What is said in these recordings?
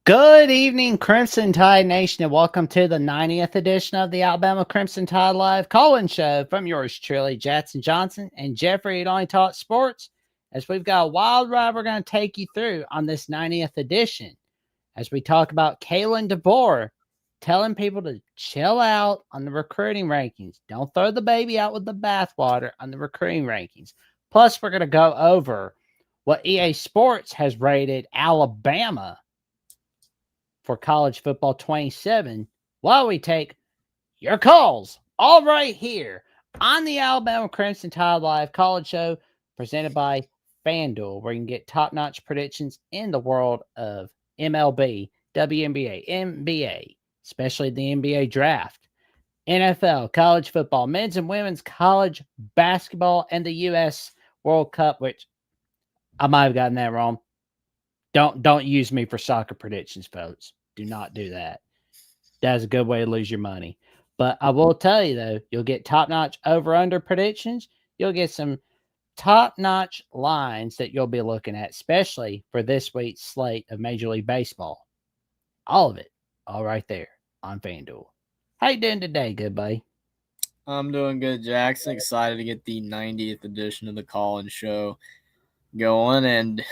Good evening, Crimson Tide Nation, and welcome to the 90th edition of the Alabama Crimson Tide Live call-in show from yours truly, Jackson Johnson and Jeffrey at OnlyTalkSports. As we've got a wild ride we're going to take you through on this 90th edition as we talk about Kalen DeBoer telling people to chill out on the recruiting rankings. Don't throw the baby out with the bathwater on the recruiting rankings. Plus, we're going to go over what EA Sports has rated Alabama for college football 27 while we take your calls all right here on the Alabama Crimson Tide Live college show presented by FanDuel, where you can get top-notch predictions in the world of MLB, WNBA, NBA, especially the NBA draft, NFL, college football, men's and women's college basketball, and the U.S. World Cup, which I might have gotten that wrong. Don't use me for soccer predictions, folks. Do not do that. That's a good way to lose your money. But I will tell you, though, you'll get top-notch over-under predictions. You'll get some top-notch lines that you'll be looking at, especially for this week's slate of Major League Baseball. All of it, all right there on FanDuel. How you doing today, good buddy? I'm doing good, Jackson. Excited to get the 90th edition of the call-in show going, and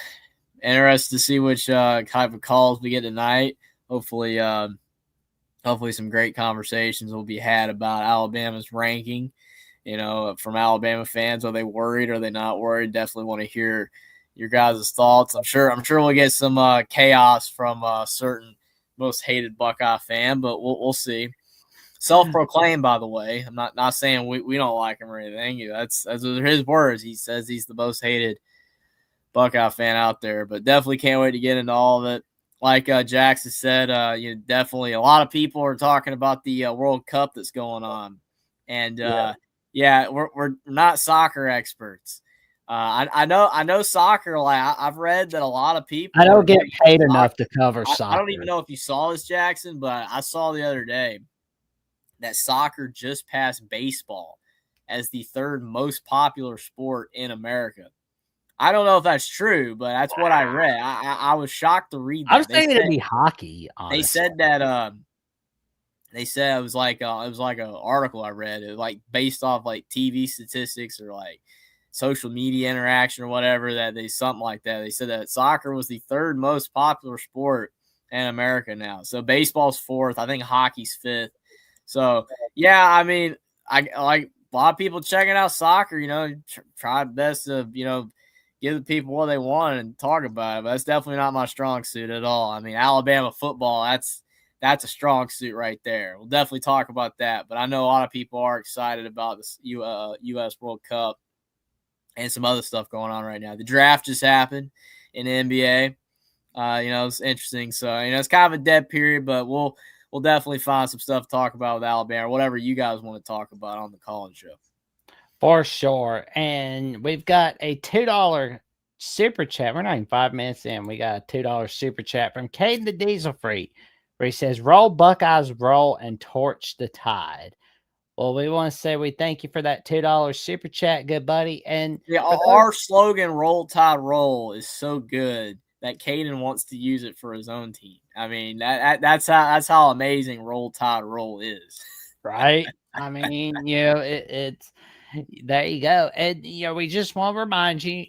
interested to see which type of calls we get tonight. Hopefully some great conversations will be had about Alabama's ranking. You know, from Alabama fans, are they worried? Are they not worried? Definitely want to hear your guys' thoughts. I'm sure we'll get some chaos from a certain most hated Buckeye fan, but we'll see. Self-proclaimed, by the way. I'm not saying we don't like him or anything. That's his words. He says he's the most hated Buckeye fan out there, but definitely can't wait to get into all of it. Like Jackson said, definitely a lot of people are talking about the World Cup that's going on, and we're not soccer experts. I know soccer. Like I've read that a lot of people. I don't get paid enough to cover soccer. I don't even know if you saw this, Jackson, but I saw the other day that soccer just passed baseball as the third most popular sport in America. I don't know if that's true, but that's what I read. I was shocked to read that. I was thinking it'd be hockey. Honestly. They said that they said it was like an article I read. It was like based off like TV statistics or like social media interaction or whatever, something like that. They said that soccer was the third most popular sport in America now. So baseball's fourth. I think hockey's fifth. So yeah, I mean, I like a lot of people checking out soccer. You know, try best to give the people what they want and talk about it. But that's definitely not my strong suit at all. I mean, Alabama football, that's a strong suit right there. We'll definitely talk about that. But I know a lot of people are excited about this U.S. World Cup and some other stuff going on right now. The draft just happened in the NBA. It's interesting. So, it's kind of a dead period, but we'll definitely find some stuff to talk about with Alabama, whatever you guys want to talk about on the call-in show. For sure. And we've got a $2 super chat. We're not even 5 minutes in. We got a $2 super chat from Caden the Diesel Freak, where he says, roll Buckeyes, roll, and torch the Tide. Well, we want to say we thank you for that $2 super chat, good buddy. And yeah, our slogan, Roll Tide Roll, is so good that Caden wants to use it for his own team. I mean, that's how amazing Roll Tide Roll is. Right? I mean, it's there you go. And we just want to remind you,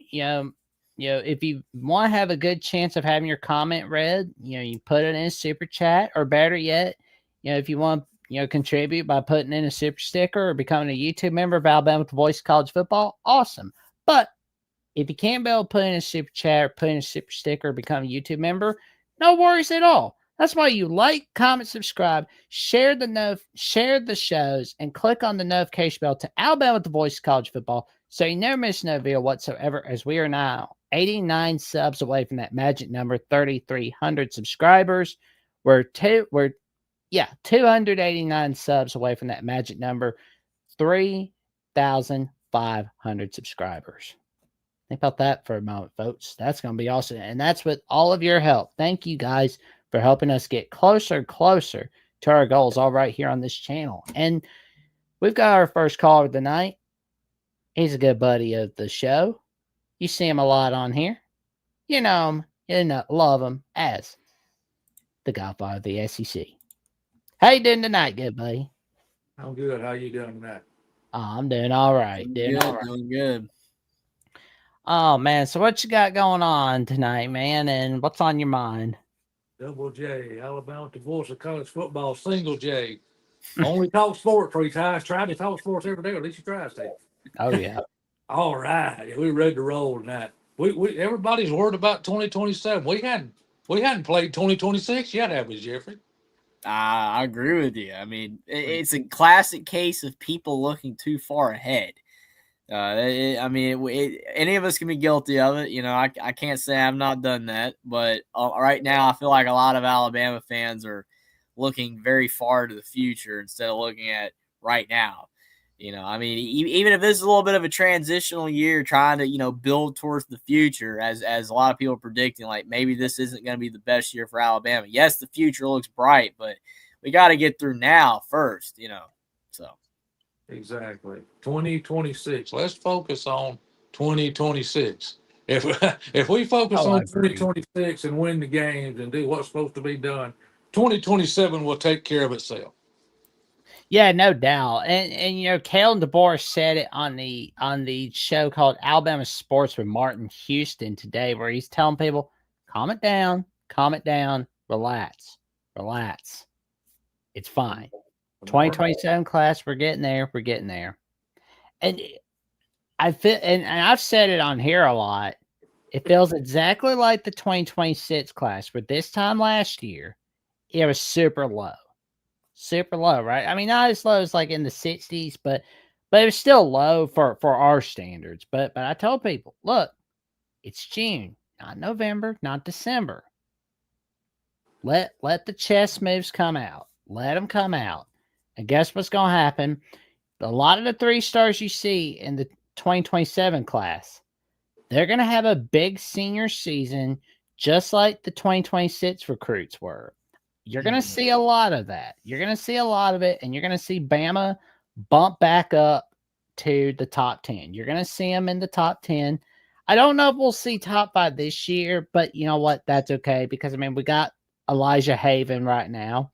if you want to have a good chance of having your comment read, you put it in a super chat, or better yet, if you want contribute by putting in a super sticker or becoming a YouTube member of Alabama with the Voice of College Football, awesome. But if you can't be able to put in a super chat or put in a super sticker or become a YouTube member, no worries at all. That's why you like, comment, subscribe, share the shows, and click on the notification bell to Alabama with the Voice of College Football so you never miss no video whatsoever, as we are now 89 subs away from that magic number, 3,300 subscribers. We're 289 subs away from that magic number, 3,500 subscribers. Think about that for a moment, folks. That's going to be awesome. And that's with all of your help. Thank you guys for helping us get closer and closer to our goals all right here on this channel. And we've got our first caller of the night. He's a good buddy of the show. You see him a lot on here. You know him. You love him as the Godfather of the SEC. How you doing tonight, good buddy? I'm good. How you doing tonight? Oh, I'm doing all right. Doing good. Oh man, so what you got going on tonight, man? And what's on your mind? Double J, Alabama, the voice of college football. Single J. Only talk sports 3 times. Try to talk sports every day. At least you try, Steve. Oh yeah. All right, we're ready to roll tonight. We everybody's worried about 2027. We hadn't played 2026 yet, have we, Jeffrey? I agree with you. I mean, it's a classic case of people looking too far ahead. Any of us can be guilty of it. You know, I can't say I've not done that, but right now I feel like a lot of Alabama fans are looking very far to the future instead of looking at right now. You know, I mean, even if this is a little bit of a transitional year, trying to, build towards the future, as a lot of people are predicting, like maybe this isn't going to be the best year for Alabama. Yes, the future looks bright, but we got to get through now first, so. Exactly. 2026. Let's focus on 2026. If we focus Oh, I on agree. 2026 and win the games and do what's supposed to be done, 2027 will take care of itself. Yeah, no doubt. And Kalen DeBoer said it on the show called Alabama Sports with Martin Houston today, where he's telling people, calm it down, relax. It's fine. 2027 class, we're getting there. And I feel, and I've said it on here a lot. It feels exactly like the 2026 class, but this time last year, it was super low, right? I mean, not as low as like in the 60s, but it was still low for our standards. But I told people, look, it's June, not November, not December. Let the chess moves come out. Let them come out. And guess what's going to happen? A lot of the 3-stars you see in the 2027 class, they're going to have a big senior season, just like the 2026 recruits were. You're going to see a lot of that. You're going to see a lot of it, and you're going to see Bama bump back up to the top 10. You're going to see them in the top 10. I don't know if we'll see top 5 this year, but you know what? That's okay, because, I mean, we got Elijah Haven right now,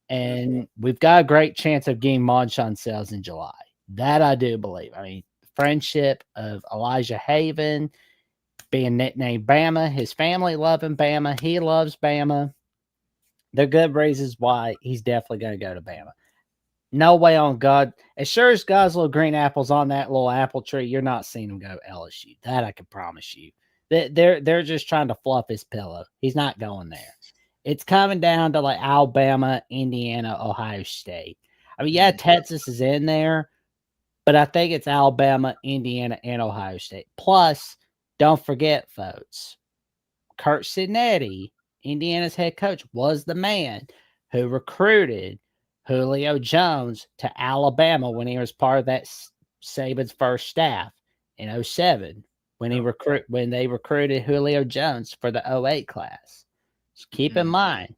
and we've got a great chance of getting Marshawn Sales in July. That I do believe. I mean, friendship of Elijah Haven, being nicknamed Bama, his family loving Bama, he loves Bama. They're good reasons why he's definitely going to go to Bama. No way on God. As sure as God's little green apples on that little apple tree, you're not seeing him go LSU. That I can promise you. They're just trying to fluff his pillow. He's not going there. It's coming down to like Alabama, Indiana, Ohio State. I mean, yeah, Texas is in there, but I think it's Alabama, Indiana, and Ohio State. Plus, don't forget, folks, Kurt Cinetti, Indiana's head coach, was the man who recruited Julio Jones to Alabama when he was part of that Saban's first staff in 07 when they recruited Julio Jones for the 08 class. So keep in mind,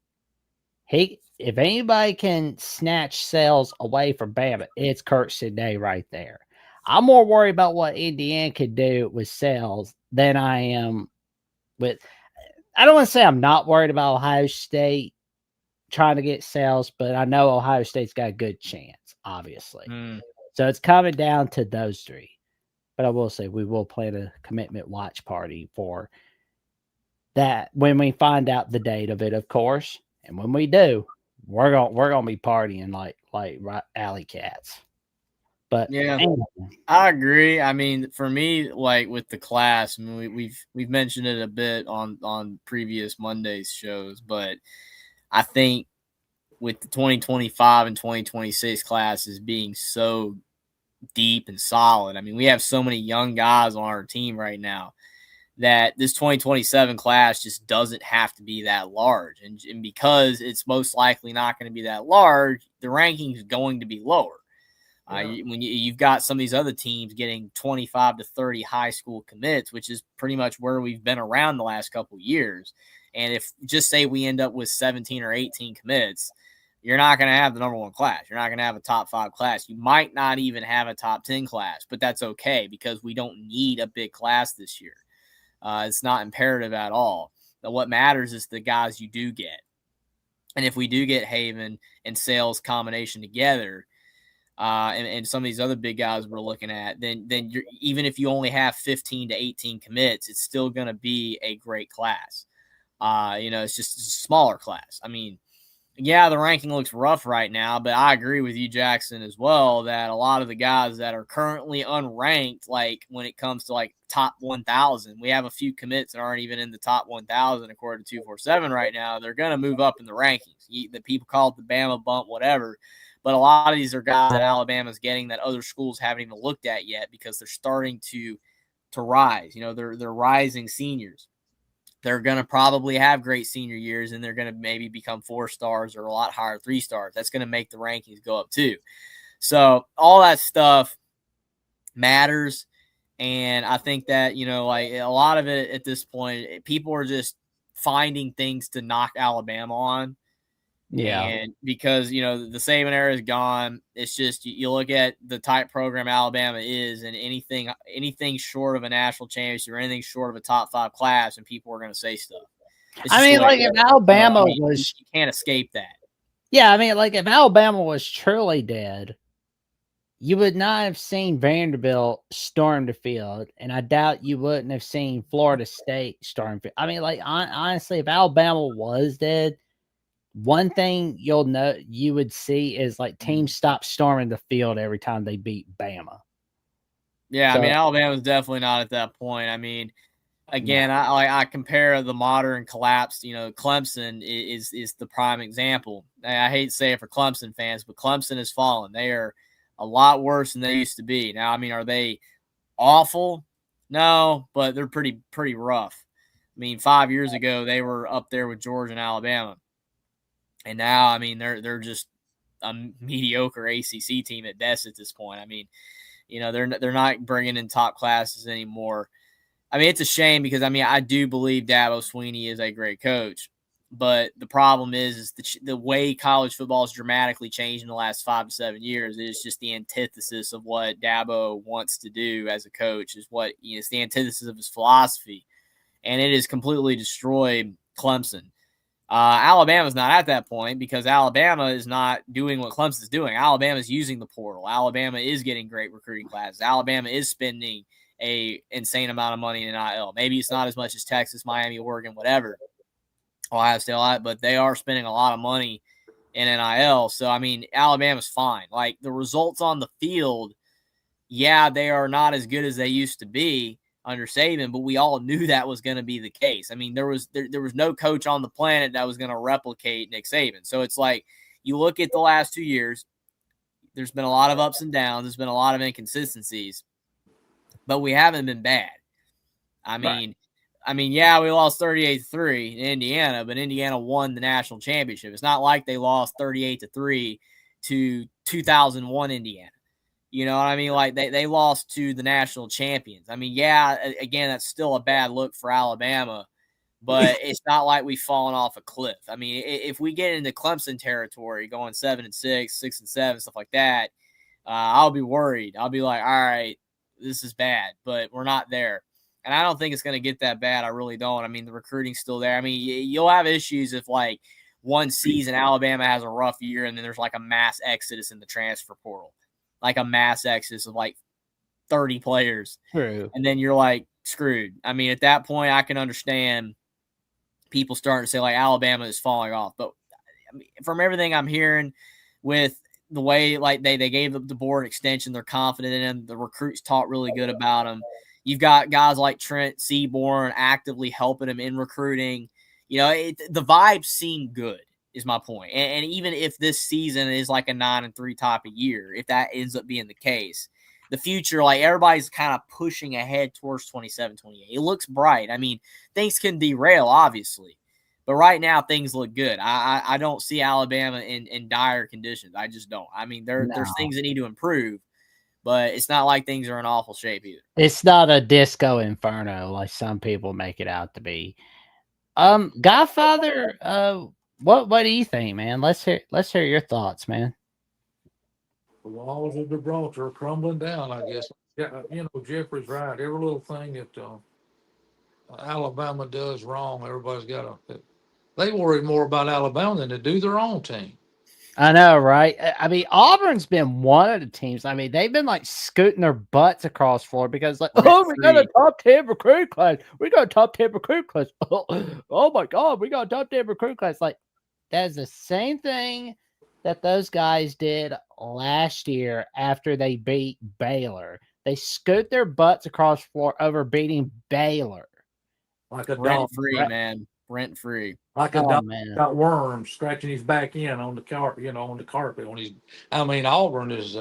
if anybody can snatch sales away from Bama, it's Kurt Cinetti right there. I'm more worried about what Indiana could do with sales than I am with. I don't want to say I'm not worried about Ohio State trying to get sales, but I know Ohio State's got a good chance, obviously. So it's coming down to those 3. But I will say we will plan a commitment watch party for that when we find out the date of it, of course. And when we do, we're gonna be partying like alley cats. But yeah, anyway. I agree. I mean, for me, like with the class, I mean, we've mentioned it a bit on previous Mondays shows, but I think with the 2025 and 2026 classes being so deep and solid, I mean, we have so many young guys on our team right now that this 2027 class just doesn't have to be that large. And because it's most likely not going to be that large, the ranking is going to be lower. When you've got some of these other teams getting 25 to 30 high school commits, which is pretty much where we've been around the last couple of years. And if just say we end up with 17 or 18 commits, you're not going to have the number 1 class. You're not going to have a top 5 class. You might not even have a top 10 class, but that's okay because we don't need a big class this year. It's not imperative at all. But what matters is the guys you do get. And if we do get Haven and Sales combination together, and some of these other big guys we're looking at, then you're, even if you only have 15 to 18 commits, it's still going to be a great class. It's just a smaller class. I mean, yeah, the ranking looks rough right now, but I agree with you, Jackson, as well, that a lot of the guys that are currently unranked, like when it comes to like top 1,000, we have a few commits that aren't even in the top 1,000 according to 247 right now. They're going to move up in the rankings. The people call it the Bama bump, whatever. But a lot of these are guys that Alabama's getting that other schools haven't even looked at yet because they're starting to rise. They're rising seniors. They're going to probably have great senior years, and they're going to maybe become 4 stars or a lot higher 3 stars. That's going to make the rankings go up too. So all that stuff matters. And I think that, like a lot of it at this point, people are just finding things to knock Alabama on. Yeah. And because, the Saban era is gone, it's just you look at the type program Alabama is, and anything short of a national championship or anything short of a top 5 class, and people are going to say stuff. I mean, like if Alabama was, you can't escape that. Yeah, I mean, like if Alabama was truly dead, you would not have seen Vanderbilt storm the field, and I doubt you wouldn't have seen Florida State storm. I mean, like honestly, if Alabama was dead, one thing you would see is like teams stop storming the field every time they beat Bama. Yeah, so, I mean, Alabama's definitely not at that point. I mean, again, no. I compare the modern collapse. Clemson is the prime example. I hate to say it for Clemson fans, but Clemson has fallen. They are a lot worse than they used to be. Now, I mean, are they awful? No, but they're pretty rough. I mean, 5 years ago, they were up there with Georgia and Alabama. And now, I mean, they're just a mediocre ACC team at best at this point. I mean, they're not bringing in top classes anymore. I mean, it's a shame because, I mean, I do believe Dabo Swinney is a great coach. But the problem is the way college football has dramatically changed in the last 5 to 7 years. It's just the antithesis of what Dabo wants to do as a coach. It's the antithesis of his philosophy. And it has completely destroyed Clemson. Alabama's not at that point because Alabama is not doing what Clemson's doing. Alabama is using the portal. Alabama is getting great recruiting classes. Alabama is spending a insane amount of money in NIL. Maybe it's not as much as Texas, Miami, Oregon, whatever, Ohio State, but they are spending a lot of money in NIL. So, I mean, Alabama's fine. Like, the results on the field, yeah, they are not as good as they used to be under Saban, but we all knew that was going to be the case. I mean, there was no coach on the planet that was going to replicate Nick Saban. So it's like you look at the last 2 years, there's been a lot of ups and downs. There's been a lot of inconsistencies, but we haven't been bad. I mean, yeah, we lost 38-3 in Indiana, but Indiana won the national championship. It's not like they lost 38-3 to 2001 Indiana. You know what I mean? Like they lost to the national champions. I mean, yeah, again, that's still a bad look for Alabama, but it's not like we've fallen off a cliff. I mean, if we get into Clemson territory, going 7-6, 6-7, stuff like that, I'll be worried. I'll be like, all right, this is bad, but we're not there. And I don't think it's going to get that bad. I really don't. I mean, the recruiting's still there. I mean, you'll have issues if like one season Alabama has a rough year and then there's like a mass exodus in the transfer portal. Like a mass exodus of like 30 players. True. And then you're like screwed. I mean, at that point, I can understand people starting to say like Alabama is falling off. But I mean, from everything I'm hearing with the way like they gave the DeBoer extension, they're confident in him. The recruits talk really good about him. You've got guys like Trent Seaborn actively helping him in recruiting. The vibes seem good. Is my point. And even if this season is like a 9-3 type of year, if that ends up being the case, the future, like everybody's kind of pushing ahead towards 27, 28. It looks bright. I mean, things can derail, obviously. But right now, things look good. I don't see Alabama in dire conditions. I just don't. I mean, there's things that need to improve, but it's not like things are in awful shape either. It's not a disco inferno like some people make it out to be. Godfather, what do you think, man? Let's hear your thoughts, man. The walls of Gibraltar are crumbling down, I guess. Yeah, Jeffrey's right. Every little thing that Alabama does wrong, everybody's got to They worry more about Alabama than they do their own team. I know, right? I mean, Auburn's been one of the teams. I mean, they've been like scooting their butts across floor because, like, oh, we got a top 10 recruit class. We got a top 10 recruit class. Oh my God, we got a top 10 recruit class. Like, that's the same thing that those guys did last year after they beat Baylor. They scoot their butts across floor over beating Baylor. Like a Rent dog. free, man. Rent free. Like a Oh, dog man. got worms scratching his back end on the carpet, on the carpet when he's. I mean, Auburn is.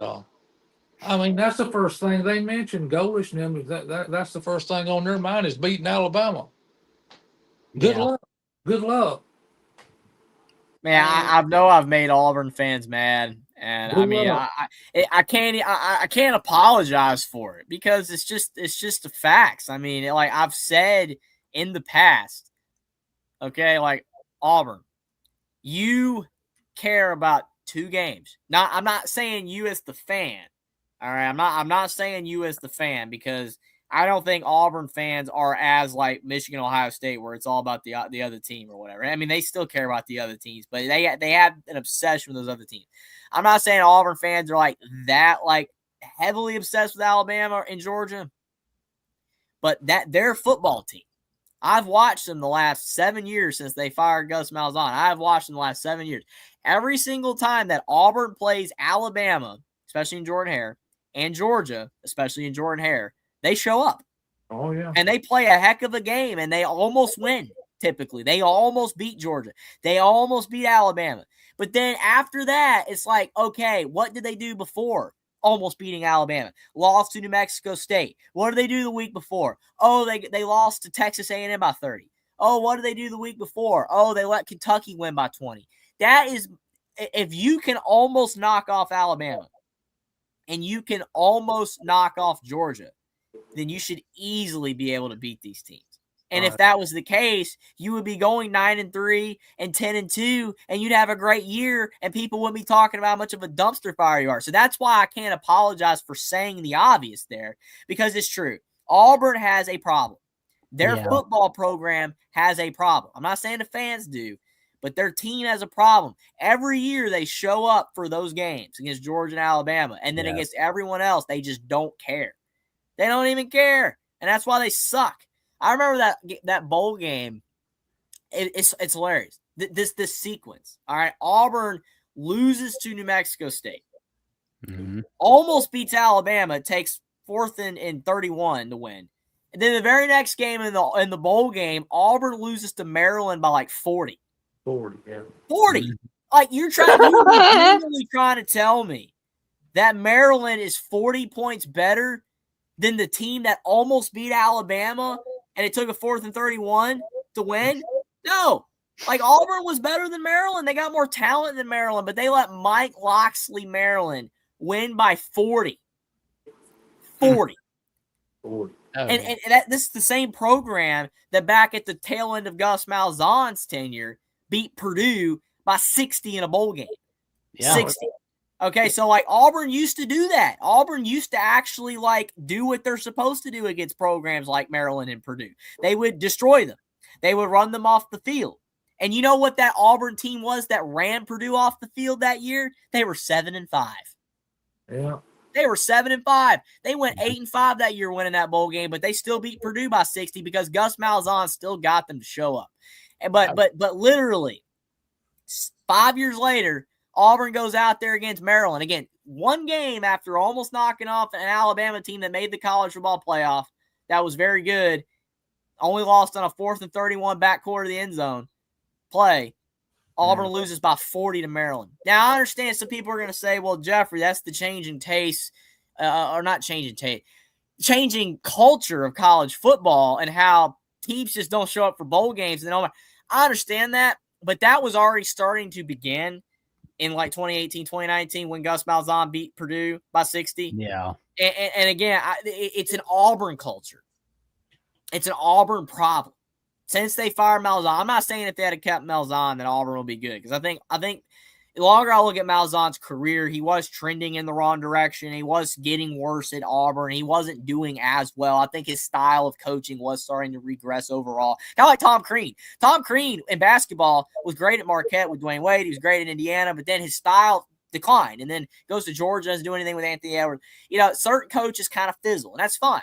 I mean, that's the first thing they mentioned. Golish and them. That's the first thing on their mind is beating Alabama. Good Yeah. luck. Good luck. Man, I know I've made Auburn fans mad, and I Good mean, luck. I can't apologize for it because it's just the facts. I mean, like I've said in the past, okay, like Auburn, you care about two games. I'm not saying you as the fan. All right, I'm not saying you as the fan because I don't think Auburn fans are as like Michigan, Ohio State, where it's all about the other team or whatever. I mean, they still care about the other teams, but they have an obsession with those other teams. I'm not saying Auburn fans are like that, like heavily obsessed with Alabama and Georgia, but that their football team. I've watched them the last 7 years since they fired Gus Malzahn. I've watched them the last 7 years. Every single time that Auburn plays Alabama, especially in Jordan Hare, and Georgia, especially in Jordan Hare, they show up. Oh, yeah. And they play a heck of a game, and they almost win, typically. They almost beat Georgia. They almost beat Alabama. But then after that, it's like, okay, what did they do before almost beating Alabama? Lost to New Mexico State. What did they do the week before? Oh, they lost to Texas A&M by 30. Oh, what did they do the week before? Oh, they let Kentucky win by 20. That is, if you can almost knock off Alabama and you can almost knock off Georgia, then you should easily be able to beat these teams. And if that was the case, you would be going 9-3 and 10-2, and you'd have a great year, and people wouldn't be talking about how much of a dumpster fire you are. So that's why I can't apologize for saying the obvious there, because it's true. Auburn has a problem. Their football program has a problem. I'm not saying the fans do, but their team has a problem. Every year they show up for those games against Georgia and Alabama, and then against everyone else, they just don't care. They don't even care, and that's why they suck. I remember that bowl game. It's hilarious. This sequence. All right, Auburn loses to New Mexico State. Mm-hmm. Almost beats Alabama. It takes 4th and 31 to win. And then the very next game in the bowl game, Auburn loses to Maryland by like 40. 40, yeah. 40. Mm-hmm. Like you're literally trying to tell me that Maryland is 40 points better than the team that almost beat Alabama and it took a 4th and 31 to win? No. Like Auburn was better than Maryland. They got more talent than Maryland, but they let Mike Locksley, Maryland, win by 40. 40. 40. Oh. And this is the same program that back at the tail end of Gus Malzahn's tenure beat Purdue by 60 in a bowl game. Yeah. 60. Okay, so like Auburn used to do that. Auburn used to actually like do what they're supposed to do against programs like Maryland and Purdue. They would destroy them. They would run them off the field. And you know what that Auburn team was that ran Purdue off the field that year? They were 7-5. Yeah. They were 7-5. They went 8-5 that year winning that bowl game, but they still beat Purdue by 60 because Gus Malzahn still got them to show up. And but literally 5 years later, Auburn goes out there against Maryland. Again, one game after almost knocking off an Alabama team that made the college football playoff that was very good, only lost on a 4th and 31 backcourt of the end zone play. Auburn loses by 40 to Maryland. Now, I understand some people are going to say, well, Jeffrey, that's the change in taste, or not changing taste, changing culture of college football and how teams just don't show up for bowl games. And I understand that, but that was already starting to begin in like 2018, 2019 when Gus Malzahn beat Purdue by 60. Yeah. And again, it's an Auburn culture. It's an Auburn problem. Since they fired Malzahn, I'm not saying if they had kept Malzahn that Auburn will be good because I think the longer I look at Malzahn's career, he was trending in the wrong direction. He was getting worse at Auburn. He wasn't doing as well. I think his style of coaching was starting to regress overall. Kind of like Tom Crean. Tom Crean in basketball was great at Marquette with Dwayne Wade. He was great in Indiana, but then his style declined and then goes to Georgia, doesn't do anything with Anthony Edwards. Certain coaches kind of fizzle, and that's fine.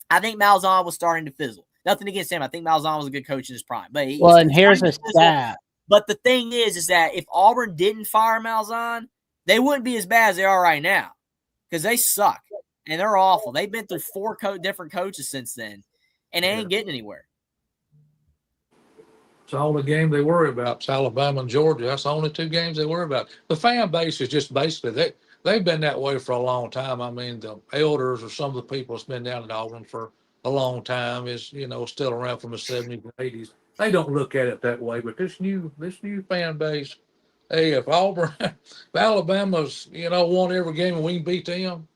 I think Malzahn was starting to fizzle. Nothing against him. I think Malzahn was a good coach in his prime. But and here's a stat. But the thing is that if Auburn didn't fire Malzahn, they wouldn't be as bad as they are right now because they suck and they're awful. They've been through 4 different coaches since then, and they ain't getting anywhere. It's the only game they worry about. It's Alabama and Georgia. That's the only 2 games they worry about. The fan base is just basically they've been that way for a long time. I mean, the elders or some of the people that's been down at Auburn for a long time is still around from the 70s and 80s. They don't look at it that way, but this new fan base, hey, if Alabama's won every game and we can beat them,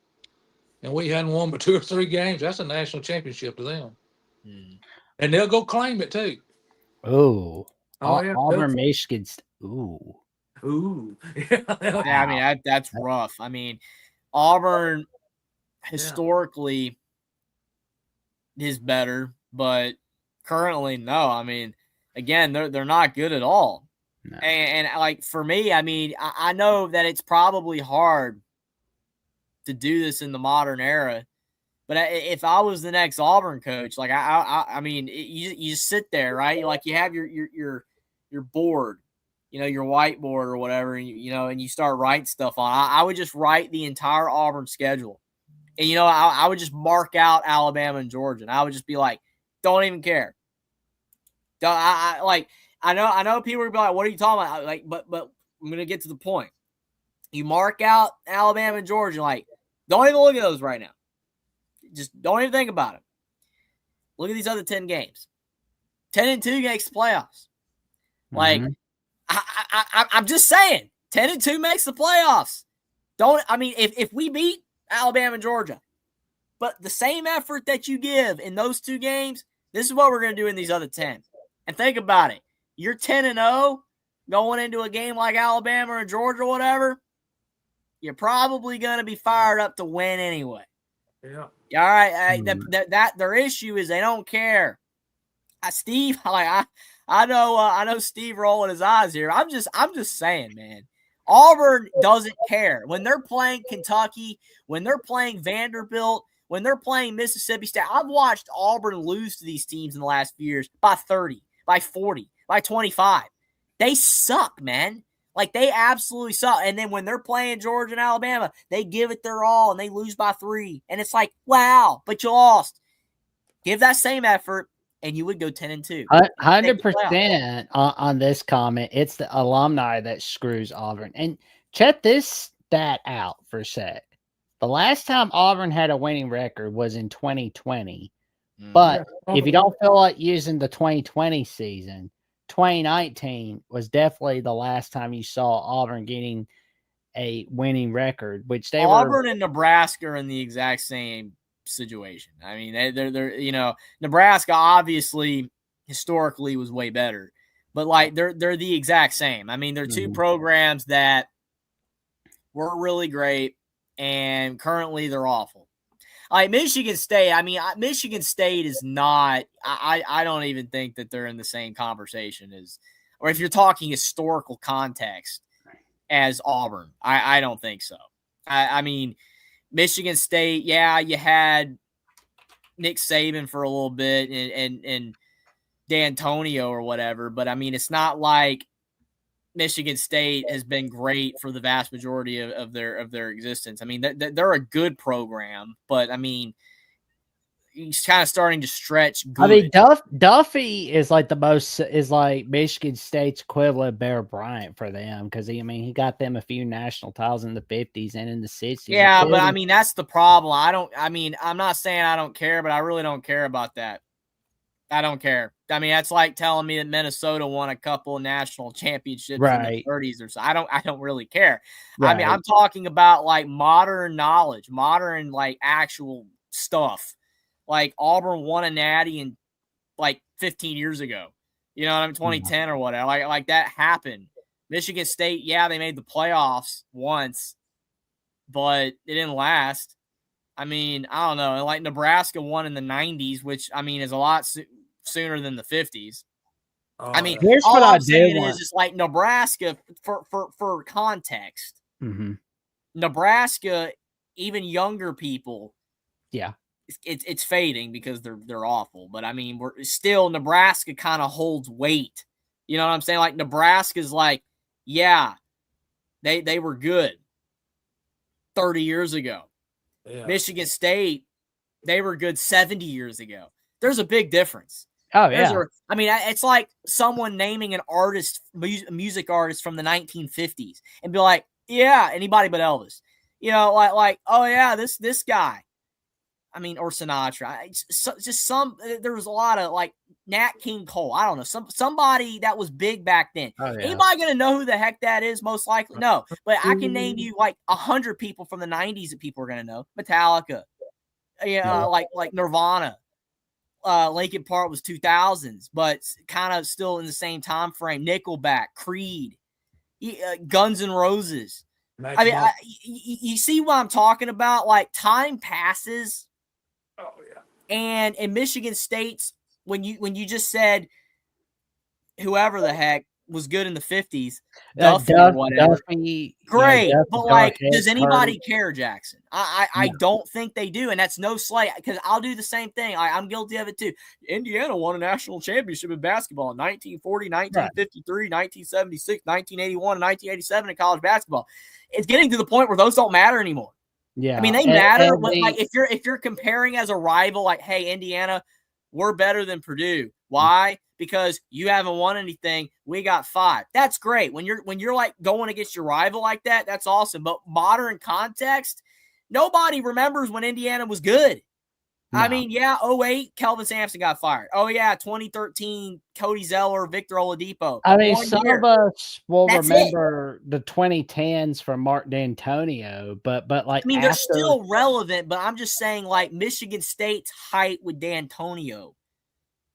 and we hadn't won but 2 or 3 games, that's a national championship to them, and they'll go claim it too. Ooh, yeah, Auburn, Michigan. Ooh. Yeah, I mean that's rough. I mean, Auburn historically is better, but currently, no. I mean, again, they're not good at all. No. And like for me, I mean, I know that it's probably hard to do this in the modern era, but if I was the next Auburn coach, like I mean, you just sit there, right? Like you have your board, your whiteboard or whatever, and and you start writing stuff on. I would just write the entire Auburn schedule, and I would just mark out Alabama and Georgia, and I would just be like, don't even care. I know people are gonna be like, what are you talking about? Like, but I'm gonna get to the point. You mark out Alabama and Georgia, like, don't even look at those right now. Just don't even think about it. Look at these other 10 games. 10-2 makes the playoffs. Like, I'm just saying, 10-2 makes the playoffs. If we beat Alabama and Georgia, but the same effort that you give in those 2 games, this is what we're going to do in these other 10. And think about it. You're 10-0 going into a game like Alabama or Georgia or whatever. You're probably going to be fired up to win anyway. Yeah. All right. That their issue is they don't care. Steve, I know Steve rolling his eyes here. I'm just saying, man. Auburn doesn't care. When they're playing Kentucky, when they're playing Vanderbilt, when they're playing Mississippi State, I've watched Auburn lose to these teams in the last few years by 30, by 40, by 25. They suck, man. Like, they absolutely suck. And then when they're playing Georgia and Alabama, they give it their all and they lose by 3. And it's like, wow, but you lost. Give that same effort and you would go 10-2. 100% on this comment. It's the alumni that screws Auburn. And check this stat out for a sec. The last time Auburn had a winning record was in 2020. But if you don't feel like using the 2020 season, 2019 was definitely the last time you saw Auburn getting a winning record, which Auburn and Nebraska are in the exact same situation. I mean, they're Nebraska obviously historically was way better, but like they're the exact same. I mean, they're 2 programs that were really great and currently they're awful. Like Michigan State, I mean, Michigan State is not. I don't even think that they're in the same conversation as, or if you're talking historical context, as Auburn. I don't think so. I mean, Michigan State, yeah, you had Nick Saban for a little bit and D'Antonio or whatever, but I mean, it's not like Michigan State has been great for the vast majority of their existence. I mean, they're a good program, but I mean, he's kind of starting to stretch good. I mean, Duffy is like Michigan State's equivalent of Bear Bryant for them because he got them a few national titles in the 50s and in the 60s. Yeah, but I mean, that's the problem. I'm not saying I don't care, but I really don't care about that. I don't care. I mean, that's like telling me that Minnesota won a couple of national championships in the 30s or so. I don't really care. Right. I mean, I'm talking about like modern knowledge, modern like actual stuff. Like Auburn won a natty in like 15 years ago. You know what I mean? 2010 or whatever. Like that happened. Michigan State, yeah, they made the playoffs once, but it didn't last. I mean, I don't know. Like Nebraska won in the 90s, which, I mean, is a lot sooner than the 50s. I mean, here's all what I'm I do saying want. is like Nebraska, for context, Mm-hmm. Nebraska, even younger people, Yeah. it's fading because they're awful. But I mean, we're still Nebraska kind of holds weight. You know what I'm saying? Like Nebraska's like, yeah, they were good 30 years ago. Yeah. Michigan State, they were good 70 years ago. There's a big difference. Oh, yeah. I mean, it's like someone naming an artist, music artist from the 1950s and be like, yeah, anybody but Elvis. You know, like oh, yeah, this guy. I mean, or Sinatra. There was a lot of like Nat King Cole. I don't know. Somebody that was big back then. Oh, yeah. Anybody going to know who the heck that is? Most likely. No. But I can name you like 100 people from the 90s that people are going to know. Metallica. Yeah, like Nirvana. Linkin Park was 2000s, but kind of still in the same time frame. Nickelback, Creed, Guns N' Roses. I mean, you see what I'm talking about? Like time passes. Oh yeah. And in Michigan State's, when you just said whoever the heck was good in the 50s, Duffy or whatever. Duffy, great, Duffy, but like, Darkhead, does anybody Curtis. care, Jackson? I don't think they do, and that's no slight, because I'll do the same thing. I'm guilty of it too. Indiana won a national championship in basketball in 1940, 1953, 1976, 1981, and 1987 in college basketball. It's getting to the point where those don't matter anymore. Yeah, I mean, they matter when, like, if you're comparing as a rival, like, hey, Indiana, we're better than Purdue. Why? Because you haven't won anything. We got 5. That's great. When you're like going against your rival like that, that's awesome. But modern context, nobody remembers when Indiana was good. No. I mean, yeah, 2008, Kelvin Sampson got fired. Oh, yeah, 2013, Cody Zeller, Victor Oladipo. I mean, some of us will remember the 2010s from Mark D'Antonio, but like, I mean, they're still relevant, but I'm just saying, like, Michigan State's height with D'Antonio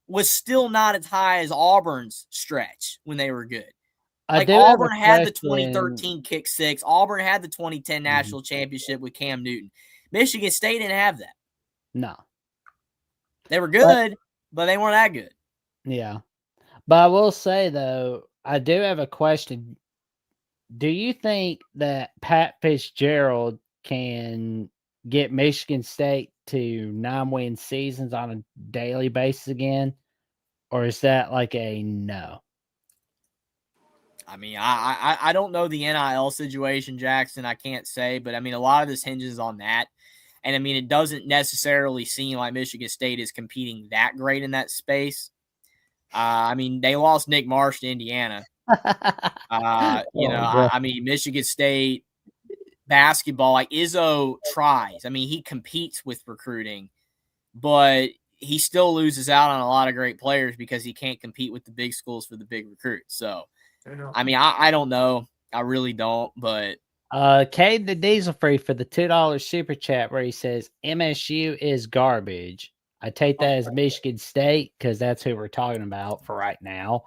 was still not as high as Auburn's stretch when they were good. Like, Auburn had the 2013 kick six. Auburn had the 2010 national championship with Cam Newton. Michigan State didn't have that. No. They were good, but they weren't that good. Yeah. But I will say, though, I do have a question. Do you think that Pat Fitzgerald can get Michigan State to 9-win seasons on a daily basis again? Or is that like a no? I mean, I don't know the NIL situation, Jackson. I can't say, but I mean, a lot of this hinges on that. And I mean, it doesn't necessarily seem like Michigan State is competing that great in that space. I mean, they lost Nick Marsh to Indiana. I mean, Michigan State basketball, like Izzo tries. I mean, he competes with recruiting, but he still loses out on a lot of great players because he can't compete with the big schools for the big recruits. So, I mean, I don't know. I really don't, but Cade the Diesel Free for the $2 super chat where he says MSU is garbage. I take that as Michigan State because that's who we're talking about for right now.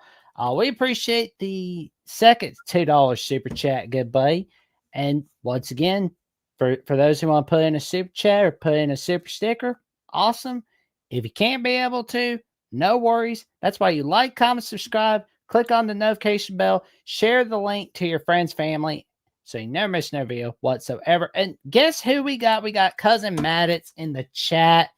We appreciate the second $2 super chat, good buddy. And once again, for those who want to put in a super chat or put in a super sticker, awesome. If you can't be able to, no worries. That's why you like, comment, subscribe, click on the notification bell, share the link to your friends, family, so you never miss no video whatsoever. And guess who we got? We got Cousin Maddox in the chat.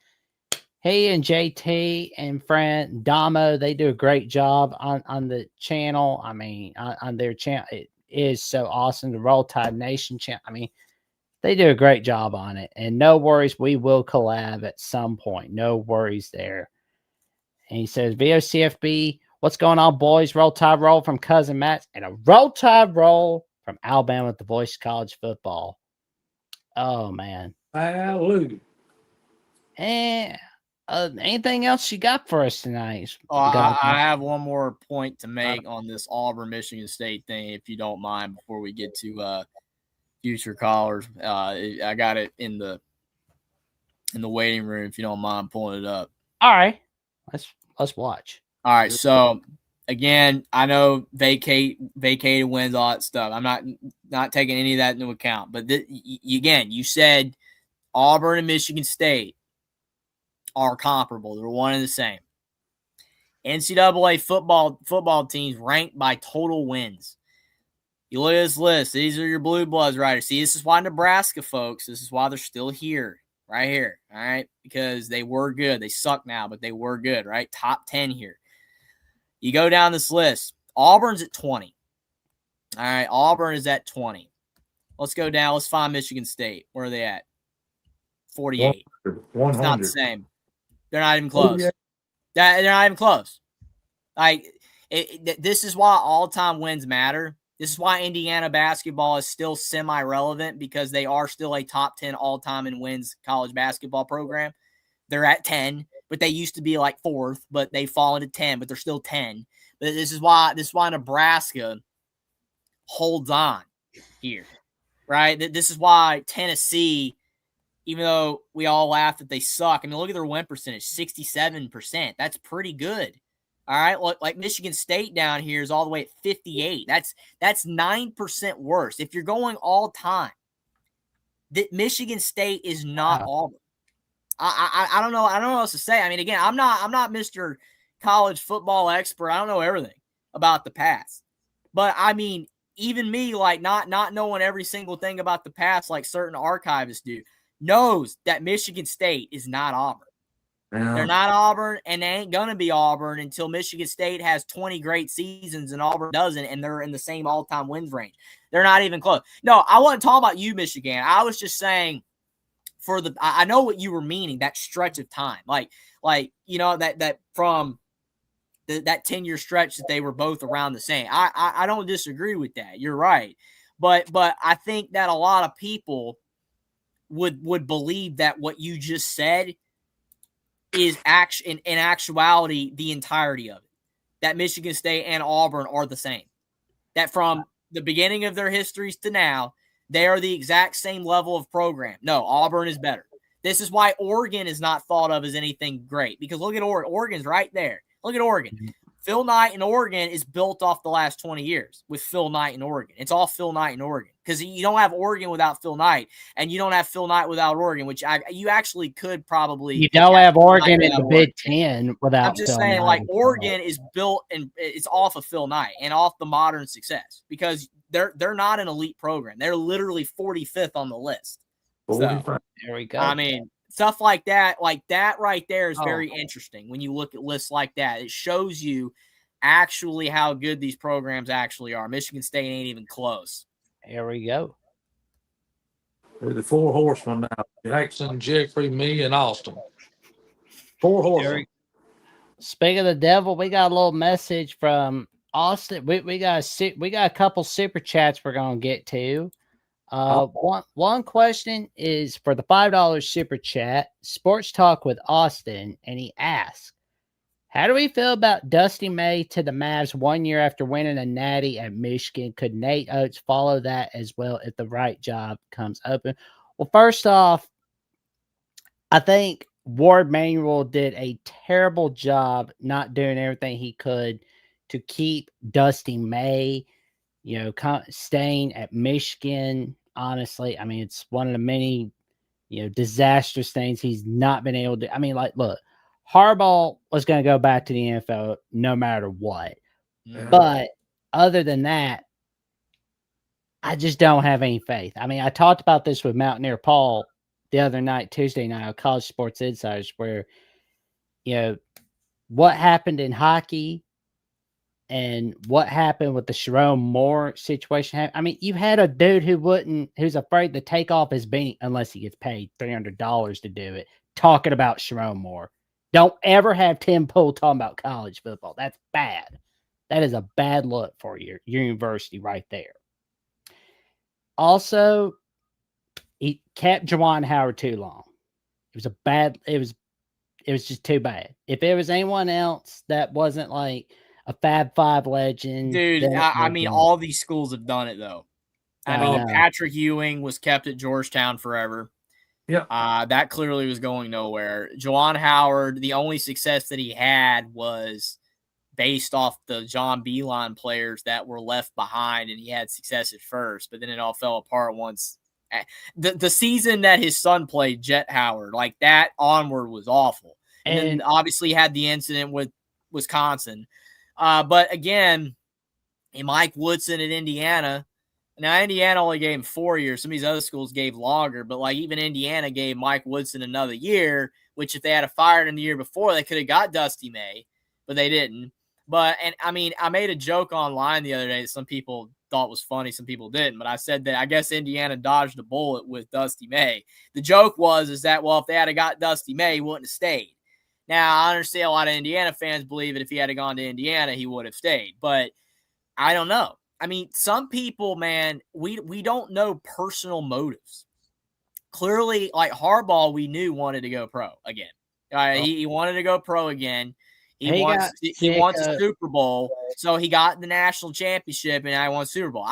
He and JT and friend Damo, they do a great job on the channel. I mean, on their channel. It is so awesome. The Roll Tide Nation channel. I mean, they do a great job on it. And no worries, we will collab at some point. No worries there. And he says, VOCFB, what's going on, boys? Roll Tide Roll from Cousin Matt and a Roll Tide Roll from Alabama with the voice of college football. Oh, man. Hallelujah. And anything else you got for us tonight? I have one more point to make on this Auburn-Michigan State thing, if you don't mind, before we get to future callers. I got it in the waiting room, if you don't mind pulling it up. All right. Let's watch. All right, so again, I know vacated wins, all that stuff. I'm not taking any of that into account. But again, you said Auburn and Michigan State are comparable. They're one and the same. NCAA football teams ranked by total wins. You look at this list. These are your blue bloods right here. See, this is why Nebraska, folks, this is why they're still here, right here, all right? Because they were good. They suck now, but they were good, right? Top 10 here. You go down this list. Auburn's at 20. All right, Auburn is at 20. Let's go down. Let's find Michigan State. Where are they at? 48. 100. It's not the same. They're not even close. They're not even close. Like, this is why all-time wins matter. This is why Indiana basketball is still semi-relevant, because they are still a top 10 all-time in wins college basketball program. They're at 10, but they used to be like 4th, but they've fallen to 10, but they're still 10. But this is why Nebraska holds on here, right? This is why Tennessee, even though we all laugh that they suck, I mean, look at their win percentage, 67%. That's pretty good. All right, like Michigan State down here is all the way at 58. That's 9% worse. If you're going all time, that Michigan State is not Auburn. I don't know. I don't know what else to say. I mean, again, I'm not Mr. College football expert. I don't know everything about the past, but I mean, even me, like not knowing every single thing about the past, like certain archivists do, knows that Michigan State is not Auburn. Yeah. They're not Auburn, and they ain't going to be Auburn until Michigan State has 20 great seasons and Auburn doesn't, and they're in the same all-time wins range. They're not even close. No, I wasn't talking about you, Michigan. I was just saying I know what you were meaning, that stretch of time. Like you know, that from that 10-year stretch that they were both around the same. I don't disagree with that. You're right. But I think that a lot of people would believe that what you just said is in actuality the entirety of it. That Michigan State and Auburn are the same. That from the beginning of their histories to now, they are the exact same level of program. No, Auburn is better. This is why Oregon is not thought of as anything great, because look at Oregon. Oregon's right there. Look at Oregon. Mm-hmm. Phil Knight in Oregon is built off the last 20 years with Phil Knight in Oregon. It's all Phil Knight in Oregon, because you don't have Oregon without Phil Knight, and you don't have Phil Knight without Oregon, which you actually could probably. You don't have Oregon in the Big Ten without. I'm just saying, like, Oregon is built and it's off of Phil Knight and off the modern success, because they're not an elite program. They're literally 45th on the list. So, there we go. I mean, stuff like that right there is very interesting when you look at lists like that. It shows you actually how good these programs actually are. Michigan State ain't even close. There we go. The 4 horsemen now: Jackson, Jeffrey, me, and Austin. 4 horsemen. Speaking of the devil, we got a little message from Austin. We got a couple super chats we're gonna get to. One question is for the $5 super chat, Sports Talk with Austin, and he asks, how do we feel about Dusty May to the Mavs 1 year after winning a natty at Michigan? Could Nate Oates follow that as well if the right job comes open? Well, first off, I think Ward Manuel did a terrible job not doing everything he could to keep Dusty May, staying at Michigan. Honestly, I mean, it's one of the many, disastrous things he's not been able to. I mean, like, look, Harbaugh was going to go back to the NFL no matter what. Yeah. But other than that, I just don't have any faith. I mean, I talked about this with Mountaineer Paul the other night, Tuesday night, on College Sports Insiders, where, what happened in hockey and what happened with the Sharon Moore situation. I mean, you had a dude who's afraid to take off his beanie unless he gets paid $300 to do it, talking about Sharon Moore. Don't ever have Tim Pool talking about college football. That's bad. That is a bad look for your university right there. Also, he kept Juwan Howard too long. It was just too bad. If it was anyone else that wasn't like a Fab Five legend. Dude, I mean, all these schools have done it, though. I mean, Patrick Ewing was kept at Georgetown forever. Yeah. That clearly was going nowhere. Juwan Howard, the only success that he had was based off the John Beeline players that were left behind, and he had success at first, but then it all fell apart once. The season that his son played, Jet Howard, like that onward was awful. And then obviously had the incident with Wisconsin. But again, Mike Woodson at Indiana. Now, Indiana only gave him 4 years. Some of these other schools gave longer, but like even Indiana gave Mike Woodson another year, which if they had fired him the year before, they could have got Dusty May, but they didn't. But, and I mean, I made a joke online the other day that some people thought was funny, some people didn't, but I said that I guess Indiana dodged a bullet with Dusty May. The joke is that, well, if they had got Dusty May, he wouldn't have stayed. Now, I understand a lot of Indiana fans believe that if he had gone to Indiana, he would have stayed, but I don't know. I mean, some people, man, we don't know personal motives. Clearly, like Harbaugh, we knew wanted to go pro again. He wanted to go pro again. He wants a Super Bowl, so he got the national championship, and I won Super Bowl.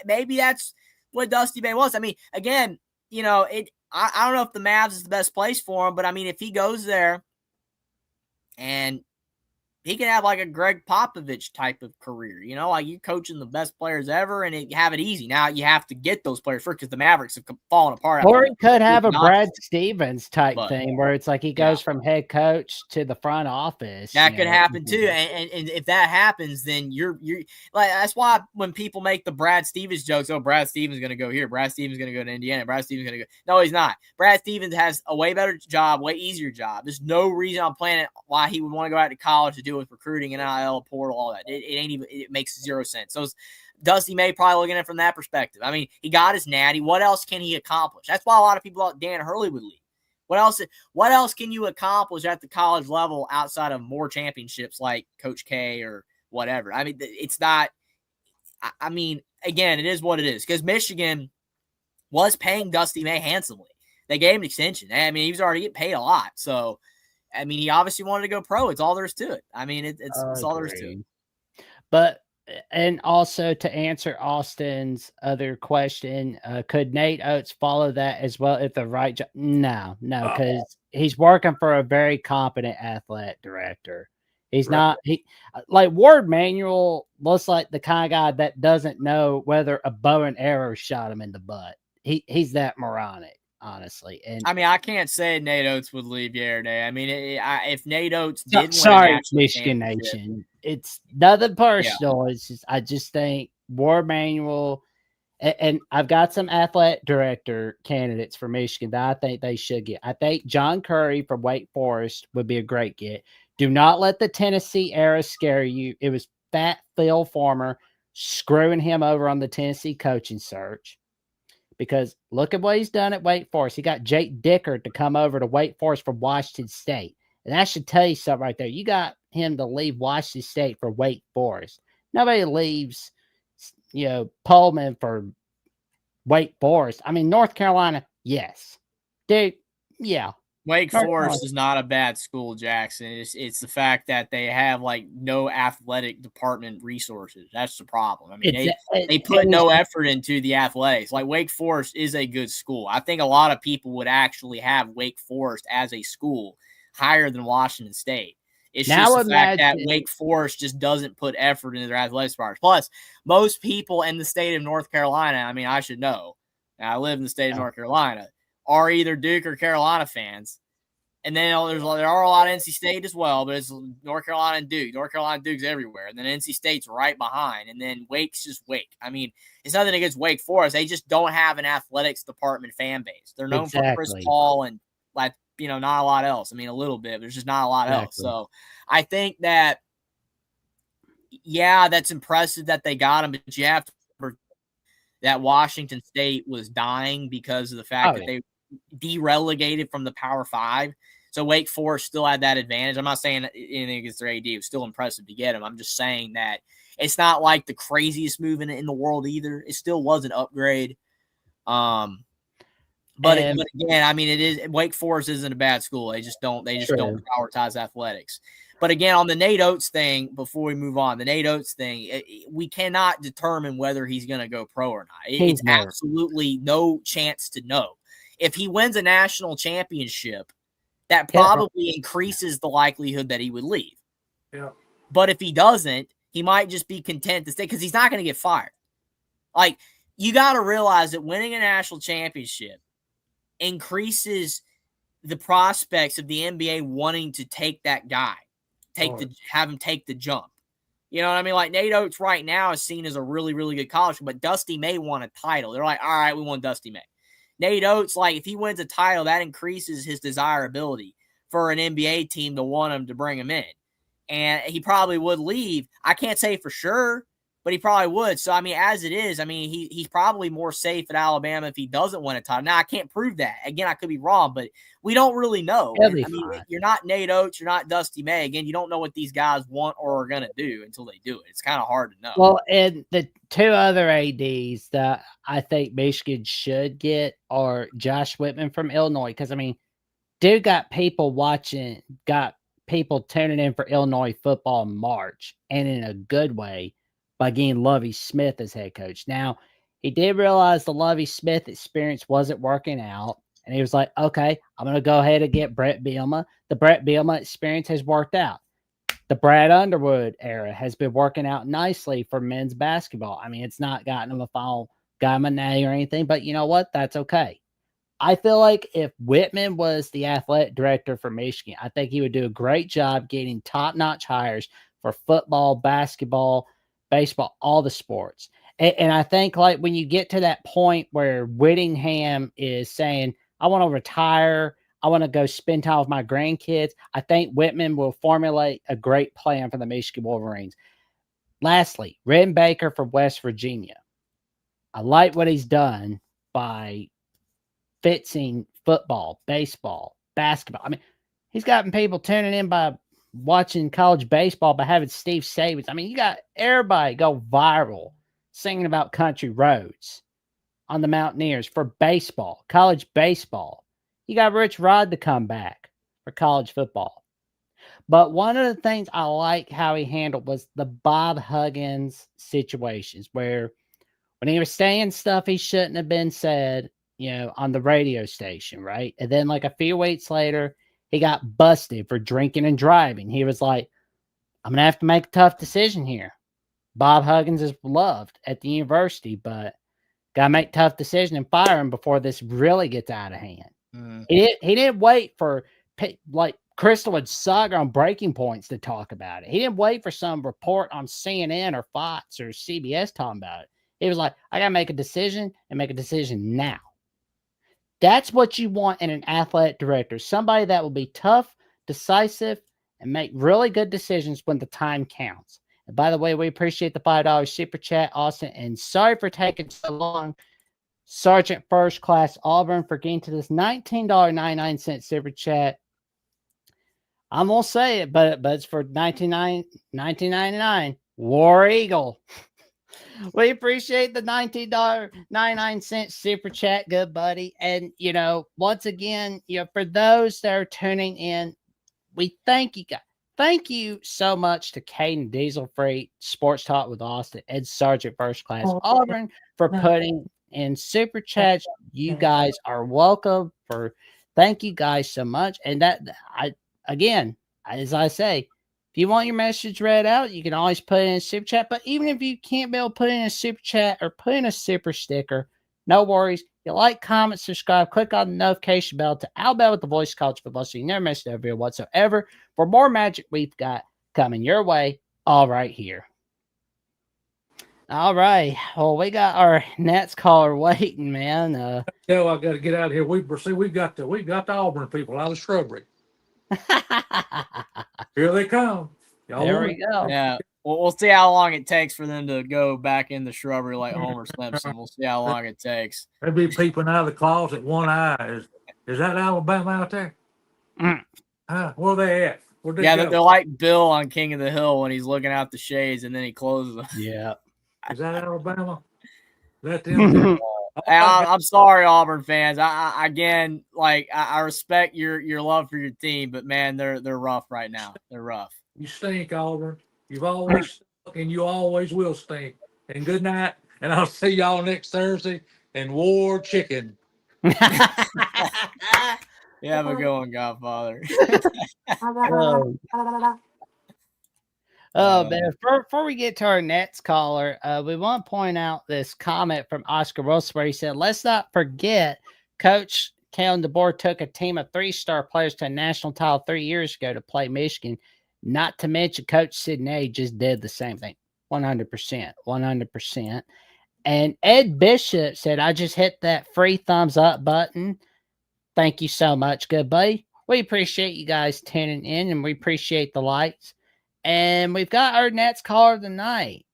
Maybe that's what Dusty May was. I mean, again, you know, I don't know if the Mavs is the best place for him, but I mean, if he goes there and he can have like a Greg Popovich type of career, you know, like you're coaching the best players ever and have it easy. Now you have to get those players first because the Mavericks have fallen apart. Or he could have a Brad Stevens type thing where it's like he goes from head coach to the front office. That could happen too. And if that happens, then you're like, that's why when people make the Brad Stevens jokes, oh, Brad Stevens is going to go here. Brad Stevens is going to go to Indiana. Brad Stevens is going to go. No, he's not. Brad Stevens has a way better job, way easier job. There's no reason on planet why he would want to go out to college to do with recruiting and NIL portal, all that. It ain't even, it makes zero sense. So Dusty May probably looking at it from that perspective. I mean, he got his natty. What else can he accomplish? That's why a lot of people thought Dan Hurley would leave. What else can you accomplish at the college level outside of more championships like Coach K or whatever? I mean, it's not, I mean, again, it is what it is because Michigan was paying Dusty May handsomely. They gave him an extension. I mean, he was already getting paid a lot. So, I mean, he obviously wanted to go pro. It's all there is to it. I mean, it's all there is to it. But, and also to answer Austin's other question, could Nate Oates follow that as well if the right job? No, because he's working for a very competent athletic director. He's not, like Ward Manuel looks like the kind of guy that doesn't know whether a bow and arrow shot him in the butt. He's that moronic. Honestly, and I mean, I can't say Nate Oates would leave Day. I mean, if Nate Oates did, Michigan Nation, it's nothing personal. It's just I just think Ward Manuel, and I've got some athletic director candidates for Michigan that I think they should get. I think John Curry from Wake Forest would be a great get. Do not let the Tennessee era scare you. It was Fat Phil Farmer screwing him over on the Tennessee coaching search. Because look at what he's done at Wake Forest. He got Jake Dickert to come over to Wake Forest from Washington State. And that should tell you something right there. You got him to leave Washington State for Wake Forest. Nobody leaves, you know, Pullman for Wake Forest. I mean, North Carolina, yes. Dude, yeah. Wake Forest is not a bad school, Jackson. It's the fact that they have like no athletic department resources. That's the problem. I mean, they put no effort into the athletics. Like Wake Forest is a good school. I think a lot of people would actually have Wake Forest as a school higher than Washington State. It's just the fact that Wake Forest just doesn't put effort into their athletics department. Plus, most people in the state of North Carolina, I mean, I should know. I live in the state of North Carolina. Are either Duke or Carolina fans. And then there are a lot of NC State as well, but it's North Carolina and Duke. North Carolina and Duke's everywhere. And then NC State's right behind. And then Wake's just Wake. I mean, it's nothing against Wake Forest. They just don't have an athletics department fan base. They're known for Chris Paul and, like, you know, not a lot else. I mean, a little bit, but there's just not a lot else. So I think that, yeah, that's impressive that they got him, but you have to remember that Washington State was dying because of the fact that they derelegated from the Power Five. So Wake Forest still had that advantage. I'm not saying anything against their AD. It was still impressive to get him. I'm just saying that it's not like the craziest move in the world either. It still was an upgrade. But again, I mean, it is Wake Forest isn't a bad school. They just don't prioritize athletics. But again, on the Nate Oates thing, before we move on, the Nate Oates thing, we cannot determine whether he's going to go pro or not. It's absolutely no chance to know. If he wins a national championship, that probably increases the likelihood that he would leave. Yeah. But if he doesn't, he might just be content to stay because he's not going to get fired. Like, you got to realize that winning a national championship increases the prospects of the NBA wanting to take that guy, have him take the jump. You know what I mean? Like, Nate Oates right now is seen as a really, really good college, but Dusty May won a title. They're like, all right, we want Dusty May. Nate Oates, like, if he wins a title, that increases his desirability for an NBA team to want him to bring him in. And he probably would leave. I can't say for sure, but he probably would. So, I mean, as it is, I mean, he's probably more safe at Alabama if he doesn't win a title. Now, I can't prove that. Again, I could be wrong, but we don't really know. I mean, you're not Nate Oates. You're not Dusty May. Again, you don't know what these guys want or are going to do until they do it. It's kind of hard to know. Well, and the two other ADs that I think Michigan should get are Josh Whitman from Illinois. Because, I mean, dude got people tuning in for Illinois football in March, and in a good way, by getting Lovie Smith as head coach. Now, he did realize the Lovie Smith experience wasn't working out, and he was like, okay, I'm going to go ahead and get Brett Bielema. The Brett Bielema experience has worked out. The Brad Underwood era has been working out nicely for men's basketball. I mean, it's not gotten him a final name or anything, but you know what? That's okay. I feel like if Whitman was the athletic director for Michigan, I think he would do a great job getting top-notch hires for football, basketball, baseball, all the sports. And I think, like, when you get to that point where Whittingham is saying, I want to retire, I want to go spend time with my grandkids, I think Whitman will formulate a great plan for the Michigan Wolverines. Lastly, Ren Baker from West Virginia. I like what he's done by fixing football, baseball, basketball. I mean, he's gotten people tuning in by watching college baseball by having Steve Sabins. I mean, you got everybody go viral singing about country roads on the Mountaineers for baseball, college baseball. You got Rich Rod to come back for college football. But one of the things I like how he handled was the Bob Huggins situations where when he was saying stuff he shouldn't have been said, on the radio station, right? And then like a few weeks later, he got busted for drinking and driving. He was like, I'm going to have to make a tough decision here. Bob Huggins is beloved at the university, but got to make a tough decision and fire him before this really gets out of hand. He didn't wait for like Crystal and Saga on Breaking Points to talk about it. He didn't wait for some report on CNN or Fox or CBS talking about it. He was like, I got to make a decision and make a decision now. That's what you want in an athletic director. Somebody that will be tough, decisive, and make really good decisions when the time counts. And by the way, we appreciate the $5 super chat, Austin. And sorry for taking so long, Sergeant First Class Auburn, for getting to this $19.99 super chat. I'm going to say it, but it's for $19.99. War Eagle. We appreciate the $19.99 super chat, good buddy. And, once again, for those that are tuning in, we thank you guys. Thank you so much to Caden Diesel Free, Sports Talk with Austin, and Sergeant First Class Auburn for putting in super chats. You guys are welcome. Thank you guys so much. And again, as I say, if you want your message read out, you can always put it in a super chat. But even if you can't be able to put in a super chat or put in a super sticker, no worries. You like, comment, subscribe, click on the notification bell to Alabama with the Voice of College Football so you never miss a video whatsoever. For more magic we've got coming your way, all right here. All right. Well, we got our Nats caller waiting, man. I got to get out of here. We got the Auburn people out of the shrubbery. Here they come. There we go. Yeah. We'll see how long it takes for them to go back in the shrubbery like Homer Simpson. We'll see how long it takes. They'd be peeping out of the closet, one eye. Is that Alabama out there? Where are they at? They're like Bill on King of the Hill when he's looking out the shades and then he closes them. Yeah. Is that Alabama? Is that them? I'm sorry, Auburn fans. I respect your love for your team, but man, they're rough right now. They're rough. You stink, Auburn. You've always stunk, and you always will stink. And good night. And I'll see y'all next Thursday. And War Chicken. You have a good one, Godfather. Oh, man. Before we get to our next caller, we want to point out this comment from Oscar Wilson where he said, let's not forget Coach Kalen DeBoer took a team of 3-star players to a national title 3 years ago to play Michigan. Not to mention Coach Sidney just did the same thing. 100%. 100%. And Ed Bishop said, I just hit that free thumbs up button. Thank you so much, good buddy. We appreciate you guys tuning in, and we appreciate the likes. And we've got our next caller of the night.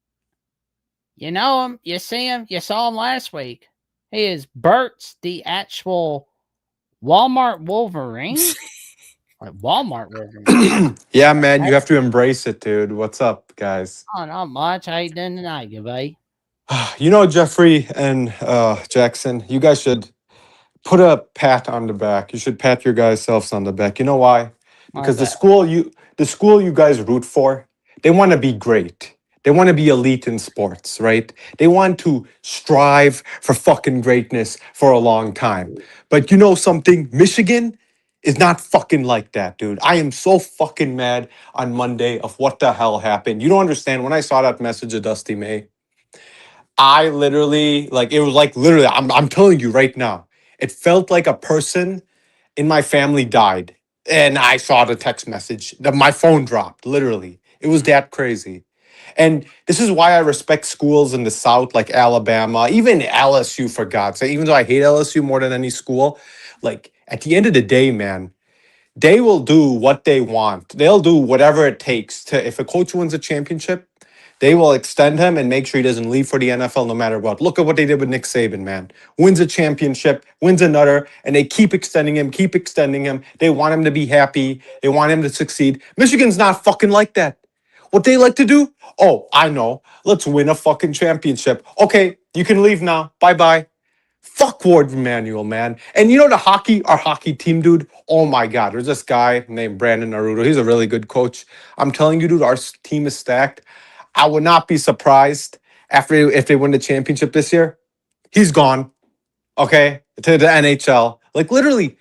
You know him, you see him, you saw him last week. He is Bert's the actual Walmart Wolverine. Like Walmart Wolverine. Yeah, man, you have to embrace it, dude. What's up, guys? Oh, not much. How you doing tonight, good buddy? You know, Jeffrey and Jackson, you guys should put a pat on the back. You should pat your guys' selves on the back. You know why? Because the school you guys root for, they want to be great. They want to be elite in sports, right? They want to strive for fucking greatness for a long time. But you know something? Michigan is not fucking like that, dude. I am so fucking mad on Monday of what the hell happened. You don't understand. When I saw that message of Dusty May, I literally, like, it was like literally, I'm telling you right now, it felt like a person in my family died. And I saw the text message. My phone dropped, literally. It was that crazy. And this is why I respect schools in the South, like Alabama, even LSU, for God's sake. Even though I hate LSU more than any school, like, at the end of the day, man, they will do what they want. They'll do whatever it takes to, if a coach wins a championship, they will extend him and make sure he doesn't leave for the NFL no matter what. Look at what they did with Nick Saban, man. Wins a championship, wins another, and they keep extending him, keep extending him. They want him to be happy. They want him to succeed. Michigan's not fucking like that. What they like to do? Oh, I know. Let's win a fucking championship. Okay, you can leave now. Bye-bye. Fuck Ward Manuel, man. And you know our hockey team, dude? Oh my God. There's this guy named Brandon Naruto. He's a really good coach. I'm telling you, dude, our team is stacked. I would not be surprised if they win the championship this year. He's gone, okay, to the NHL. Like, literally,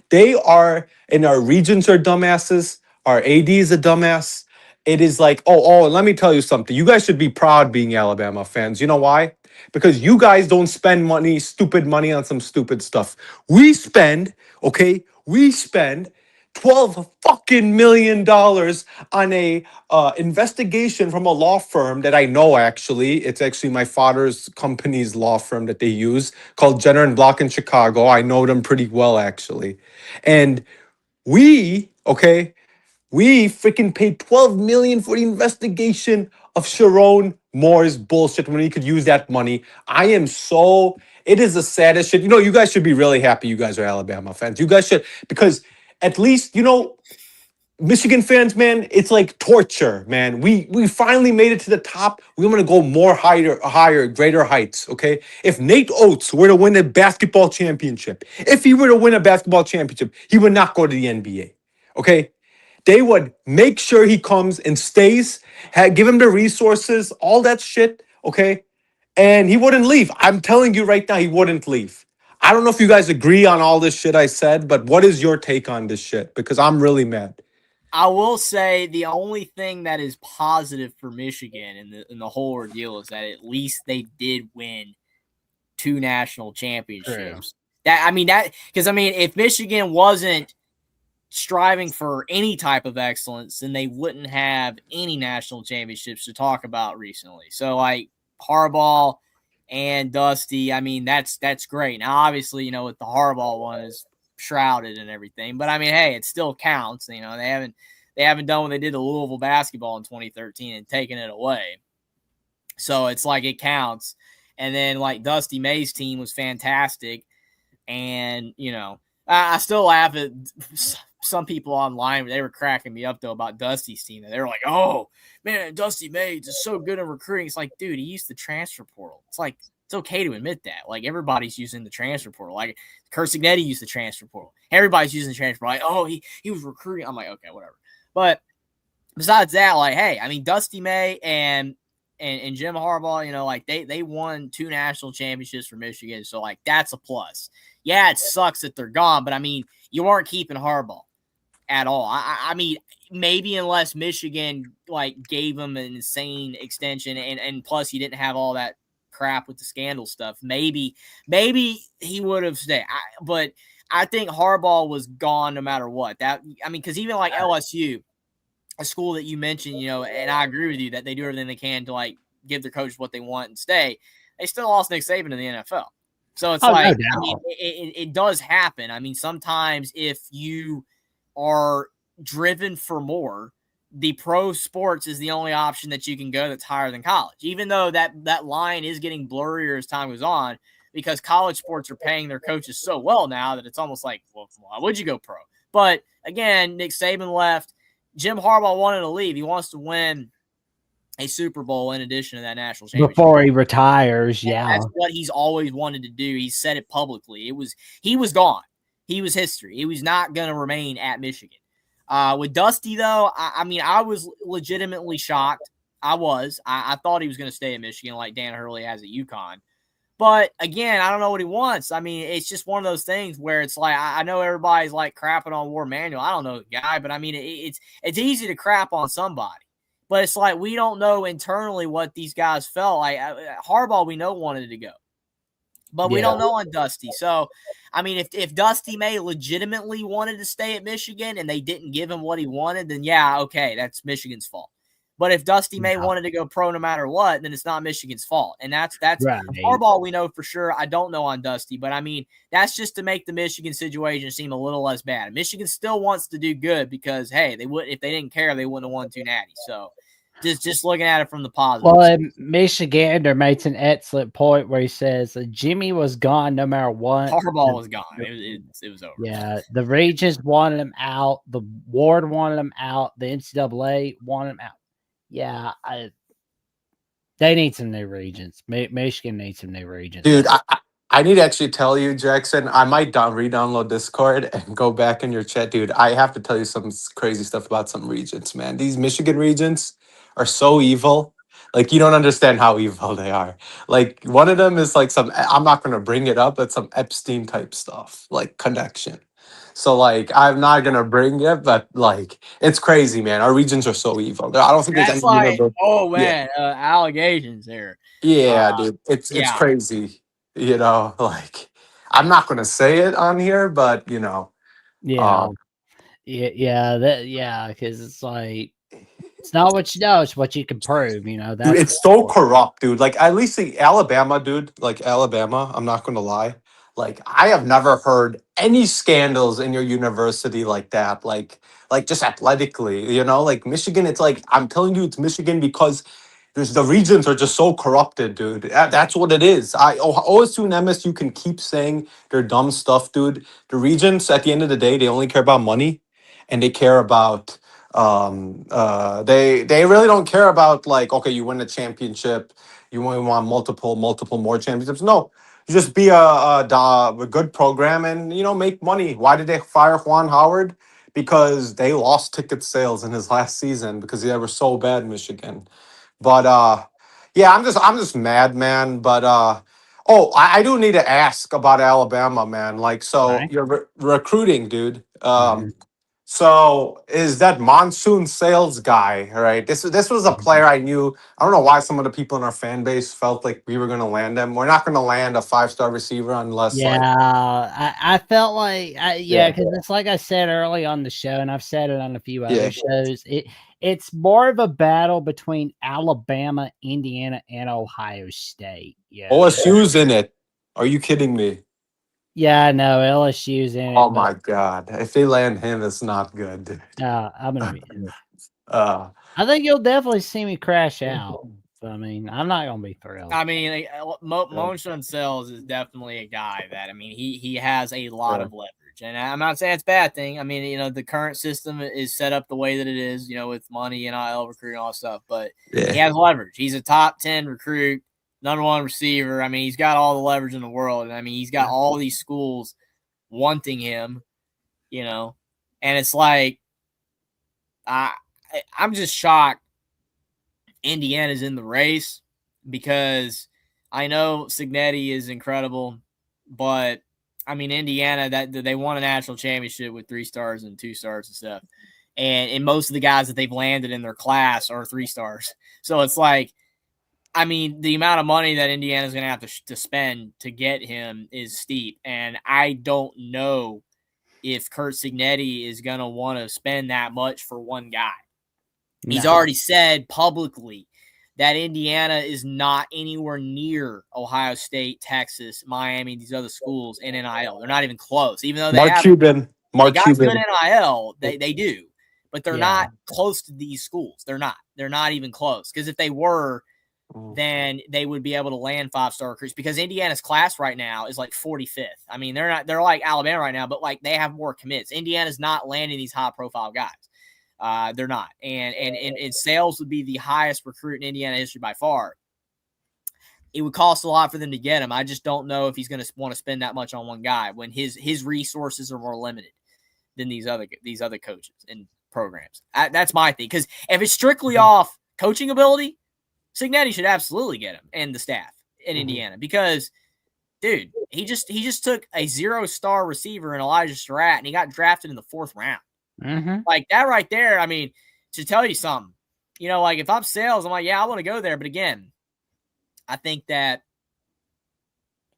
they are, and our regents are dumbasses. Our AD is a dumbass. It is like, and let me tell you something. You guys should be proud being Alabama fans. You know why? Because you guys don't spend stupid money on some stupid stuff. We spend, okay, 12 fucking $million on a investigation from a law firm that I know, actually. It's actually my father's company's law firm that they use, called Jenner and Block in Chicago. I know them pretty well, actually. And we freaking paid $12 million for the investigation of Sharon Moore's bullshit when he could use that money. It is the saddest shit. You know, you guys should be really happy you guys are Alabama fans. You guys should, because at least, you know, Michigan fans, man, it's like torture, man. We finally made it to the top. We want to go higher, greater heights, okay? If Nate Oates were to win a basketball championship, he would not go to the NBA, okay? They would make sure he comes and stays, give him the resources, all that shit, okay? And he wouldn't leave. I'm telling you right now, he wouldn't leave. I don't know if you guys agree on all this shit I said, but what is your take on this shit? Because I'm really mad. I will say the only thing that is positive for Michigan in the whole ordeal is that at least they did win 2 national championships. True. If Michigan wasn't striving for any type of excellence, then they wouldn't have any national championships to talk about recently. So, like, Harbaugh and Dusty, I mean, that's great. Now, obviously, you know, with the Harbaugh one is shrouded and everything, but I mean, hey, it still counts. You know, they haven't done what they did to Louisville basketball in 2013 and taken it away. So it's like it counts. And then, like, Dusty May's team was fantastic. And, you know, I still laugh at some people online. They were cracking me up, though, about Dusty's team. They were like, oh, man, Dusty May is so good at recruiting. It's like, dude, he used the transfer portal. It's like, it's okay to admit that. Like, everybody's using the transfer portal. Like, Kurt Signetti used the transfer portal. Everybody's using the transfer portal. Like, oh, he was recruiting. I'm like, okay, whatever. But besides that, like, hey, I mean, Dusty May and Jim Harbaugh, you know, like, they won 2 national championships for Michigan. So, like, that's a plus. Yeah, it sucks that they're gone, but I mean, you weren't keeping Harbaugh. at all. I mean, maybe unless Michigan like gave him an insane extension, and plus he didn't have all that crap with the scandal stuff. Maybe he would have stayed. But I think Harbaugh was gone no matter what. Because even like LSU, a school that you mentioned, and I agree with you that they do everything they can to like give their coaches what they want and stay. They still lost Nick Saban in the NFL. So it's no like, doubt. I mean, it does happen. I mean, sometimes if you are driven for more, the pro sports is the only option that you can go that's higher than college, even though that line is getting blurrier as time goes on, because college sports are paying their coaches so well now that it's almost like, well, why would you go pro? But again, Nick Saban left. Jim Harbaugh wanted to leave. He wants to win a Super Bowl in addition to that national championship. Before he retires, and yeah. that's what he's always wanted to do. He said it publicly. He was gone. He was history. He was not going to remain at Michigan. With Dusty, though, I mean, I was legitimately shocked. I thought he was going to stay at Michigan like Dan Hurley has at UConn. But again, I don't know what he wants. I mean, it's just one of those things where it's like, I know everybody's like crapping on War Manual. I don't know the guy, but I mean, it's easy to crap on somebody. But it's like, we don't know internally what these guys felt like. Harbaugh, we know, wanted to go. But we don't know on Dusty. So, I mean, if Dusty May legitimately wanted to stay at Michigan and they didn't give him what he wanted, then yeah, okay, that's Michigan's fault. But if Dusty May wanted to go pro no matter what, then it's not Michigan's fault. And that's right. Harbaugh, we know for sure. I don't know on Dusty, but I mean, that's just to make the Michigan situation seem a little less bad. Michigan still wants to do good because, hey, they would, if they didn't care, they wouldn't have won 2 natties. So just looking at it from the positive. Well, Michigander makes an excellent point where he says Jimmy was gone no matter what. Harbaugh was gone. It was over. Yeah, the Regents wanted him out. The Ward wanted him out. The NCAA wanted him out. Yeah, they need some new Regents. Michigan needs some new Regents. Dude, I need to actually tell you, Jackson, I might re-download Discord and go back in your chat. Dude, I have to tell you some crazy stuff about some Regents, man. These Michigan Regents are so evil. Like, you don't understand how evil they are. Like, one of them is like I'm not going to bring it up, but some Epstein type stuff, like connection. So, like, I'm not going to bring it, but, like, it's crazy, man. Our Regents are so evil. I don't think there's That's any like, universe. oh man, allegations there. Yeah, dude, it's yeah. crazy. Like, I'm not gonna say it on here, but yeah, because it's like, it's not what you know, it's what you can prove. dude, That's it's so corrupt, dude. Like, at least the Alabama, dude. Like Alabama, I'm not gonna lie. Like, I have never heard any scandals in your university like that. Like just athletically, like Michigan. It's like, I'm telling you, it's Michigan because the regions are just so corrupted, dude. That's what it is. OSU and MSU can keep saying their dumb stuff, dude. The regions, at the end of the day, they only care about money, and they care about they really don't care about, like, okay, you win a championship, you want multiple more championships. No, you just be a good program and make money. Why did they fire Juan Howard? Because they lost ticket sales in his last season because they were so bad in Michigan. But yeah, I'm just mad, man. But oh, I do need to ask about Alabama, man. Like, so right. you're recruiting, dude. Mhm. So is that Monsoon Sales guy, right? This was a player I knew. I don't know why some of the people in our fan base felt like we were gonna land him. We're not gonna land a 5-star receiver unless like I felt like Yeah. because it's like I said early on the show, and I've said it on a few Yeah. other shows. It's more of a battle between Alabama, Indiana, and Ohio State. Yeah, OSU's in it. Are you kidding me? yeah, I know LSU's in Oh it, my but god. If they land him, it's not good, dude. I'm gonna be. Uh I think you'll definitely see me crash out. So, I mean, I'm not gonna be thrilled. I mean, Motion Sells is definitely a guy that, I mean, he has a lot of leverage. And I'm not saying it's a bad thing. I mean, the current system is set up the way that it is, with money and NIL recruiting and all that stuff. But he has leverage. He's a top 10 recruit, #1 receiver. I mean, he's got all the leverage in the world. And I mean, he's got all these schools wanting him, and it's like, I'm just shocked Indiana's in the race, because I know Signetti is incredible, but I mean, Indiana, that they won a national championship with 3 stars and 2 stars and stuff. And most of the guys that they've landed in their class are 3 stars. So it's like, I mean, the amount of money that Indiana's going to have to spend to get him is steep. And I don't know if Curt Cignetti is going to want to spend that much for one guy. No. He's already said publicly that Indiana is not anywhere near Ohio State, Texas, Miami, these other schools in NIL. They're not even close, even though they Mark Cuban. They got good NIL. They do, but they're not close to these schools. They're not. They're not even close. Because if they were, then they would be able to land 5-star recruits. Because Indiana's class right now is like 45th. I mean, they're not. They're like Alabama right now, but like they have more commits. Indiana's not landing these high-profile guys. They're not. And Sales would be the highest recruit in Indiana history by far. It would cost a lot for them to get him. I just don't know if he's going to want to spend that much on one guy when his resources are more limited than these other coaches and programs. That's my thing. Because if it's strictly off coaching ability, Cignetti should absolutely get him and the staff in Indiana. Because, dude, he just took a 0-star receiver in Elijah Surratt, and he got drafted in the 4th round. Like that right there, I mean, to tell you something, you know, like if I'm Sales, I'm like, yeah, I want to go there. But again, I think that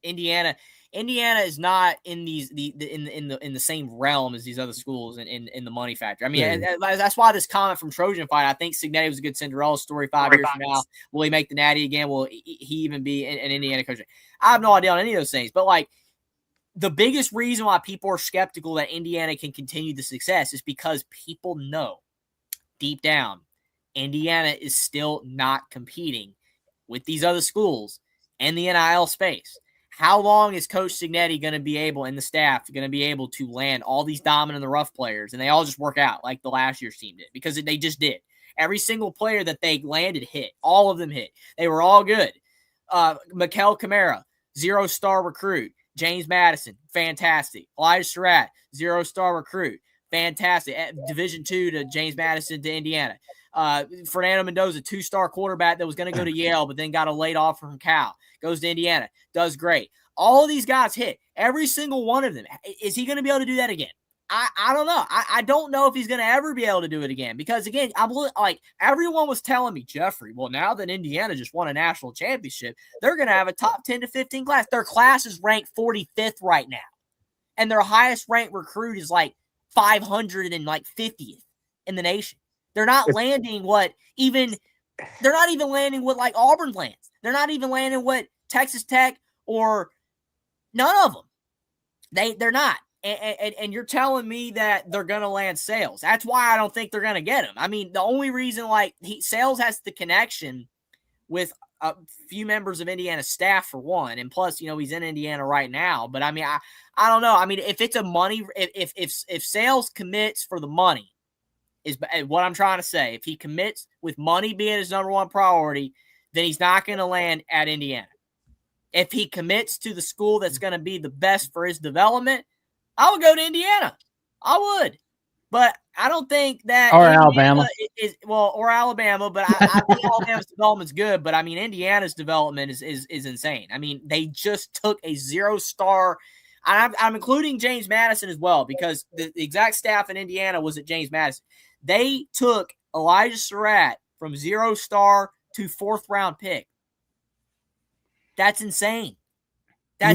Indiana is not in in the same realm as these other schools in the money factor. I mean, that's why this comment from Trojan Fight, I think Cignetti was a good Cinderella story 5 years from now. Will he make the Natty again? Will he even be an Indiana coach? I have no idea on any of those things, but like, the biggest reason why people are skeptical that Indiana can continue the success is because people know deep down Indiana is still not competing with these other schools in the NIL space. How long is Coach Cignetti going to be able, and the staff going to be able to land all these diamond in the rough players, and they all just work out like the last year's team did? Because they just did. Every single player that they landed hit. All of them hit. They were all good. Mikel Kamara, 0-star recruit. James Madison, fantastic. Elijah Surratt, 0-star recruit, fantastic. Division II to James Madison to Indiana. Fernando Mendoza, 2-star quarterback that was going to go to Yale, but then got a late offer from Cal. Goes to Indiana, does great. All of these guys hit. Every single one of them. Is he going to be able to do that again? I don't know. I don't know if he's going to ever be able to do it again because, again, I'm like everyone was telling me, Jeffrey, well, now that Indiana just won a national championship, they're going to have a top 10 to 15 class. Their class is ranked 45th right now, and their highest ranked recruit is like 550th in the nation. They're not landing what like Auburn lands. They're not even landing what Texas Tech or none of them. They're not. And you're telling me that they're going to land Sales. That's why I don't think they're going to get him. I mean, the only reason Sales has the connection with a few members of Indiana's staff for one, and plus, you know, he's in Indiana right now. But I mean, I don't know. I mean, if it's a money, if Sales commits for the money, is what I'm trying to say. If he commits with money being his number one priority, then he's not going to land at Indiana. If he commits to the school that's going to be the best for his development, I would go to Indiana. I would. But I don't think that or Alabama or Alabama, but I think Alabama's development's good, but I mean Indiana's development is insane. I mean, they just took a 0-star. I'm including James Madison as well, because the exact staff in Indiana was at James Madison. They took Elijah Surratt from 0-star to 4th round pick. That's insane. You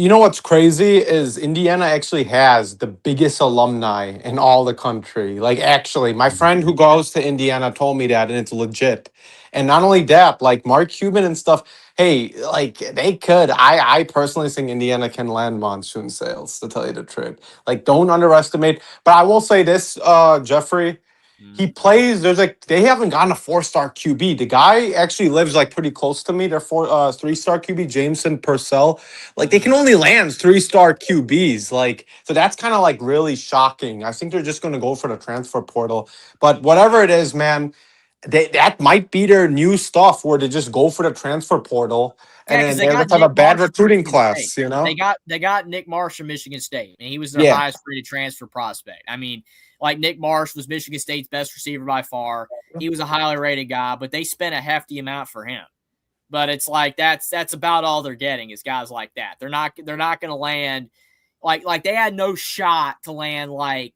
know what's crazy is Indiana actually has the biggest alumni in all the country. Like, actually, my friend who goes to Indiana told me that, and it's legit. And not only that, like Mark Cuban and stuff, hey, like they could. I personally think Indiana can land Monsoon Sales, to tell you the truth. Like, don't underestimate. But I will say this, Jeffrey. He plays. They haven't gotten a 4-star QB. The guy actually lives like pretty close to me. They're 3-star QB, Jameson Purcell. Like, they can only land 3-star QBs. Like, so that's kind of like really shocking. I think they're just going to go for the transfer portal. But whatever it is, man, that might be their new stuff where they just go for the transfer portal and then they just have a bad recruiting class. You know, they got Nick Marsh from Michigan State, and he was their highest rated transfer prospect. I mean, like Nick Marsh was Michigan State's best receiver by far. He was a highly rated guy, but they spent a hefty amount for him. But it's like that's about all they're getting is guys like that. They're not going to land Like they had no shot to land like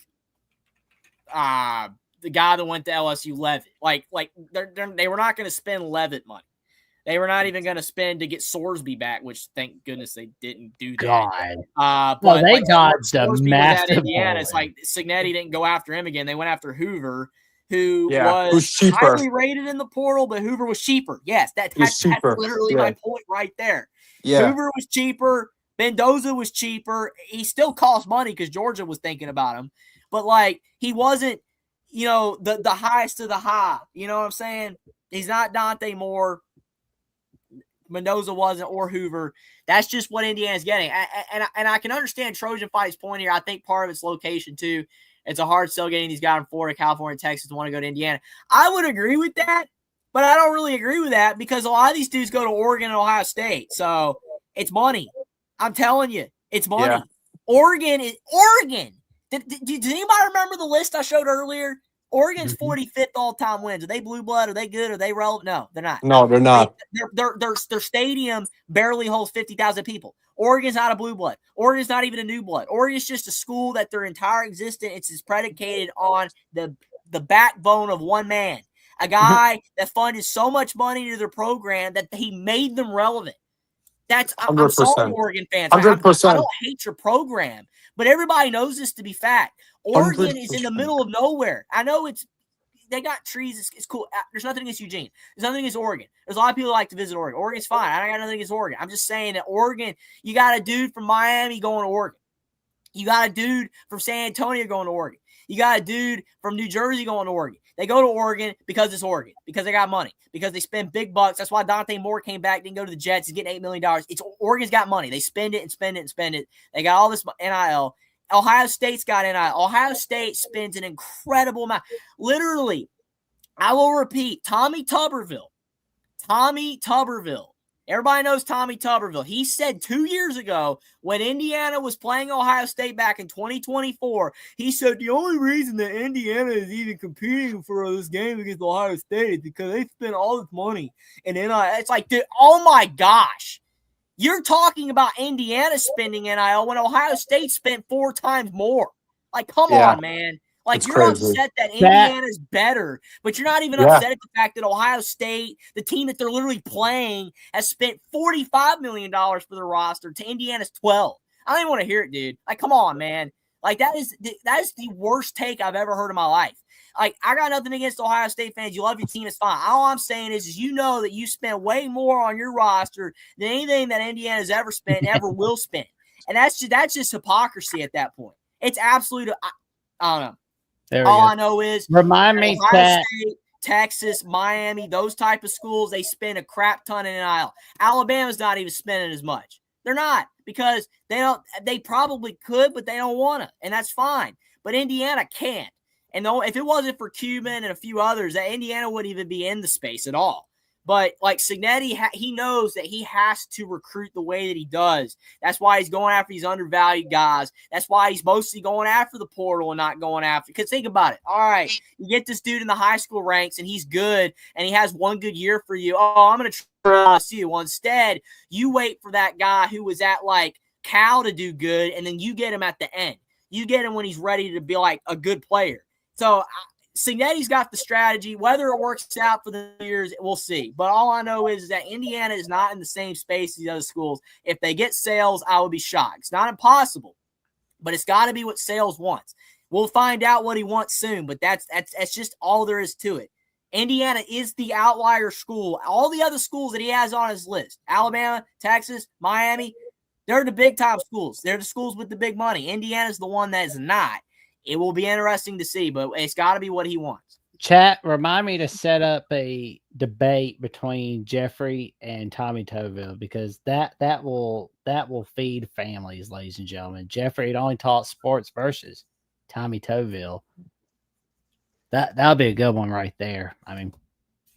the guy that went to LSU, Levitt. Like they were not going to spend Levitt money. They were not even going to spend to get Sorsby back, which thank goodness they didn't do that. God. But they like, dodged a Sorsby was at massive Indiana. bullet. It's like Cignetti didn't go after him again. They went after Hoover, who who's was cheaper. highly rated in the portal, but Hoover was cheaper. Yes, that's literally my point right there. Yeah. Hoover was cheaper. Mendoza was cheaper. He still cost money because Georgia was thinking about him. But, like, he wasn't, the highest of the high. You know what I'm saying? He's not Dante Moore. Mendoza wasn't, or Hoover. That's just what Indiana's getting. And I can understand Trojan Fight's point here. I think part of it's location, too. It's a hard sell getting these guys in Florida, California, Texas to want to go to Indiana. I would agree with that, but I don't really agree with that because a lot of these dudes go to Oregon and Ohio State. So it's money. I'm telling you, it's money. Yeah. Oregon. Does anybody remember the list I showed earlier? Oregon's 45th all-time wins. Are they blue blood? Are they good? Are they relevant? No, they're not. No, they're not. Their stadium barely holds 50,000 people. Oregon's not a blue blood. Oregon's not even a new blood. Oregon's just a school that their entire existence is predicated on the backbone of one man, a guy that funded so much money to their program that he made them relevant. I'm sorry, Oregon fans. 100%. I don't hate your program, but everybody knows this to be fact. Oregon 100%. Is in the middle of nowhere. I know they got trees. It's cool. There's nothing against Eugene. There's nothing against Oregon. There's a lot of people that like to visit Oregon. Oregon's fine. I got nothing against Oregon. I'm just saying that Oregon, you got a dude from Miami going to Oregon. You got a dude from San Antonio going to Oregon. You got a dude from New Jersey going to Oregon. They go to Oregon because it's Oregon, because they got money, because they spend big bucks. That's why Dante Moore came back, didn't go to the Jets. He's getting $8 million. Oregon's got money. They spend it and spend it and spend it. They got all this NIL. Ohio State's got NIL. Ohio State spends an incredible amount. Literally, I will repeat, Tommy Tuberville. Everybody knows Tommy Tuberville. He said 2 years ago when Indiana was playing Ohio State back in 2024, he said the only reason that Indiana is even competing for this game against Ohio State is because they spent all this money. And then it's like, dude, oh my gosh. You're talking about Indiana spending NIL when Ohio State spent 4 times more. Like, come on, man. Like, it's you're crazy. Upset that Indiana's better, but you're not even upset at the fact that Ohio State, the team that they're literally playing, has spent $45 million for their roster to Indiana's 12. I don't even want to hear it, dude. Like, come on, man. Like, that is the worst take I've ever heard in my life. Like, I got nothing against Ohio State fans. You love your team, it's fine. All I'm saying is you know that you spend way more on your roster than anything that Indiana's ever spent and ever will spend. And that's just hypocrisy at that point. It's absolute, I don't know. All I know is remind me Ohio State, Texas, Miami, those type of schools, they spend a crap ton in NIL. Alabama's not even spending as much. They're not because they probably could, but they don't want to, and that's fine. But Indiana can't. And if it wasn't for Cuban and a few others, that Indiana wouldn't even be in the space at all. But like Cignetti, he knows that he has to recruit the way that he does. That's why he's going after these undervalued guys. That's why he's mostly going after the portal and not going after. Because think about it. All right, you get this dude in the high school ranks and he's good and he has one good year for you. Oh, I'm going to trust you. Well, instead, you wait for that guy who was at like Cal to do good, and then you get him at the end. You get him when he's ready to be like a good player. So Cignetti's got the strategy. Whether it works out for the years, we'll see. But all I know is that Indiana is not in the same space as the other schools. If they get Sales, I would be shocked. It's not impossible, but it's got to be what Sales wants. We'll find out what he wants soon, but that's just all there is to it. Indiana is the outlier school. All the other schools that he has on his list, Alabama, Texas, Miami, they're the big-time schools. They're the schools with the big money. Indiana's the one that is not. It will be interesting to see, but it's got to be what he wants. Chat, remind me to set up a debate between Jeffrey and Tommy Toville because that will feed families, ladies and gentlemen. Jeffrey at OnlyTalkSports versus Tommy Toville. That'll be a good one right there. I mean,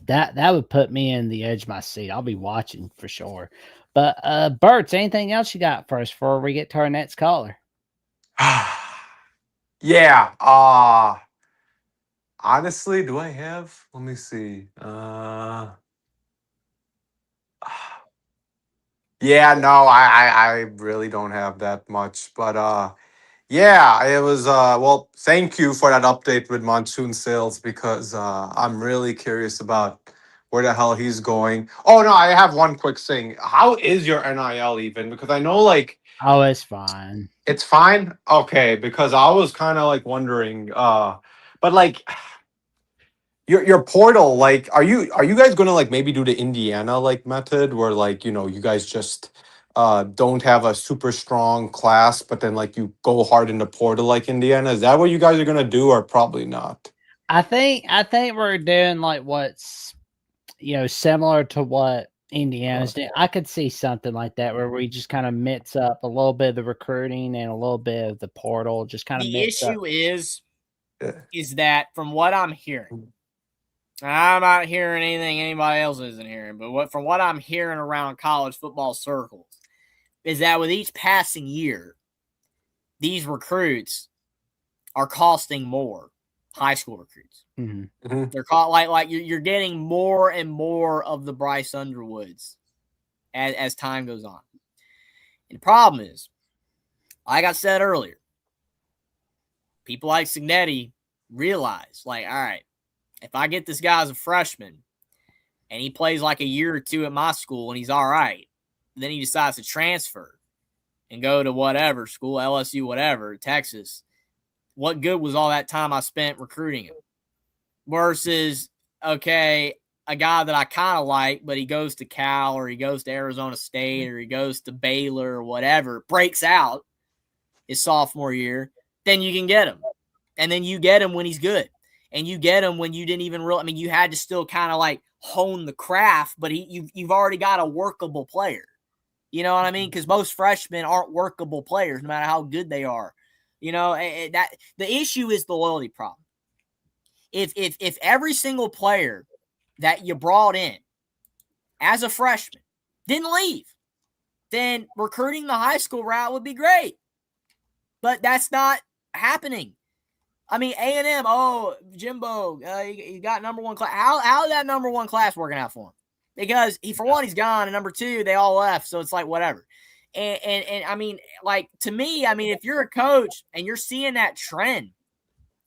that would put me in the edge of my seat. I'll be watching for sure. But Bertz, anything else you got for us before we get to our next caller? Yeah. Honestly, do I have? Let me see. Yeah, no, I really don't have that much, but yeah, it was well, thank you for that update with Monsoon Sales because I'm really curious about where the hell he's going. Oh no, I have one quick thing. How is your NIL even? Because I know like Oh, it's fine. it's fine. Okay, because I was kind of like wondering but like your portal, like, are you guys gonna like maybe do the Indiana like method where like you guys just don't have a super strong class, but then like you go hard in the portal like Indiana? Is that what you guys are gonna do, or probably not? I think we're doing like what's similar to what Indiana's doing. I could see something like that where we just kind of mix up a little bit of the recruiting and a little bit of the portal, just kind of The mix up. issue is Yeah. that from what I'm hearing, I'm not hearing anything anybody else isn't hearing, but from what I'm hearing around college football circles is that with each passing year, these recruits are costing more. High school recruits. Mhm. They're caught like you're getting more and more of the Bryce Underwoods as time goes on. And the problem is, like I said earlier, people like Signetti realize, like, all right, if I get this guy as a freshman and he plays like a year or two at my school and he's all right, then he decides to transfer and go to whatever school, LSU, whatever, Texas. What good was all that time I spent recruiting him? Versus, okay, a guy that I kind of like, but he goes to Cal or he goes to Arizona State or he goes to Baylor or whatever, breaks out his sophomore year, then you can get him. And then you get him when he's good. And you get him when you didn't even really, I mean, you had to still kind of like hone the craft, but you've already got a workable player. You know what I mean? Because most freshmen aren't workable players, no matter how good they are. That the issue is the loyalty problem. If every single player that you brought in as a freshman didn't leave, then recruiting the high school route would be great. But that's not happening. I mean, A&M, Jimbo, he got number one class. How is that number one class working out for him? Because for one, he's gone, and number two, they all left. So it's like whatever. And I mean, like to me, I mean, if you're a coach and you're seeing that trend,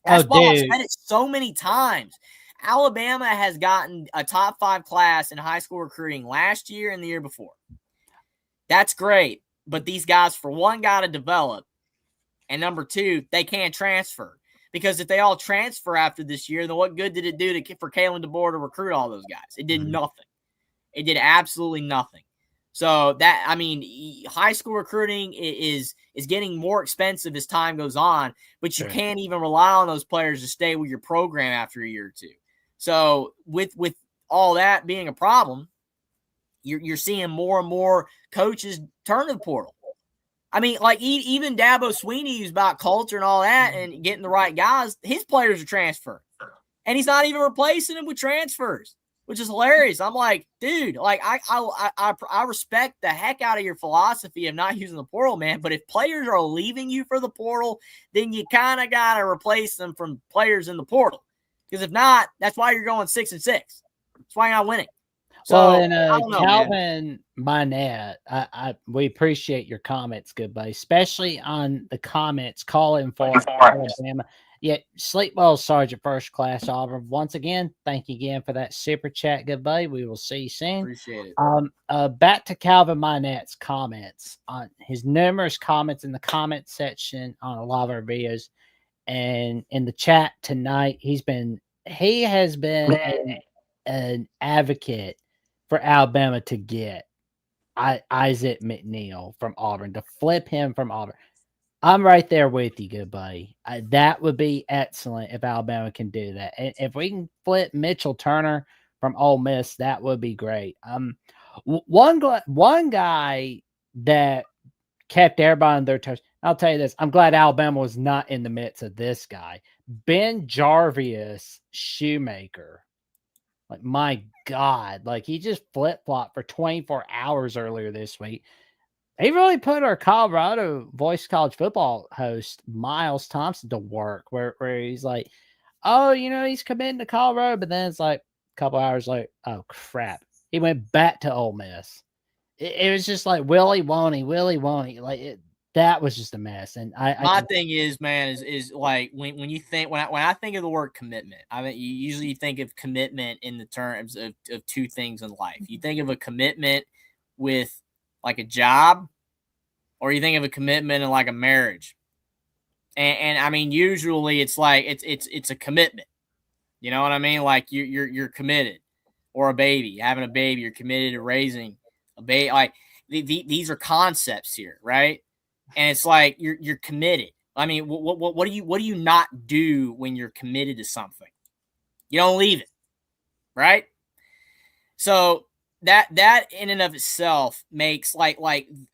that's why I've Dude. said it so many times. Alabama has gotten a top 5 class in high school recruiting last year and the year before. That's great. But these guys, for one, got to develop. And number two, they can't transfer. Because if they all transfer after this year, then what good did it do for Kalen DeBoer to recruit all those guys? It did nothing. It did absolutely nothing. So that, I mean, high school recruiting is getting more expensive as time goes on, but you can't even rely on those players to stay with your program after a year or two. So with all that being a problem, you're seeing more and more coaches turn to the portal. I mean, like even Dabo Sweeney, who's about culture and all that and getting the right guys, his players are transferring. And he's not even replacing them with transfers, which is hilarious. I'm like, dude, like I respect the heck out of your philosophy of not using the portal, man. But if players are leaving you for the portal, then you kind of got to replace them from players in the portal. Because if not, that's why you're going 6-6. That's why you're not winning. So, Well, and I don't know, Calvin Minette, we appreciate your comments, good buddy, especially on the comments calling for Alabama. Yeah, sleep well, Sergeant First Class Auburn. Once again, thank you again for that super chat, good buddy. We will see you soon. Appreciate it. Back to Calvin Minette's comments on his numerous comments in the comment section on a lot of our videos, and in the chat tonight. He has been an advocate for Alabama to get Isaac McNeil from Auburn, to flip him from Auburn. I'm right there with you, good buddy. That would be excellent if Alabama can do that. And if we can flip Mitchell Turner from Ole Miss, that would be great. One guy that kept everybody on their toes. I'll tell you this. I'm glad Alabama was not in the midst of this guy. Ben Jarvis Shoemaker. Like, my God, like he just flip-flopped for 24 hours earlier this week. He really put our Colorado Voice College football host, Miles Thompson, to work, where he's like, oh, he's committing to Colorado, but then it's like a couple hours later, oh, crap. He went back to Ole Miss. it was just like Willie won't he. Like that was just a mess. And My thing is, man, is like when you think when I think of the word commitment, I mean you usually think of commitment in the terms of two things in life. You think of a commitment with like a job, or you think of a commitment in like a marriage. And I mean, usually it's like it's a commitment. You know what I mean? Like you're committed, or a baby, having a baby, you're committed to raising a baby. Like these are concepts here, right? And it's like you're committed. I mean, what do you not do when you're committed to something? You don't leave it, right? So that in and of itself makes like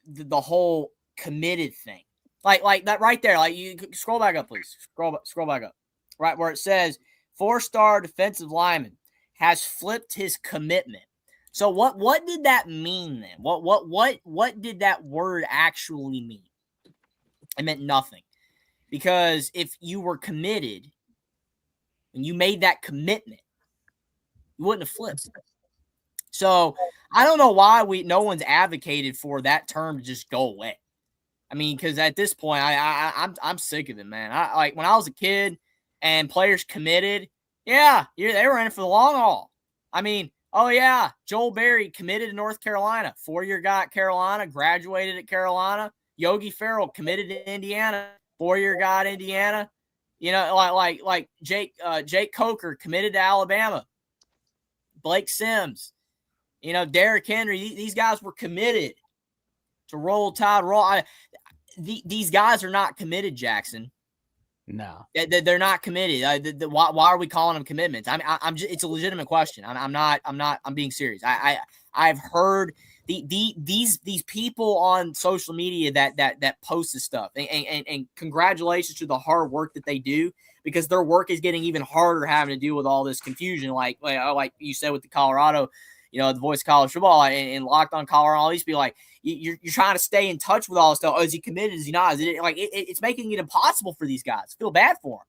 the whole committed thing, like that right there. Like you scroll back up, please. Scroll back up, right where it says 4-star defensive lineman has flipped his commitment. So what did that mean then? What did that word actually mean? It meant nothing, because if you were committed and you made that commitment, you wouldn't have flipped. So I don't know why no one's advocated for that term to just go away. I mean, because at this point, I'm sick of it, man. I like when I was a kid and players committed. Yeah, they were in it for the long haul. I mean, oh yeah, Joel Berry committed to North Carolina, 4-year guy at Carolina, graduated at Carolina. Yogi Ferrell committed to Indiana, 4-year guy at Indiana. You know, like Jake Coker committed to Alabama. Blake Sims. You know, Derrick Henry, these guys were committed to Roll Tide. These guys are not committed, Jackson. No, they're not committed. Why are we calling them commitments? I'm just, it's a legitimate question. I'm being serious. I've heard these people on social media that post this stuff, and congratulations to the hard work that they do, because their work is getting even harder having to deal with all this confusion. Like you said with the Colorado, you know, the voice of college football and Locked On Colorado, all these people, like you're trying to stay in touch with all this stuff. Oh, is he committed? Is he not? Is it like it's making it impossible for these guys? I feel bad for them.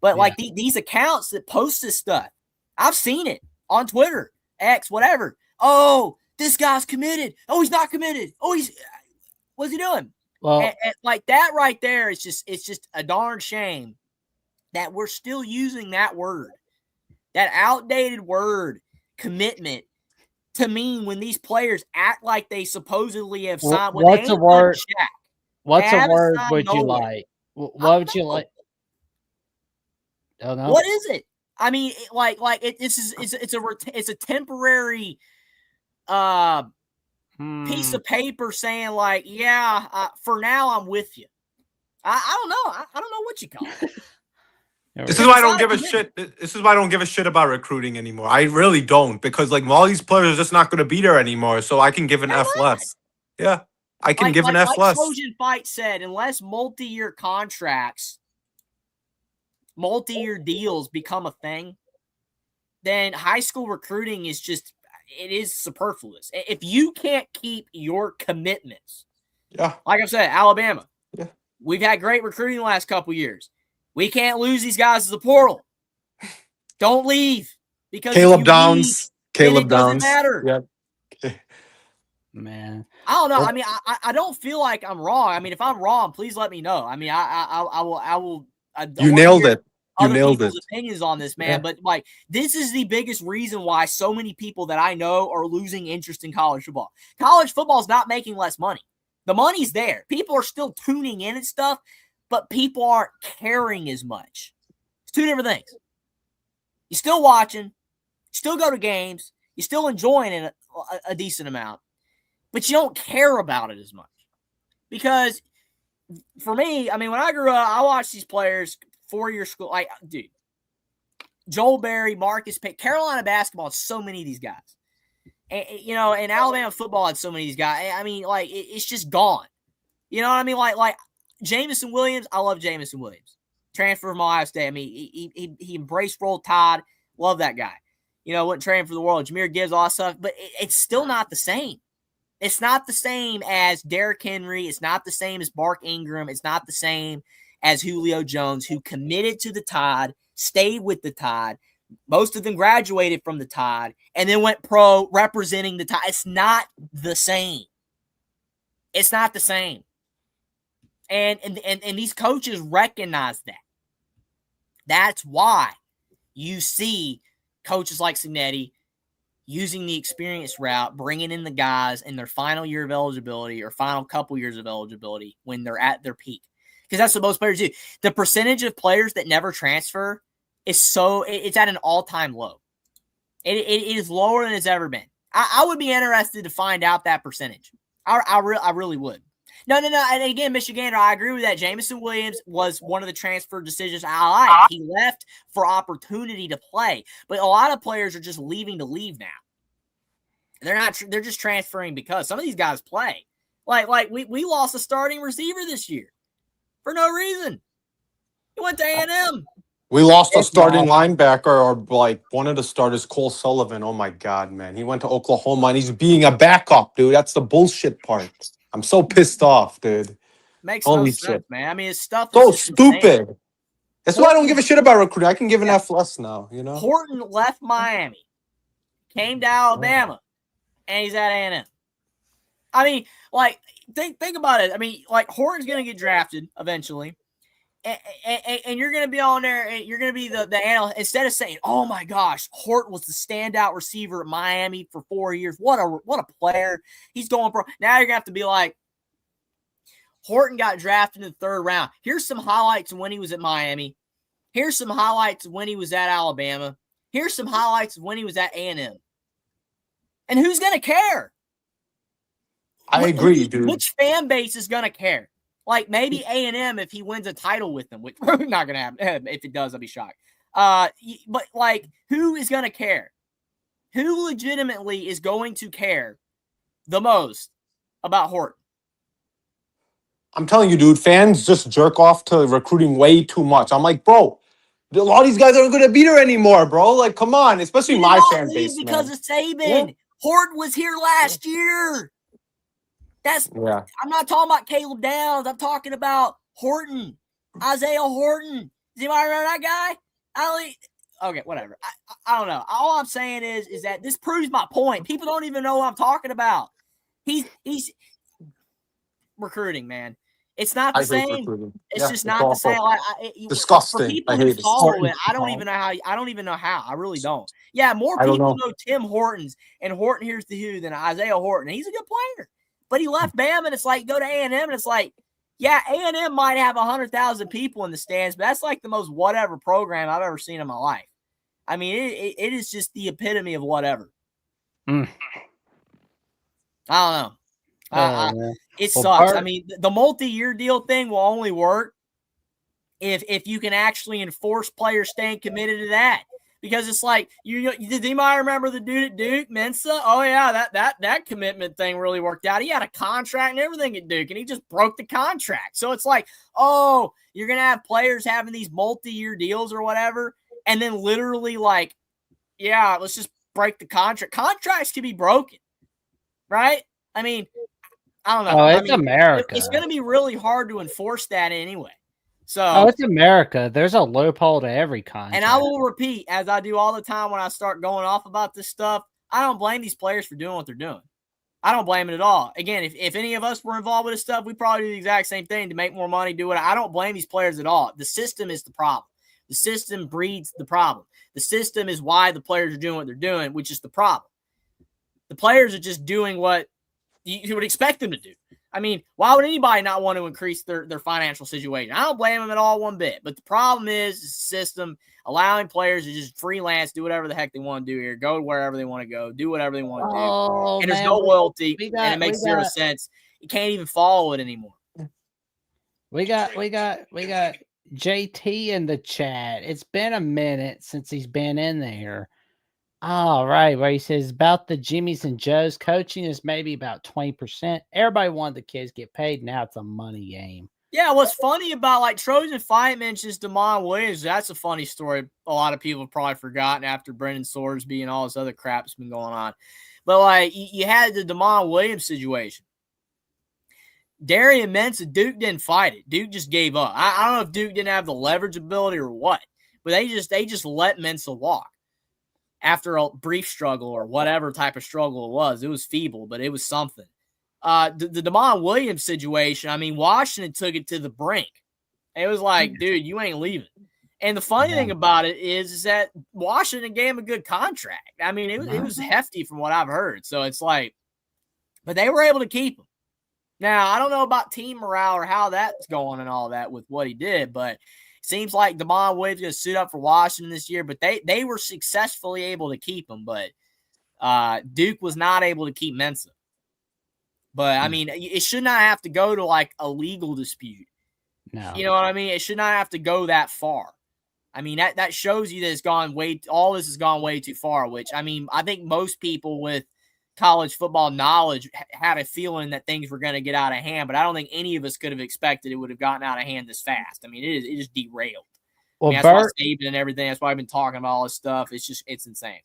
But like these accounts that post this stuff, I've seen it on Twitter, X, whatever. Oh, this guy's committed. Oh, he's not committed. Oh, what's he doing? Well, and like that right there, it's just a darn shame that we're still using that word, that outdated word, commitment, to mean when these players act like they supposedly have signed. What's a word? What's a word would you like? What would you like? Don't know. What is it? I mean, it's a temporary piece of paper saying like, yeah, for now I'm with you. I don't know. I don't know what you call it. This is why I don't give a shit. This is why I don't give a shit about recruiting anymore. I really don't, because like all these players are just not going to be there anymore. So I can give an F less. Yeah, I can give an F less. Trojan Fight said, unless multi-year contracts, multi-year deals become a thing, then high school recruiting is superfluous. If you can't keep your commitments, like I said, Alabama, we've had great recruiting the last couple years. We can't lose these guys to the portal. Don't leave, because Caleb Downs. It doesn't matter. Yeah. Man, I don't know. I mean, I don't feel like I'm wrong. I mean, if I'm wrong, please let me know. I mean, I will. You nailed it. You nailed it. Opinions on this, man. Yeah. But like, this is the biggest reason why so many people that I know are losing interest in college football. College football is not making less money. The money's there. People are still tuning in and stuff, but people aren't caring as much. It's two different things. You're still watching, you still go to games, you're still enjoying it a decent amount, but you don't care about it as much. Because for me, I mean, when I grew up, I watched these players, 4-year school, like, dude, Joel Berry, Marcus Payne, Carolina basketball had so many of these guys. And, you know, and Alabama football had so many of these guys. I mean, like, it's just gone. You know what I mean? Like Jamison Williams, I love Jamison Williams. Transfer from Ohio State. I mean, he embraced Roll Tide. Love that guy. You know, wouldn't trade him for the world. Jameer Gibbs, all that stuff. But it's still not the same. It's not the same as Derrick Henry. It's not the same as Mark Ingram. It's not the same as Julio Jones, who committed to the Tide, stayed with the Tide. Most of them graduated from the Tide and then went pro representing the Tide. It's not the same. It's not the same. And these coaches recognize that. That's why you see coaches like Signetti using the experience route, bringing in the guys in their final year of eligibility or final couple years of eligibility when they're at their peak. Because that's what most players do. The percentage of players that never transfer it's at an all-time low. It is lower than it's ever been. I would be interested to find out that percentage. I really would. No. And again, Michigander, I agree with that. Jamison Williams was one of the transfer decisions I like. He left for opportunity to play. But a lot of players are just leaving to leave now. They're just transferring because some of these guys play. Like we lost a starting receiver this year for no reason. He went to A&M. We lost a starting linebacker, or like one of the starters, Cole Sullivan. Oh my God, man. He went to Oklahoma and he's being a backup, dude. That's the bullshit part. I'm so pissed off, dude. Makes Holy no shit. sense, man. I mean, it's stuff So that's just insane. stupid. That's why I don't give a shit about recruiting. I can give an F less now, you know? Horton left Miami, came to Alabama, and he's at A&M. I mean, like, think about it. I mean, like, Horton's going to get drafted eventually. And you're going to be on there, and you're going to be the analyst. Instead of saying, oh, my gosh, Horton was the standout receiver at Miami for 4 years. What a player. He's going pro. Now you're going to have to be like, Horton got drafted in the third round. Here's some highlights of when he was at Miami. Here's some highlights of when he was at Alabama. Here's some highlights of when he was at A&M. And who's going to care? I agree, dude. Which fan base is going to care? Like maybe A&M if he wins a title with them, which probably not going to happen. If it does, I'll be shocked. But like, who is going to care? Who legitimately is going to care the most about Horton? I'm telling you, dude, fans just jerk off to recruiting way too much. I'm like, bro, a lot of these guys aren't going to be there anymore, bro. Like, come on, especially my fan base, because man. of Saban. Yeah. Horton was here last year. I'm not talking about Caleb Downs. I'm talking about Horton, Isaiah Horton. Does anybody remember that guy? Okay, whatever. I don't know. All I'm saying is that this proves my point. People don't even know what I'm talking about. He's recruiting, man. It's not the same. It's just not the same. Disgusting. For people who follow it, I don't even know how. I really don't. Yeah, more people know Tim Hortons and Horton Here's the Who than Isaiah Horton. He's a good player. But he left Bama, and it's like, go to A&M, and it's like, yeah, A&M might have 100,000 people in the stands, but that's like the most whatever program I've ever seen in my life. I mean, it is just the epitome of whatever. I don't know. It sucks. I mean, the multi-year deal thing will only work if you can actually enforce players staying committed to that. Because it's like, did anybody remember the dude at Duke, Mensa? Oh, yeah, that commitment thing really worked out. He had a contract and everything at Duke, and he just broke the contract. So it's like, oh, you're going to have players having these multi-year deals or whatever, and then literally like, yeah, let's just break the contract. Contracts can be broken, right? I mean, I don't know. Oh, it's America. It's going to be really hard to enforce that anyway. So, it's America. There's a loophole to every contract. And I will repeat, as I do all the time when I start going off about this stuff, I don't blame these players for doing what they're doing. I don't blame it at all. Again, if any of us were involved with this stuff, we'd probably do the exact same thing to make more money, do it. I don't blame these players at all. The system is the problem. The system breeds the problem. The system is why the players are doing what they're doing, which is the problem. The players are just doing what you would expect them to do. I mean, why would anybody not want to increase their financial situation? I don't blame them at all one bit. But the problem is the system allowing players to just freelance, do whatever the heck they want to do here, go wherever they want to go, do whatever they want to do. And there's no loyalty, and it makes zero sense. You can't even follow it anymore. We got JT in the chat. It's been a minute since he's been in there. All right, where he says about the Jimmys and Joes, coaching is maybe about 20%. Everybody wanted the kids get paid. Now it's a money game. Yeah, what's funny about like Trojan Fight mentions Damon Williams. That's a funny story. A lot of people have probably forgotten after Brendan Sorsby and all this other crap that's been going on. But like you had the Damon Williams situation. Darian Mensah, Duke didn't fight it. Duke just gave up. I don't know if Duke didn't have the leverage ability or what, but they just let Mensah walk. After a brief struggle or whatever type of struggle it was feeble, but it was something. the Damon Williams situation, I mean, Washington took it to the brink. It was like, dude, you ain't leaving. And the funny thing about it is that Washington gave him a good contract. I mean, it was hefty from what I've heard. So it's like, but they were able to keep him. Now, I don't know about team morale or how that's going and all that with what he did, but it seems like Damon Williams is going to suit up for Washington this year. But they were successfully able to keep him. But Duke was not able to keep Mensah. But, I mean, it should not have to go to, like, a legal dispute. No. You know what I mean? It should not have to go that far. I mean, that shows you that all this has gone way too far, which, I mean, I think most people with college football knowledge had a feeling that things were going to get out of hand, but I don't think any of us could have expected it would have gotten out of hand this fast. I mean, it just derailed. Well, I mean, that's why Saban and everything, that's why I've been talking about all this stuff. It's insane.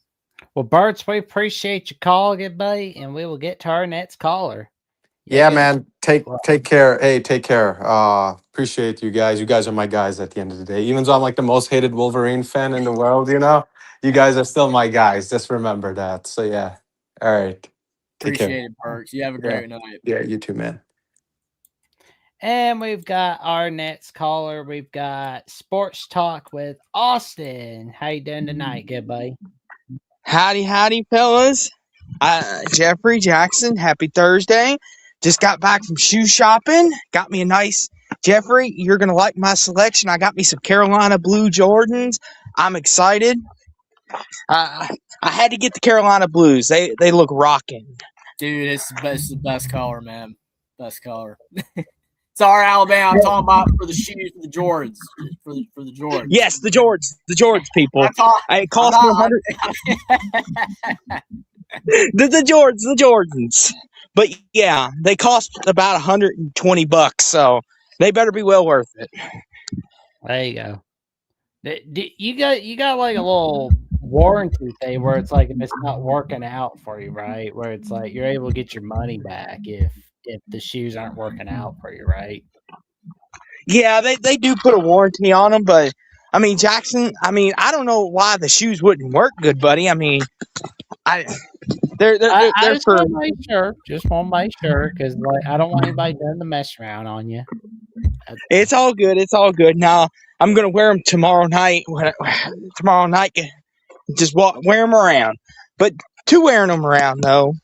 Well, Bertz, we appreciate your call, good buddy, and we will get to our next caller. Yeah, man. Take care. Hey, take care. Appreciate you guys. You guys are my guys at the end of the day. Even though I'm like the most hated Wolverine fan in the world, you guys are still my guys. Just remember that. So yeah. All right. Take care. Appreciate it, Perks. You have a great night. Yeah, you too, man. And we've got our next caller. We've got Sports Talk with Austin. How you doing tonight, good buddy? Howdy, fellas. Jeffrey Jackson, happy Thursday. Just got back from shoe shopping. Got me a nice, Jeffrey, you're going to like my selection. I got me some Carolina Blue Jordans. I'm excited. I had to get the Carolina Blues. They look rocking. Dude, it's the best color, man. Best color. Sorry, Alabama. I'm talking about for the shoes, for the Jordans. For the Jordans. Yes, the Jordans. The Jordans, people. It cost me 100. The Jordans. But yeah, they cost about $120, so they better be well worth it. There you go. You got like a little warranty thing where it's like if it's not working out for you, right? Where it's like you're able to get your money back if the shoes aren't working out for you, right? Yeah, they do put a warranty on them, but I mean, Jackson, I don't know why the shoes wouldn't work good, buddy. I mean, they're just for. want to make sure. Just want to make sure because like I don't want anybody doing the mess around on you. It's all good. It's all good. Now I'm gonna wear them tomorrow night. Just wear them around. But to wearing them around though,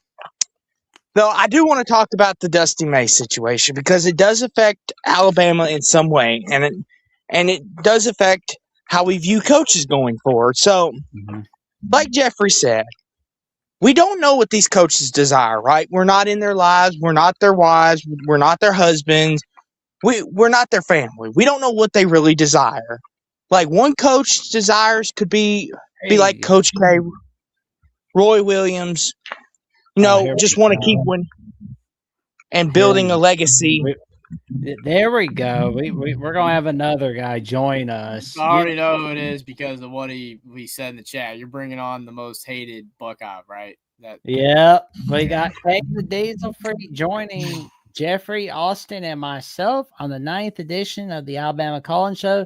I do want to talk about the Dusty May situation because it does affect Alabama in some way, and it does affect how we view coaches going forward. So, like Jeffrey said, we don't know what these coaches desire, right? We're not in their lives. We're not their wives. We're not their husbands. We're not their family. We don't know what they really desire. Like one coach's desires could be like Coach K, Roy Williams. Just want to keep winning and building a legacy. There we go. We're gonna have another guy join us. I already know who it is because of what he said in the chat. You're bringing on the most hated Buckeye, right? Yeah, we got Kate the Diesel Freak joining Jeffrey, Austin, and myself on the 9th edition of the Alabama Call-In Show.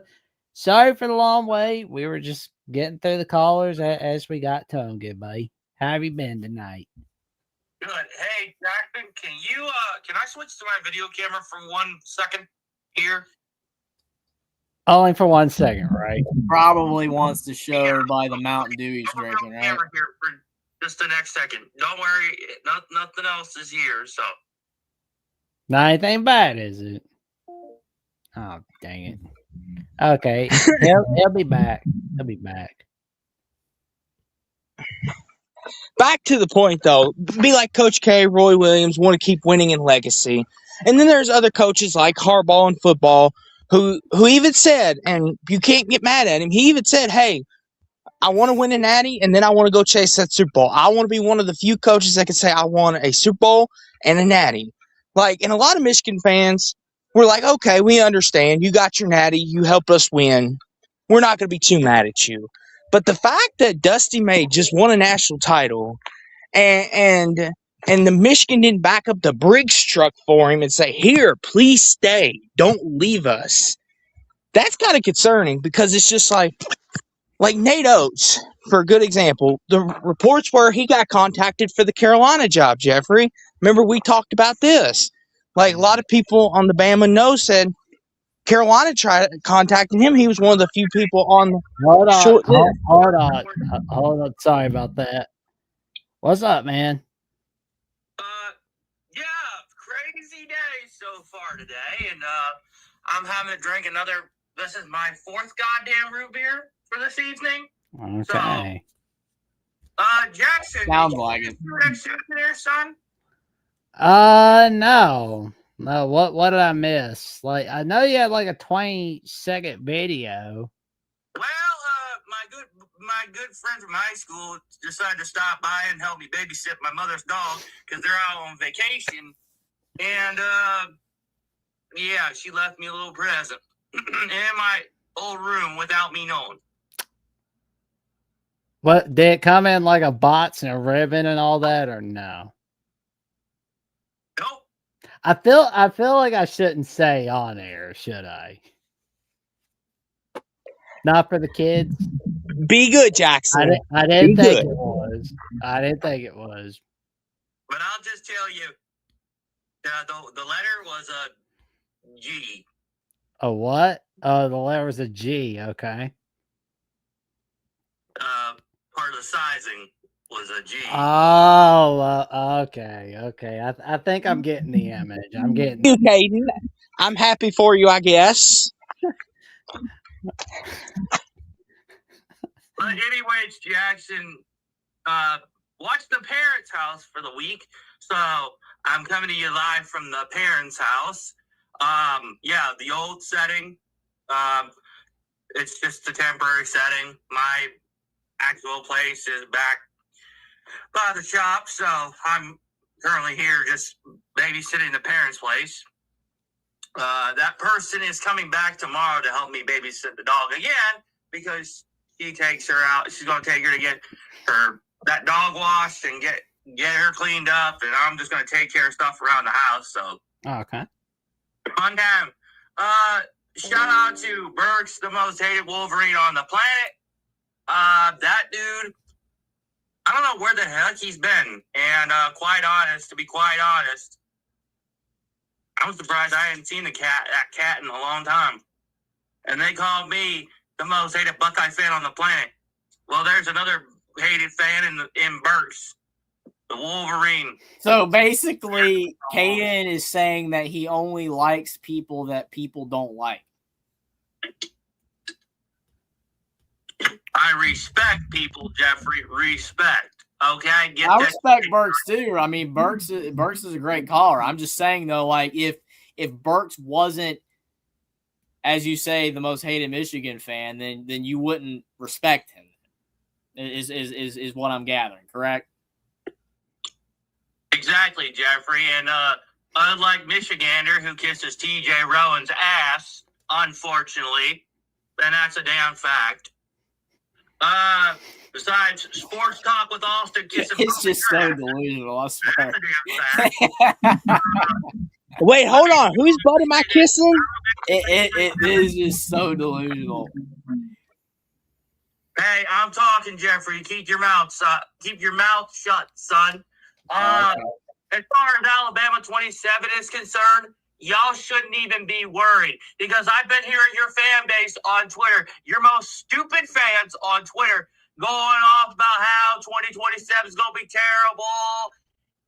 Sorry for the long wait. We were just getting through the callers as we got to them. Good buddy. How have you been tonight? Good. Hey, Jackson, can I switch to my video camera for 1 second here? Only for 1 second, right? Probably wants to show everybody the Mountain Dew he's drinking, right? Camera here for just the next second. Don't worry, nothing else is here. So. Not anything bad, is it? Oh, dang it. Okay, he'll be back. He'll be back. Back to the point, though. Be like Coach K, Roy Williams, want to keep winning in legacy. And then there's other coaches like Harbaugh in football who even said, and you can't get mad at him, he even said, hey, I want to win a natty, and then I want to go chase that Super Bowl. I want to be one of the few coaches that can say I won a Super Bowl and a natty. Like, and a lot of Michigan fans were like, okay, we understand. You got your natty. You helped us win. We're not going to be too mad at you. But the fact that Dusty May just won a national title and the Michigan didn't back up the Briggs truck for him and say, here, please stay. Don't leave us. That's kind of concerning because it's just like Nate Oates, for a good example, the reports were he got contacted for the Carolina job, Jeffrey. Remember, we talked about this. Like, a lot of people on the Bama know said Carolina tried contacting him. He was one of the few people on the Hold on. short list. Hold on. Hold on. Sorry about that. What's up, man? Yeah, crazy day so far today, and I'm having to drink another. This is my fourth goddamn root beer for this evening. Okay. Jackson, Sounds did you like get it. through that shit there, son? No. No, what did I miss? Like, I know you had like a 20-second video. Well, my good friend from high school decided to stop by and help me babysit my mother's dog because they're out on vacation, and yeah, she left me a little present in my old room without me knowing. What did it come in like a box and a ribbon and all that, or no? Nope. I feel like I shouldn't say on air, should I? Not for the kids. Be good, Jackson. I didn't Be think good. it was. I didn't think it was. But I'll just tell you, the letter was a G. A what? Oh, the letter was a G. Okay. Part of the sizing was a G. Oh, okay, okay. I think I'm getting the image. I'm getting. You, Caden. I'm happy for you, I guess. But anyways, Jackson, watch the parents' house for the week. So I'm coming to you live from the parents' house. Yeah, the old setting. It's just a temporary setting. My actual place is back by the shop, so I'm currently here just babysitting the parents' place. That person is coming back tomorrow to help me babysit the dog again because she takes her out. She's going to take her to get that dog washed and get her cleaned up, and I'm just going to take care of stuff around the house. So Okay. fun time. Shout out to Burks, the most hated Wolverine on the planet. That dude, I don't know where the heck he's been. And to be quite honest, I'm surprised I hadn't seen that cat in a long time. And they called me the most hated Buckeye fan on the planet. Well, there's another hated fan in Burks, the Wolverine. So basically, Caden is saying that he only likes people that people don't like. I respect people, Jeffrey. Respect. Okay? I respect Burks too. I mean, Burks is a great caller. I'm just saying though, like if Burks wasn't, as you say, the most hated Michigan fan, then you wouldn't respect him. Is what I'm gathering, correct? Exactly, Jeffrey. And unlike Michigander, who kisses T.J. Rowan's ass, unfortunately, and that's a damn fact. Besides sports talk with Austin kissing, It's just so delusional. I swear. That's a damn fact. Wait, hold on. Whose butt am I kissing? It is just so delusional. Hey, I'm talking, Jeffrey. Keep your mouth shut, son. As far as Alabama 27 is concerned, y'all shouldn't even be worried because I've been hearing your fan base on Twitter, your most stupid fans on Twitter, going off about how 2027 is going to be terrible.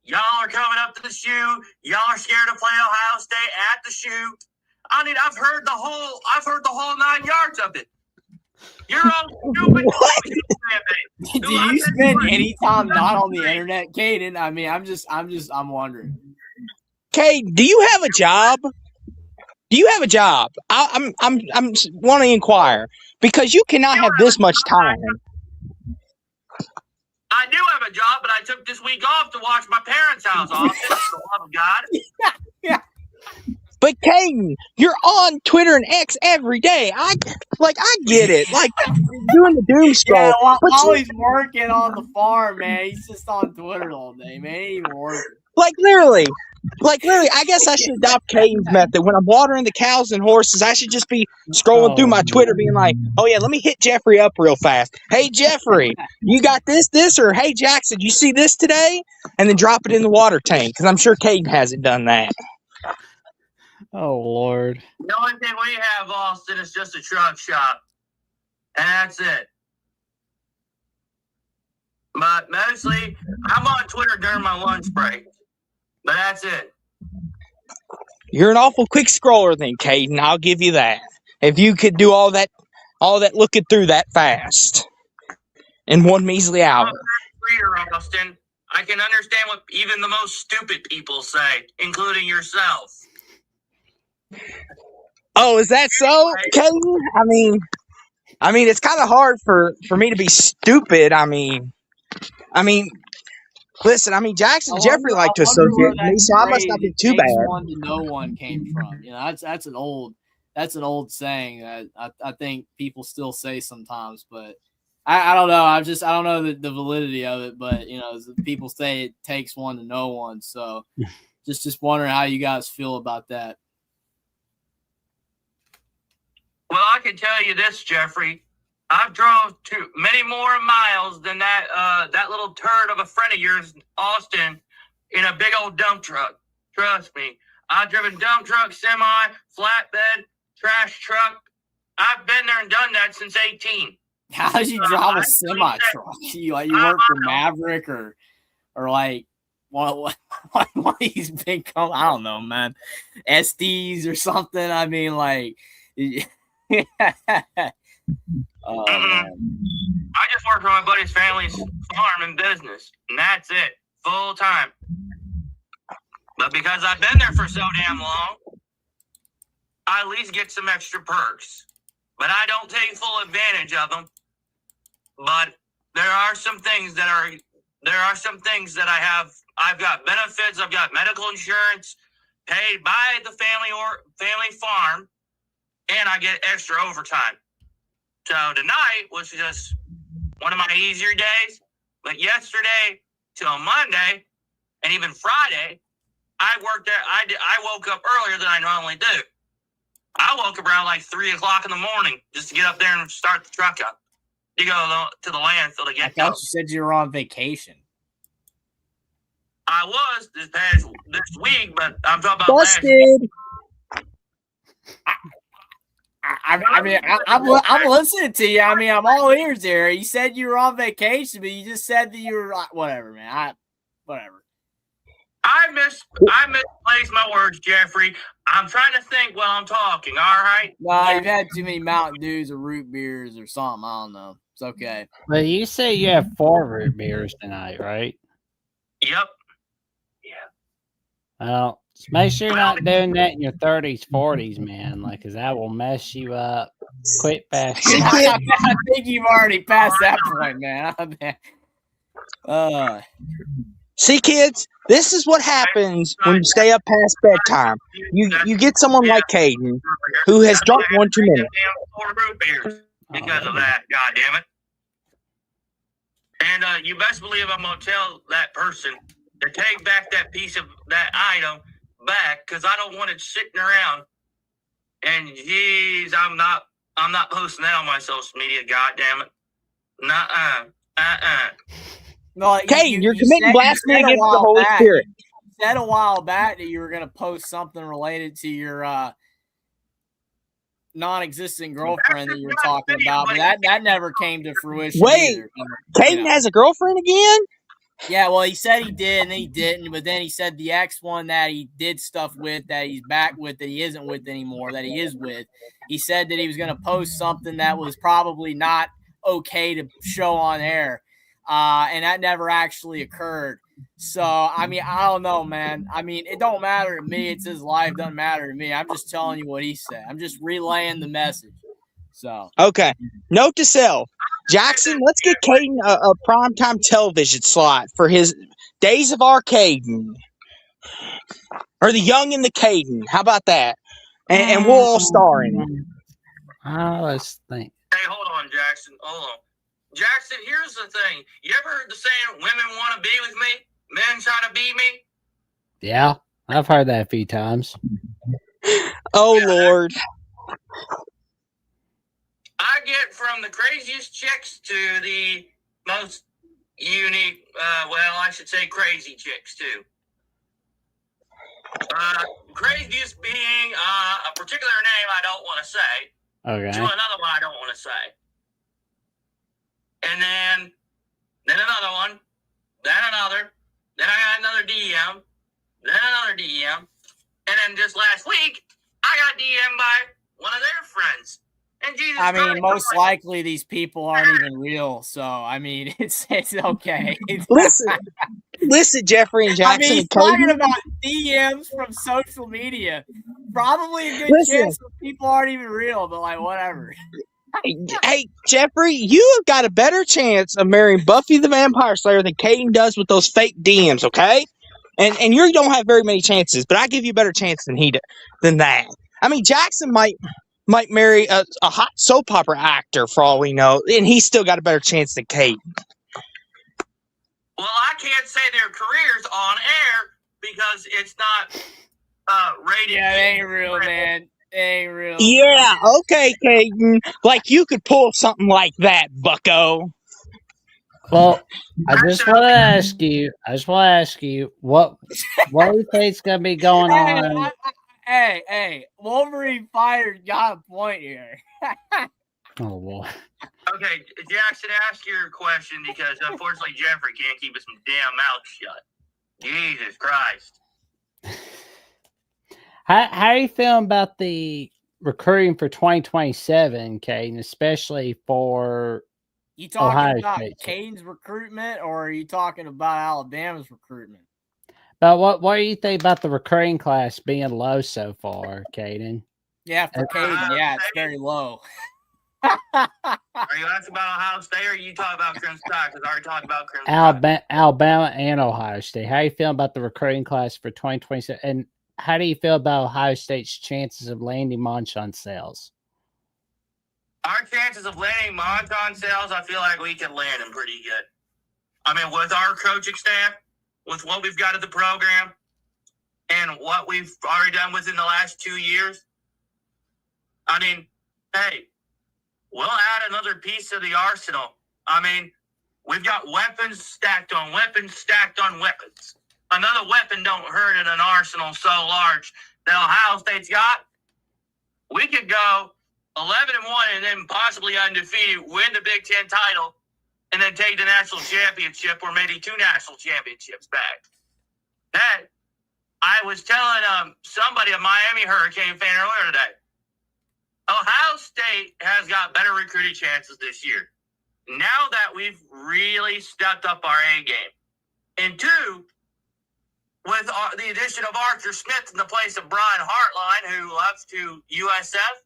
Y'all are coming up to the shoot. Y'all are scared to play Ohio State at the shoot. I mean, I've heard the whole 9 yards of it. You're all stupid. Do you spend any time not on the internet, Caden? I mean, I'm wondering. Kay, do you have a job? Do you have a job? I'm want to inquire because you cannot have this much time. I do have a job, but I took this week off to watch my parents' house, Austin, for the love of God. Yeah. But Caden, you're on Twitter and X every day. I get it. Like doing the doom scroll. Yeah, while he's working on the farm, man, he's just on Twitter all day, man. He ain't even working. Like literally, Like, literally, I guess I should adopt Caden's method. When I'm watering the cows and horses, I should just be scrolling through my Twitter being like, oh, yeah, let me hit Jeffrey up real fast. Hey, Jeffrey, you got this? Or, hey, Jackson, you see this today? And then drop it in the water tank, because I'm sure Caden hasn't done that. Oh, Lord. The only thing we have, Austin, is just a truck shop. And that's it. But mostly, I'm on Twitter during my lunch break. But that's it. You're an awful quick scroller then, Caden. I'll give you that. If you could do all that looking through that fast in one measly hour. I'm a reader, Austin. I can understand what even the most stupid people say, including yourself. Oh, is that so, Caden? I mean, it's kind of hard for me to be stupid. I mean, listen. I mean, Jackson and Jeffrey like to associate with me, so I must not be too bad. One to no one came from. You know, that's an old saying that I think people still say sometimes, but I don't know. I don't know the validity of it, but you know, people say it takes one to know one. So just wondering how you guys feel about that. Well, I can tell you this, Jeffrey. I've drove to many more miles than that little turd of a friend of yours, Austin, in a big old dump truck. Trust me. I've driven dump truck, semi, flatbed, trash truck. I've been there and done that since 18. How did you drive a semi truck? You work for Maverick or like one of these big companies? I don't know, man. SDs or something. I mean, like. Oh, man. I just work for my buddy's family's farm and business, and that's it, full time. But because I've been there for so damn long, I at least get some extra perks. But I don't take full advantage of them. But there are some things that I have. I've got benefits. I've got medical insurance paid by the family farm, and I get extra overtime. So tonight was just one of my easier days. But yesterday till Monday, and even Friday, I worked there. I woke up earlier than I normally do. I woke up around like 3 o'clock in the morning just to get up there and start the truck up. To go to the landfill to get I thought you said you were on vacation. I was this week, but I'm talking about Busted. I'm listening to you. I mean, I'm all ears there. You said you were on vacation, but you just said that you were whatever, man. Whatever. I misplaced my words, Jeffrey. I'm trying to think while I'm talking. All right. No, you've had too many Mountain Dews or root beers or something. I don't know. It's okay. But you say you have 4 root beers tonight, right? Yep. Well, just make sure you're not doing that in your 30s, 40s, man. Like, because that will mess you up. Quit fast. I think you've already passed that point, man. See, kids, this is what happens when you stay up past bedtime. You get someone like Caden who has drunk one too many. Because of that, God damn it. And you best believe I'm gonna tell that person to take back that piece of that item back, because I don't want it sitting around. And geez, I'm not posting that on my social media. God damn it. No, Caden, you're committing blasphemy against the Holy Spirit. You said a while back that you were going to post something related to your non-existent girlfriend that you were talking about, but that never came to fruition. Wait, either. Caden has a girlfriend again? Yeah, well, he said he did, and then he didn't. But then he said the ex one that he did stuff with, that he's back with, that he isn't with anymore, that he is with. He said that he was going to post something that was probably not okay to show on air, and that never actually occurred. So, I mean, I don't know, man. I mean, it don't matter to me. It's his life. It doesn't matter to me. I'm just telling you what he said. I'm just relaying the message. So okay. Note to self. Jackson, let's get Caden a primetime television slot for his Days of Arcaden. Or The Young and the Caden. How about that? And we'll all star in it. Let's think. Hey, hold on, Jackson. Hold on. Jackson, here's the thing. You ever heard the saying, women want to be with me? Men try to be me? Yeah, I've heard that a few times. Oh, Lord. I get from the craziest chicks to the most unique, I should say crazy chicks too. Craziest being a particular name I don't want to say. Okay. To another one I don't want to say. And then another one. Then another. Then I got another DM. Then another DM. And then just last week, I got DM'd by one of their friends. And Jesus I mean, Christ, most likely these people aren't even real. So, I mean, it's okay. Listen, Jeffrey and I Jackson mean, he's and Cody. talking about DMs from social media. Probably a good Listen. chance that people aren't even real, but like, whatever. Hey, Jeffrey, you have got a better chance of marrying Buffy the Vampire Slayer than Caden does with those fake DMs, okay? And you don't have very many chances, but I give you a better chance than that. I mean, Jackson might marry a hot soap opera actor for all we know, and he's still got a better chance than Caden. Well, I can't say their careers on air because it's not rated. Yeah, it ain't real, man. It ain't real. Yeah, okay, Caden. Like, you could pull something like that, bucko. Well, I just want to ask you, what do you think is going to be going on? Hey, Wolverine fired got a point here. Oh, boy. Okay, Jackson, ask your question because unfortunately Jeffrey can't keep his damn mouth shut. Jesus Christ. How are you feeling about the recruiting for 2027, Caden, especially for You talking Ohio about State? Caden's recruitment, or are you talking about Alabama's recruitment? But what do you think about the recruiting class being low so far, Caden? Yeah, for Caden, yeah, it's very low. Are you asking about Ohio State or are you talking about Crimson Tide? Because I already talked about Crimson Tide. Alabama and Ohio State. How are you feeling about the recruiting class for 2027? And how do you feel about Ohio State's chances of landing Monchon Sales? Our chances of landing Monchon Sales, I feel like we can land them pretty good. I mean, with our coaching staff, with what we've got at the program, and what we've already done within the last 2 years, I mean, hey, we'll add another piece to the arsenal. I mean, we've got weapons stacked on weapons stacked on weapons. Another weapon don't hurt in an arsenal so large that Ohio State's got. We could go 11-1 and then possibly undefeated, win the Big Ten title, and then take the national championship or maybe 2 national championships back. That I was telling somebody, a Miami Hurricane fan earlier today. Ohio State has got better recruiting chances this year. Now that we've really stepped up our A game. And 2, with the addition of Arthur Smith in the place of Brian Hartline, who left to USF,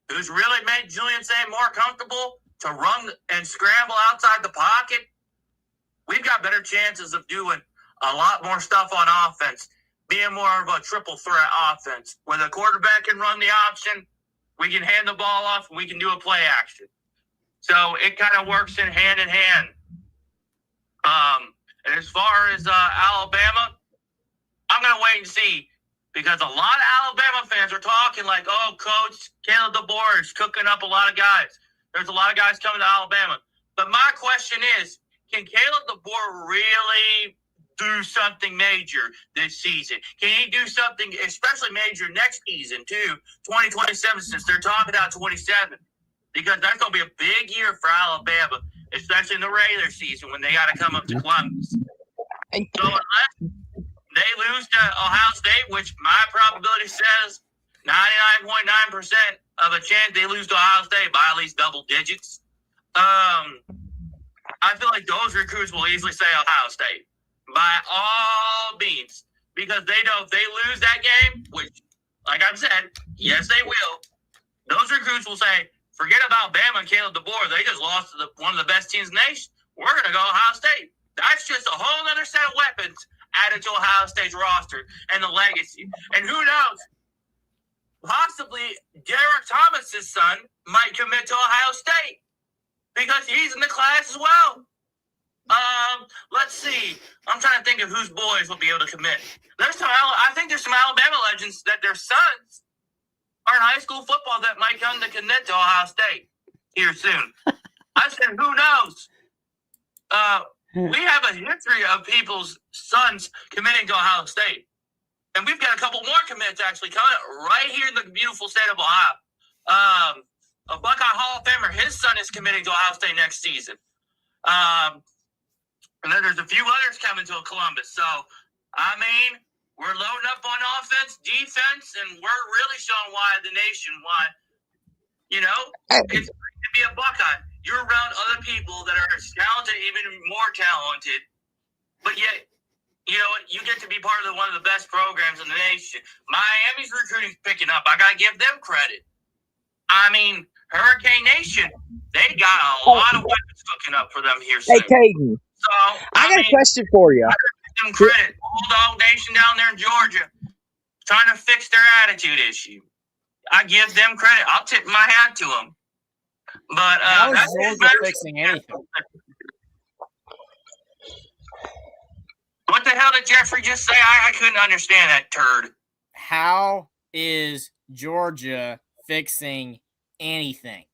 who's really made Julian Saint more comfortable to run and scramble outside the pocket, we've got better chances of doing a lot more stuff on offense, being more of a triple threat offense, where the quarterback can run the option, we can hand the ball off, and we can do a play action. So it kind of works in hand. And as far as Alabama, I'm going to wait and see, because a lot of Alabama fans are talking like, oh, Coach Kalen DeBoer is cooking up a lot of guys. There's a lot of guys coming to Alabama. But my question is, can Kalen DeBoer really do something major this season? Can he do something especially major next season, too, 2027, since they're talking about 27? Because that's going to be a big year for Alabama, especially in the regular season when they got to come up to Columbus. So unless they lose to Ohio State, which my probability says 99.9% of a chance they lose to Ohio State by at least double digits, I feel like those recruits will easily say Ohio State by all means, because they know if they lose that game, which, like I've said, yes, they will, those recruits will say, forget about Bama and Kalen DeBoer. They just lost to one of the best teams in the nation. We're going to go Ohio State. That's just a whole other set of weapons added to Ohio State's roster and the legacy. And who knows? Possibly Derek Thomas's son might commit to Ohio State because he's in the class as well. Let's see. I'm trying to think of whose boys will be able to commit. I think there's some Alabama legends that their sons are in high school football that might come to commit to Ohio State here soon. I said, who knows? We have a history of people's sons committing to Ohio State. And we've got a couple more commits actually coming right here in the beautiful state of Ohio. A Buckeye Hall of Famer, his son is committing to Ohio State next season. And then there's a few others coming to Columbus. So, I mean, we're loading up on offense, defense, and we're really showing the nation why, it's great to be a Buckeye. You're around other people that are as talented, even more talented, but yet, you know what? You get to be part of one of the best programs in the nation. Miami's recruiting's picking up. I got to give them credit. I mean, Hurricane Nation, they got a lot of weapons cooking up for them here soon. Hey, Caden. So, I got a question for you. I give them credit. Bulldog Nation down there in Georgia, trying to fix their attitude issue. I give them credit. I'll tip my hat to them. But how is Georgia fixing anything? What the hell did Jeffrey just say? I couldn't understand that turd. How is Georgia fixing anything?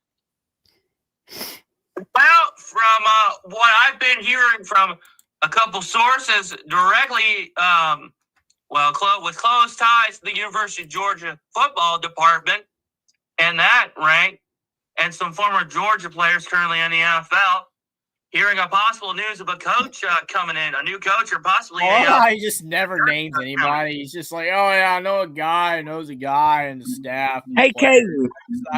Well, from what I've been hearing from a couple sources directly, with close ties to the University of Georgia football department and that rank, and some former Georgia players currently in the NFL, hearing a possible news of a coach coming in, a new coach or possibly he just never names anybody. He's just like, oh, yeah, I know a guy who knows a guy and the staff. And hey, Caden.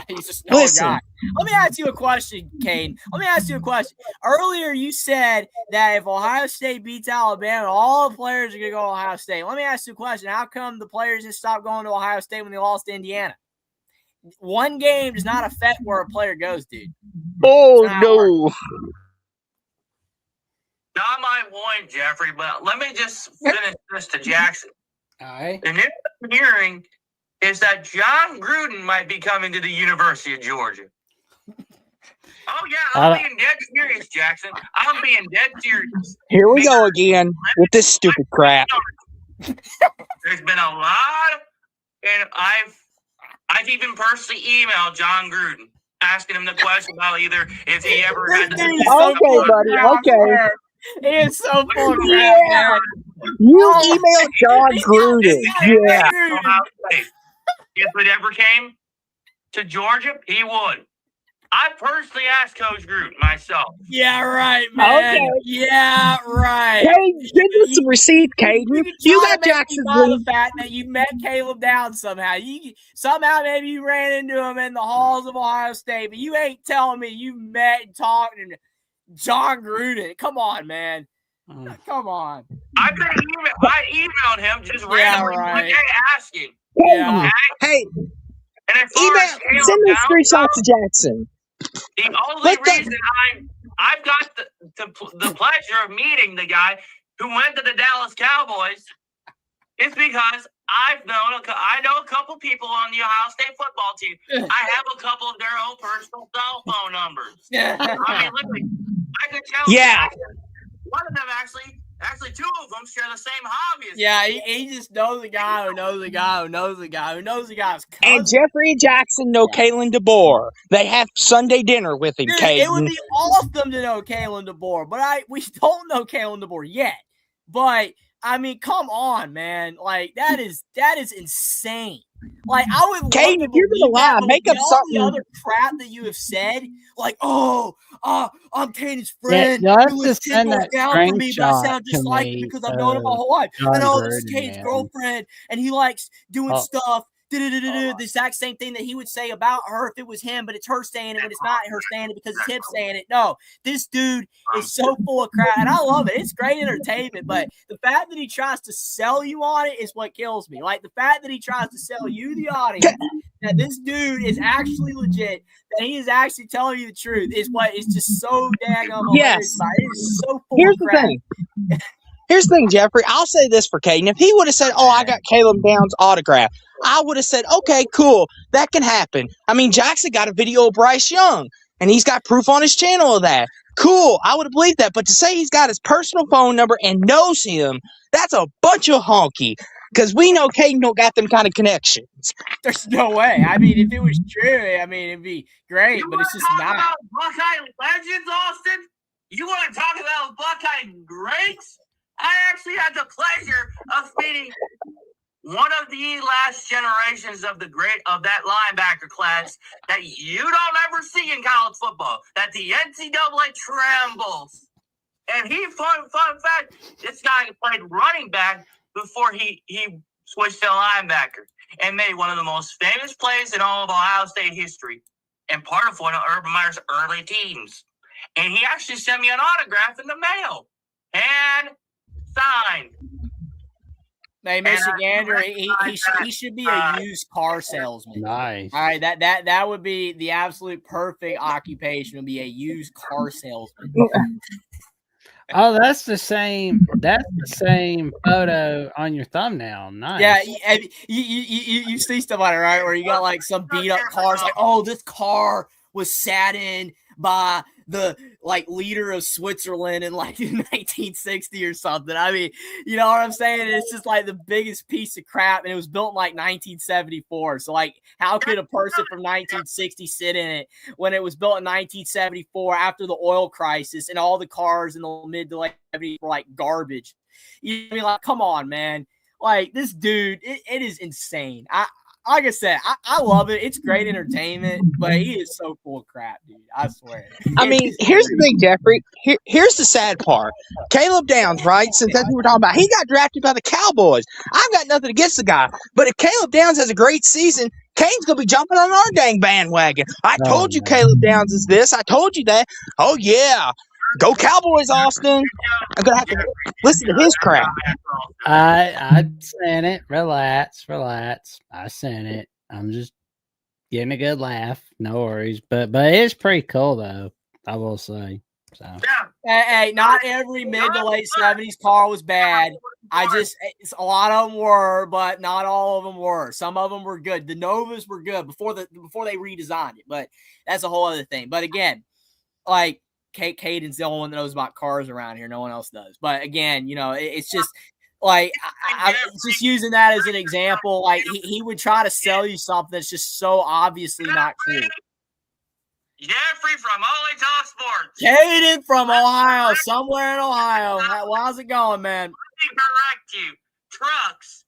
He's just know a guy. Let me ask you a question, Caden. Let me ask you a question. Earlier, you said that if Ohio State beats Alabama, all the players are going to go to Ohio State. Let me ask you a question. How come the players just stopped going to Ohio State when they lost to Indiana? One game does not affect where a player goes, dude. Oh, no. Not my point, Jeffrey, but let me just finish this to Jackson. All right. The news I'm hearing is that John Gruden might be coming to the University of Georgia. Oh, yeah, I'm being dead serious, Jackson. I'm being dead serious. Here we go again with this stupid crap. There's been a lot, and I've even personally emailed John Gruden, asking him the question about either if he ever had to. Okay, buddy. Okay. He is so full of crap, Yeah. man. You emailed John Gruden. Yeah. If it ever came to Georgia, he would. I personally asked Coach Gruden myself. Yeah, right, man. Okay. Yeah, right. Caden, give us a receipt, Caden. You got Jackson's the fact that you met Caleb Downs somehow. Somehow maybe you ran into him in the halls of Ohio State, but you ain't telling me you met and talked to John Gruden. Come on, man. Come on. I emailed him just randomly one day asking. Yeah. Hey, and send those screenshots to Jackson. The only reason I've got the pleasure of meeting the guy who went to the Dallas Cowboys is because I know a couple people on the Ohio State football team. I have a couple of their own personal cell phone numbers. I mean, literally, I could tell. Yeah. One of them actually two of them share the same hobby as me. He just knows a guy who knows a guy who knows a guy who knows a guy's cousin. And Jeffrey and Jackson know Kalen DeBoer. They have Sunday dinner with him, Caden. It would be awesome to know Kalen DeBoer, but we don't know Kalen DeBoer yet. But I mean, come on, man! Like that is insane. Like I would. Caden, if you're gonna lie, make up something. The other crap that you have said, like, I'm Caden's friend. Yeah, who was 10 down for me, but I sound just like him because I've known him my whole life. John And this is Gruden, Caden's man. girlfriend, and he likes doing stuff. The exact same thing that he would say about her if it was him, but it's her saying it when it's not her saying it because it's him saying it. No, this dude is so full of crap, and I love it. It's great entertainment, but the fact that he tries to sell you on it is what kills me. Like the fact that he tries to sell you, the audience, that this dude is actually legit, that he is actually telling you the truth is what is just so daggone hilarious. It is so full Here's of crap. the thing. Here's the thing, Jeffrey. I'll say this for Caden. If he would have said, I got Caleb Downs' autograph, I would have said, okay, cool. That can happen. I mean, Jackson got a video of Bryce Young, and he's got proof on his channel of that. cool. I would have believed that. But to say he's got his personal phone number and knows him, that's a bunch of honky. Because we know Caden don't got them kind of connections. There's no way. I mean, if it was true, I mean, it'd be great, You but want it's to just talk not. about Buckeye legends, Austin? You want to talk about Buckeye greats? I actually had the pleasure of meeting one of the last generations of that linebacker class that you don't ever see in college football, that the NCAA trembles. And fun fact, this guy played running back before he switched to linebacker and made one of the most famous plays in all of Ohio State history and part of one of Urban Meyer's early teams. And he actually sent me an autograph in the mail. And signed. Hey, Michigander, he should be a used car salesman. Nice. All right, that would be the absolute perfect occupation. Would be a used car salesman. Oh, that's the same photo on your thumbnail. Nice. Yeah, you see stuff like it, right? Where you got like some beat up cars, like, oh, this car was sat in by the like leader of Switzerland in like 1960 or something. I mean, you know what I'm saying? It's just like the biggest piece of crap, and it was built in like 1974. So like, how could a person from 1960 sit in it when it was built in 1974 after the oil crisis and all the cars in the mid to late 70s were like garbage? You know what I mean? Like, come on, man. Like, this dude, it is insane. Like I said, I love it. It's great entertainment, but he is so full of crap, dude. I swear. I mean, here's the thing, Jeffrey. Here's the sad part. Caleb Downs, right? Since that's what we're talking about, he got drafted by the Cowboys. I've got nothing against the guy, but if Caleb Downs has a great season, Kane's gonna be jumping on our dang bandwagon. I told you Caleb Downs is this. I told you that. Oh yeah, go Cowboys, Austin. I'm gonna have to listen to his crap. I sent it. Relax. I sent it. I'm just getting a good laugh. No worries. But it's pretty cool though, I will say. So Hey, not every mid to late 70s car was bad. A lot of them were, but not all of them were. Some of them were good. The Novas were good before they redesigned it, but that's a whole other thing. But again, like, Caden's the only one that knows about cars around here. No one else does. But again, you know, it's just like I'm just using that as an example. Like, he would try to sell you something that's just so obviously not true. Jeffrey from OnlyTalkSports. Caden from Ohio, somewhere in Ohio. How's it going, man? Let me correct you. Trucks.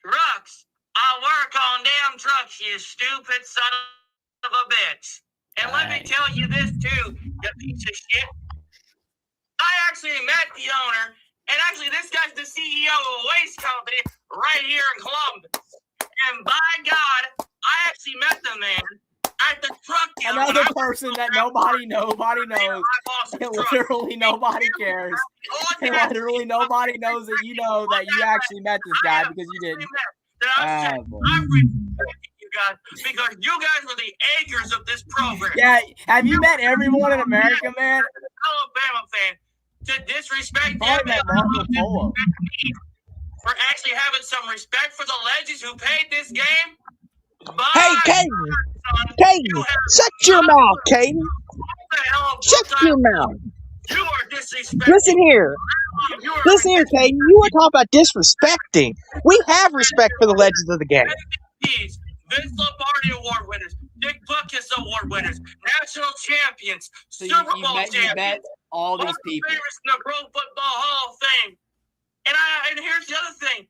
I work on damn trucks, you stupid son of a bitch. And let me tell you this too, you piece of shit. I actually met the owner, and actually this guy's the CEO of a waste company right here in Columbus. And by God, I actually met the man at the truck dealer. Another person that nobody knows. And literally nobody cares. And literally nobody knows that you know that you actually met this guy because you didn't. I respect you guys because you guys are the anchors of this program. Yeah, have you met everyone in America, man? Alabama fan to disrespect Probably met Marco Polo. for actually having some respect for the legends who played this game. Hey, Caden, shut your mouth, Caden. Shut your mouth. You are disrespecting. Listen here, Caden. You are talking about disrespecting. We have respect for the legends of the game. Vince Lombardi Award winners, Dick Butkus Award winners, national champions, So Super Bowl you met champions, all these people. favorites in the Pro Football Hall of Fame. And here's the other thing.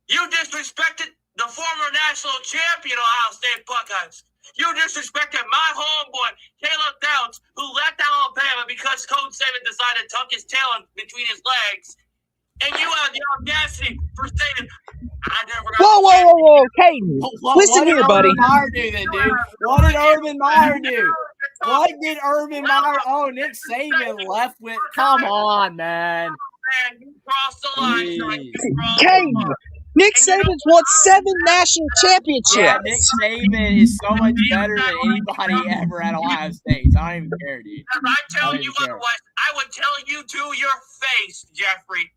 You disrespected the former national champion Ohio State Buckeyes. You disrespected my homeboy, Caleb Downs, who left Alabama because Coach Saban decided to tuck his tail in between his legs. And you have the audacity for saying, I never got Whoa, Caden. Listen here, buddy. What did Urban Meyer do then, dude? What did Urban Meyer do? What did Urban Meyer? Oh, Nick Saban left with. Come on, man. Man, you crossed the line. Jeez. Caden. Nick Saban's won 7 national championships. Yeah, Nick Saban is so much better than anybody ever at Ohio State. So I don't even care, dude. I'm telling you otherwise. I would tell you to your face, Jeffrey.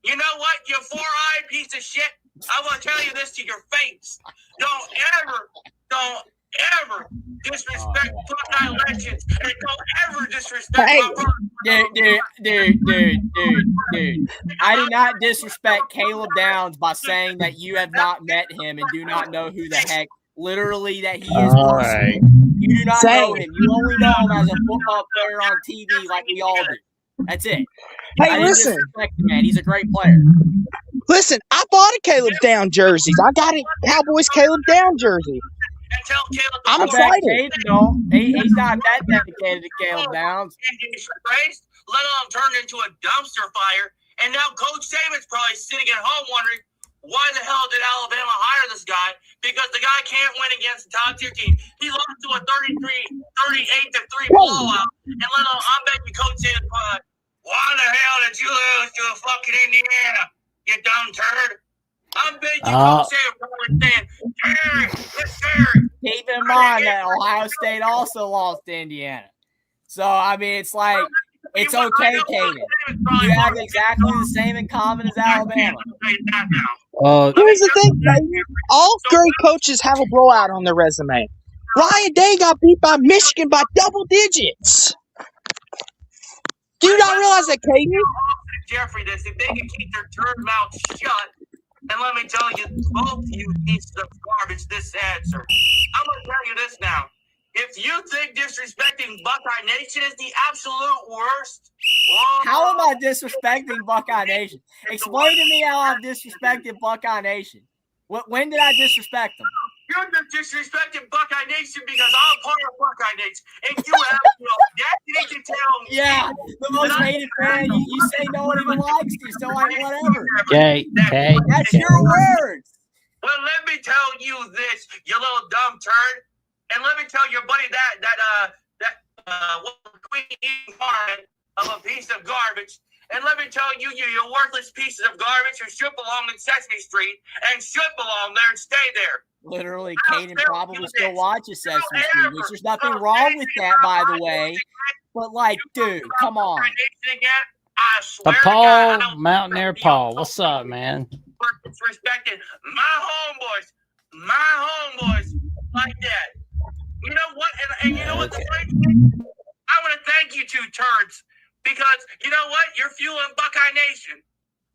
You know what, you four-eyed piece of shit? I want to tell you this to your face. Don't ever disrespect Buckeye legends and don't ever disrespect my brother. Dude. I do not disrespect Caleb Downs by saying that you have not met him and do not know who the heck literally that he is. All right. You do not know him. You only know him as a football player on TV like we all do. That's it. Hey, I didn't listen. disrespect him, man. He's a great player. Listen, I bought a Caleb Down jersey. I got a Cowboys Caleb Down jersey. And tell Caleb I'm I bet excited. Caden don't. He's not that dedicated to Caleb Downs. disgraced, let alone turned into a dumpster fire. And now Coach Saban's probably sitting at home wondering, why the hell did Alabama hire this guy? Because the guy can't win against the top tier team. He lost to a 38-3 blowout. And let alone, I bet you Coach Saban's probably like, why the hell did you lose to a fucking Indiana, you dumb turd? I bet you Coach Saban's probably saying, Terry, it's Terry. Keep in mind that Ohio State also lost to Indiana. So, I mean, it's like, it's okay, Caden. You have exactly the same in common as Alabama. Here's the thing, Caden. All great coaches have a blowout on their resume. Ryan Day got beat by Michigan by double digits. Do you not realize that, Caden? Jeffrey, this if they can keep their turd mouth shut, and let me tell you, both you pieces of garbage, this answer. I'm gonna tell you this now. If you think disrespecting Buckeye Nation is the absolute worst, How am I disrespecting Buckeye Nation? Explain to me how I've disrespected Buckeye Nation. When did I disrespect them? You're disrespecting Buckeye Nation because I'm part of Buckeye Nation, and you have the audacity to tell me. Yeah, the most hated fan. You say no one even likes you, so like whatever. Okay. That's your words. Well, let me tell you this, you little dumb turd, and let me tell your buddy that queen eating part of a piece of garbage. And let me tell you, you worthless pieces of garbage who should belong in Sesame Street and should belong there and stay there. Literally, Caden probably still watches Sesame Street, which there's nothing wrong with that, by the way. But, like, dude, come on. I The swear Paul, Mountaineer Paul. What's up, man? Disrespecting my homeboys like that. You know what? And you know what? I want to thank you two turds because you know what? You're fueling Buckeye Nation.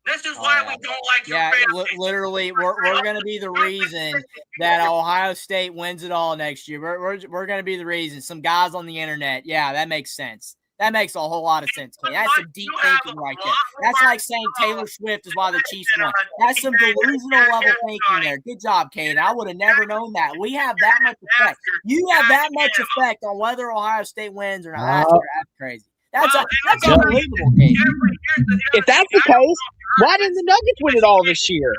This is why we don't like your family. Literally, we're going to be the reason that Ohio State wins it all next year. We're going to be the reason. Some guys on the internet. Yeah, that makes sense. That makes a whole lot of sense, Kane. That's some deep thinking right there. That's like saying Taylor Swift is why the Chiefs won. That's some delusional level thinking there. Good job, Kane. I would have never known that. We have that much effect. You have that much effect on whether Ohio State wins or not. That's crazy. That's unbelievable, Kane. If that's the case, why didn't the Nuggets win it all this year?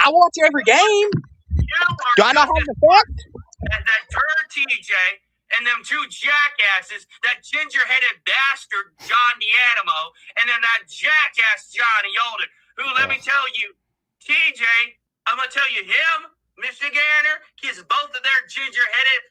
I watch every game. Do I not have an effect? That turd TJ and them two jackasses, that ginger-headed bastard John D'Animo, and then that jackass Johnny Olden, who, let me tell you, TJ, I'm going to tell you, him, Michiganer, kiss both of their ginger-headed,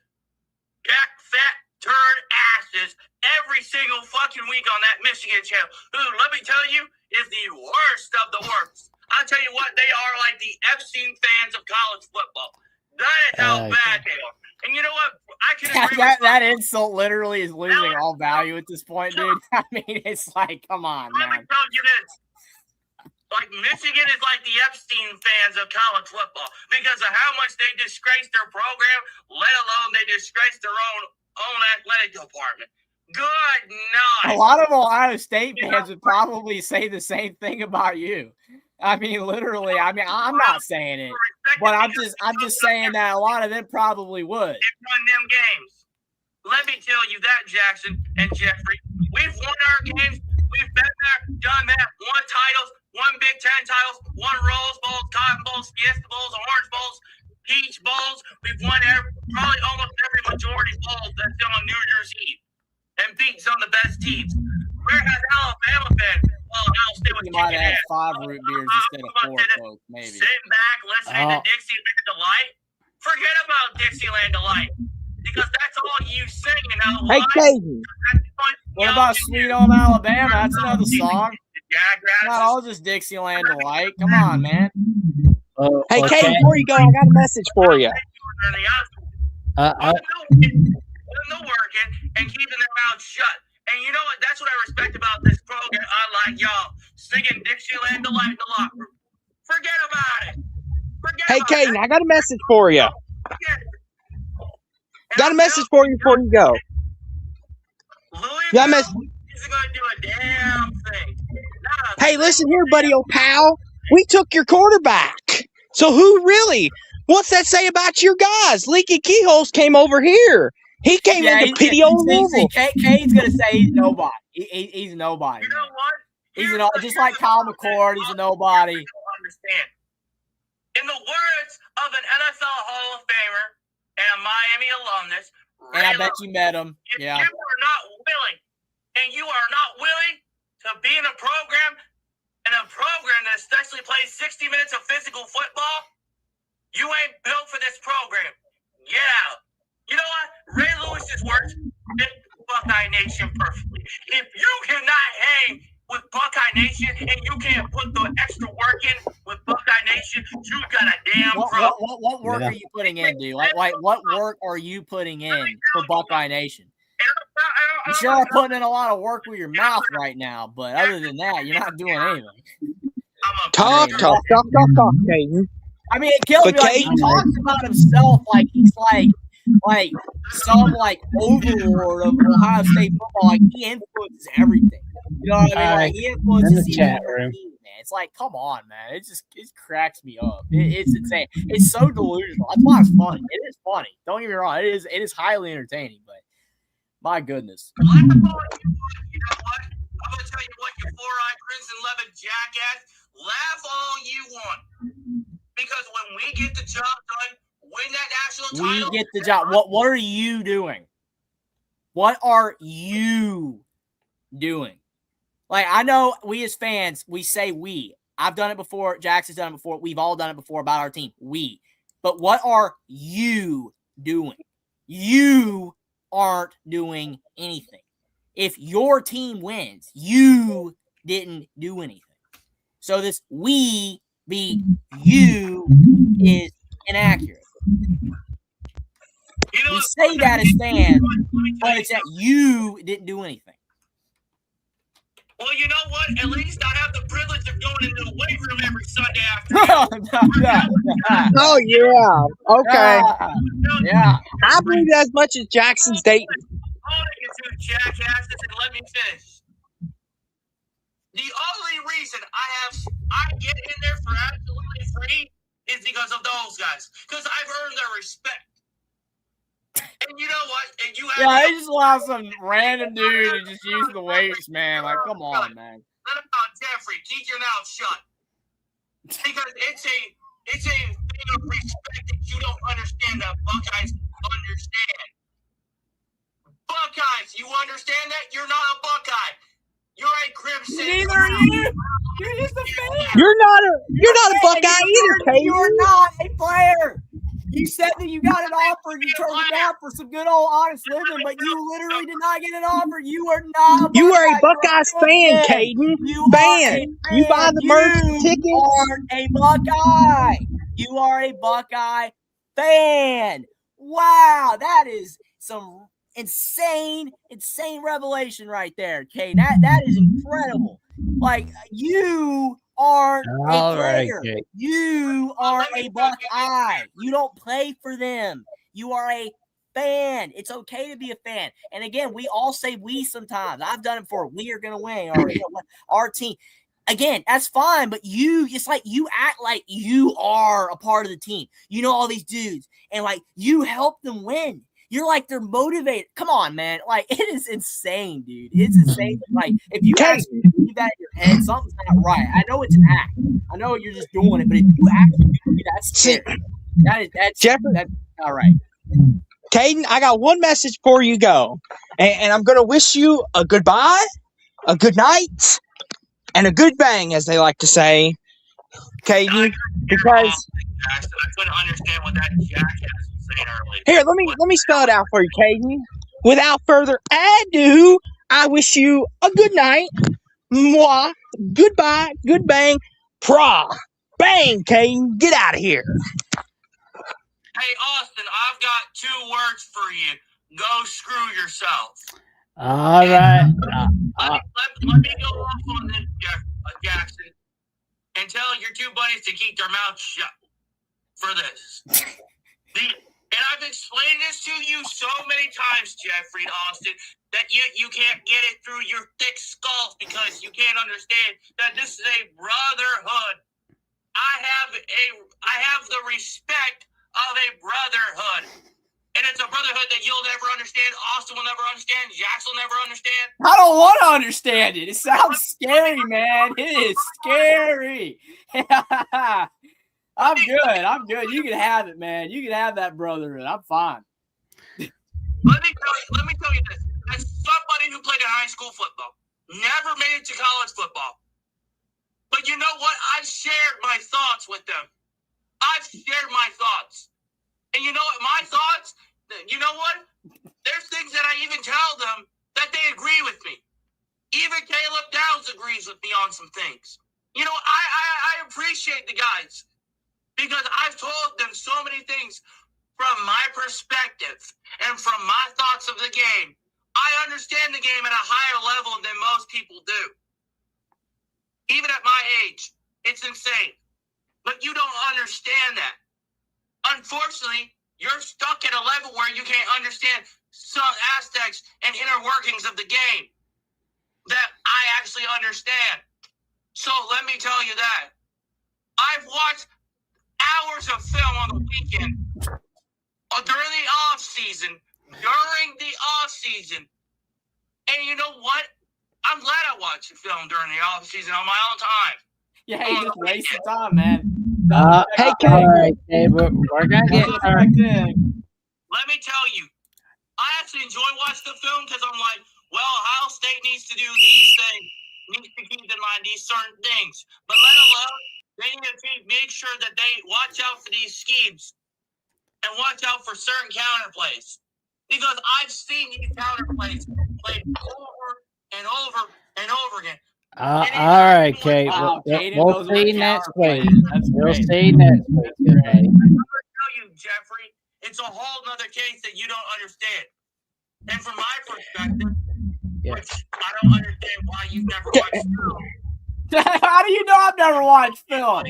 fat turd asses every single fucking week on that Michigan channel, who, let me tell you, is the worst of the worst. I'll tell you what, they are like the Epstein fans of college football. That is how bad they are. And you know what? I can agree with that insult literally is losing all value at this point, dude. I mean, it's like, come on, man. Let me tell you this. Like, Michigan is like the Epstein fans of college football because of how much they disgrace their program, let alone they disgrace their own athletic department. Good night. A lot of Ohio State fans would probably say the same thing about you. I mean, literally. I mean, I'm not saying it, but I'm just saying that a lot of them probably would. They won them games. Let me tell you that, Jackson and Jeffrey. We've won our games. We've been there, done that. Won titles. Won Big Ten titles. Won Rose Bowls, Cotton Bowls, Fiesta Bowls, Orange Bowls, Peach Bowls. We've won probably almost every majority bowl that's on New Year's Eve and beat some of the best teams. Where has Alabama been? You might have had 5 root beers instead of 4, folks, maybe. Sitting back, listening to Dixieland Delight. Forget about Dixieland Delight. Because that's all you sing, you know. Hey, Caden. What about Sweet Home Alabama? That's another song. It's not all just Dixieland Delight. Come on, man. Hey, Caden, before you go, I got a message for you. no working and keeping their mouths shut. And you know what? That's what I respect about this program. Unlike y'all singing Dixieland Delight in the locker room. Forget about it. Hey, Caden, I got a message for you. Got a message for you before you go. Louisville isn't going to do a damn thing. Hey, listen here, buddy, old pal. We took your quarterback. So who really? What's that say about your guys? Leaky Keyholes came over here. He came into pity old Louisville. Cade's going to say he's nobody. He's nobody. You know what? He's just like Kyle McCord. He's a nobody. Understand. In the words of an NFL Hall of Famer and a Miami alumnus, and I bet you met him. If you are not willing, and you are not willing to be in a program that especially plays 60 minutes of physical football, you ain't built for this program. Get out. You know what? Ray Lewis's words fit Buckeye Nation perfectly. If you cannot hang with Buckeye Nation and you can't put the extra work in with Buckeye Nation, you got a damn problem. What work are you putting in, dude? Like what work are you putting in for Buckeye Nation? You sure are putting in a lot of work with your mouth right now, but other than that, you're not doing anything. Talk, Caden. I mean, it kills me. Like, he talks about himself like he's like some overlord of Ohio State football. Like he influences everything. You know what I mean? Like he influences the chat room. Team, man. It's like, come on, man. It cracks me up. It's insane. It's so delusional. That's why it's funny. It is funny. Don't get me wrong. It is highly entertaining, but my goodness. You know what? I'm gonna tell you what, you four-eyed Crimson Levitt jackass. Laugh all you want. Because when we get the job done, win that national title. We get the job. What are you doing? What are you doing? Like, I know we as fans, we say we. I've done it before. Jackson's done it before. We've all done it before about our team. We. But what are you doing? You aren't doing anything. If your team wins, you didn't do anything. So this we beat you is inaccurate. We say that as fans, but it's that you didn't do anything. Well, you know what? At least I have the privilege of going into the weight room every Sunday afternoon. Oh, yeah. Okay. Yeah. I believe as much as Jackson State. Hold it, you two jackasses, and let me finish. The only reason I get in there for absolutely free is because of those guys. Because I've earned their respect. And you know what? And you have they just allow some random dude to just use the weights, man. Like, come on, man. Let him know, Jeffrey. Keep your mouth shut. Because it's a thing of respect that you don't understand that Buckeyes understand. Buckeyes, you understand that? You're not a Buckeye. You're a Crimson. Neither are you. You're just a fan. You're not a Buckeye either, Caden. You're not a player. You said that you got an offer. You turned it down for some good old honest living, but you literally did not get an offer. You are not. You are a Buckeyes fan, Caden. Fan. You buy the merch tickets. You are a Buckeye. You are a Buckeye fan. Wow, that is some insane revelation right there, Kate. That is incredible. Like, you aren't a player. Right, you are a Buckeye. You don't play for them. You are a fan. It's okay to be a fan. And again, we all say we sometimes. I've done it before. We are going to win. Or, our team. Again, that's fine, but it's like you act like you are a part of the team. You know all these dudes, and like you help them win. You're like they're motivated. Come on, man. Like, it is insane, dude. It's insane. Like, if you actually believe that in your head, something's not right. I know it's an act. I know you're just doing it, but if you actually do it, that's scary. That's not right. Caden, I got one message before you go. And I'm going to wish you a goodbye, a good night, and a good bang, as they like to say. Caden, because I couldn't understand what that jackass was saying earlier. Here, let me spell it out for you, Caden. Without further ado, I wish you a good night. Mwah. Goodbye. Good bang. Pra. Bang, Caden. Get out of here. Hey, Austin, I've got 2 words for you. Go screw yourself. All right. Let me go off on this, Jackson, and tell your 2 buddies to keep their mouths shut for this. And I've explained this to you so many times, Jeffrey and Austin, that you can't get it through your thick skulls because you can't understand that this is a brotherhood. I have the respect of a brotherhood. And it's a brotherhood that you'll never understand, Austin will never understand, Jax will never understand. I don't want to understand it. It sounds scary, man. It is scary. I'm good. You can have it, man. You can have that brotherhood. I'm fine. Let me tell you this. As somebody who played in high school football, never made it to college football. But you know what? I've shared my thoughts with them. I've shared my thoughts. And you know what? My thoughts, you know what? There's things that I even tell them that they agree with me. Even Caleb Downs agrees with me on some things. You know, I appreciate the guys because I've told them so many things from my perspective and from my thoughts of the game. I understand the game at a higher level than most people do. Even at my age, it's insane. But you don't understand that. Unfortunately, you're stuck at a level where you can't understand some aspects and inner workings of the game that I actually understand. So let me tell you that. I've watched hours of film on the weekend during the off season. And you know what? I'm glad I watched the film during the off season on my own time. Yeah, you just wasted time, man. Hey, all right, okay, we're gonna get Let me tell you, I actually enjoy watching the film because I'm like, well, Ohio State needs to do these things, needs to keep in mind these certain things. But let alone, they need to make sure that they watch out for these schemes and watch out for certain counterplays. Because I've seen these counterplays played over and over and over again. all right, Kate. Wow, We'll Caden see knows next what a week. counterplay is. That's We'll great. see next week. Okay. I'm gonna tell you, Jeffrey, it's a whole nother case that you don't understand. And from my perspective, Yeah. which I don't understand why you've never watched film. How do you know I've never watched film?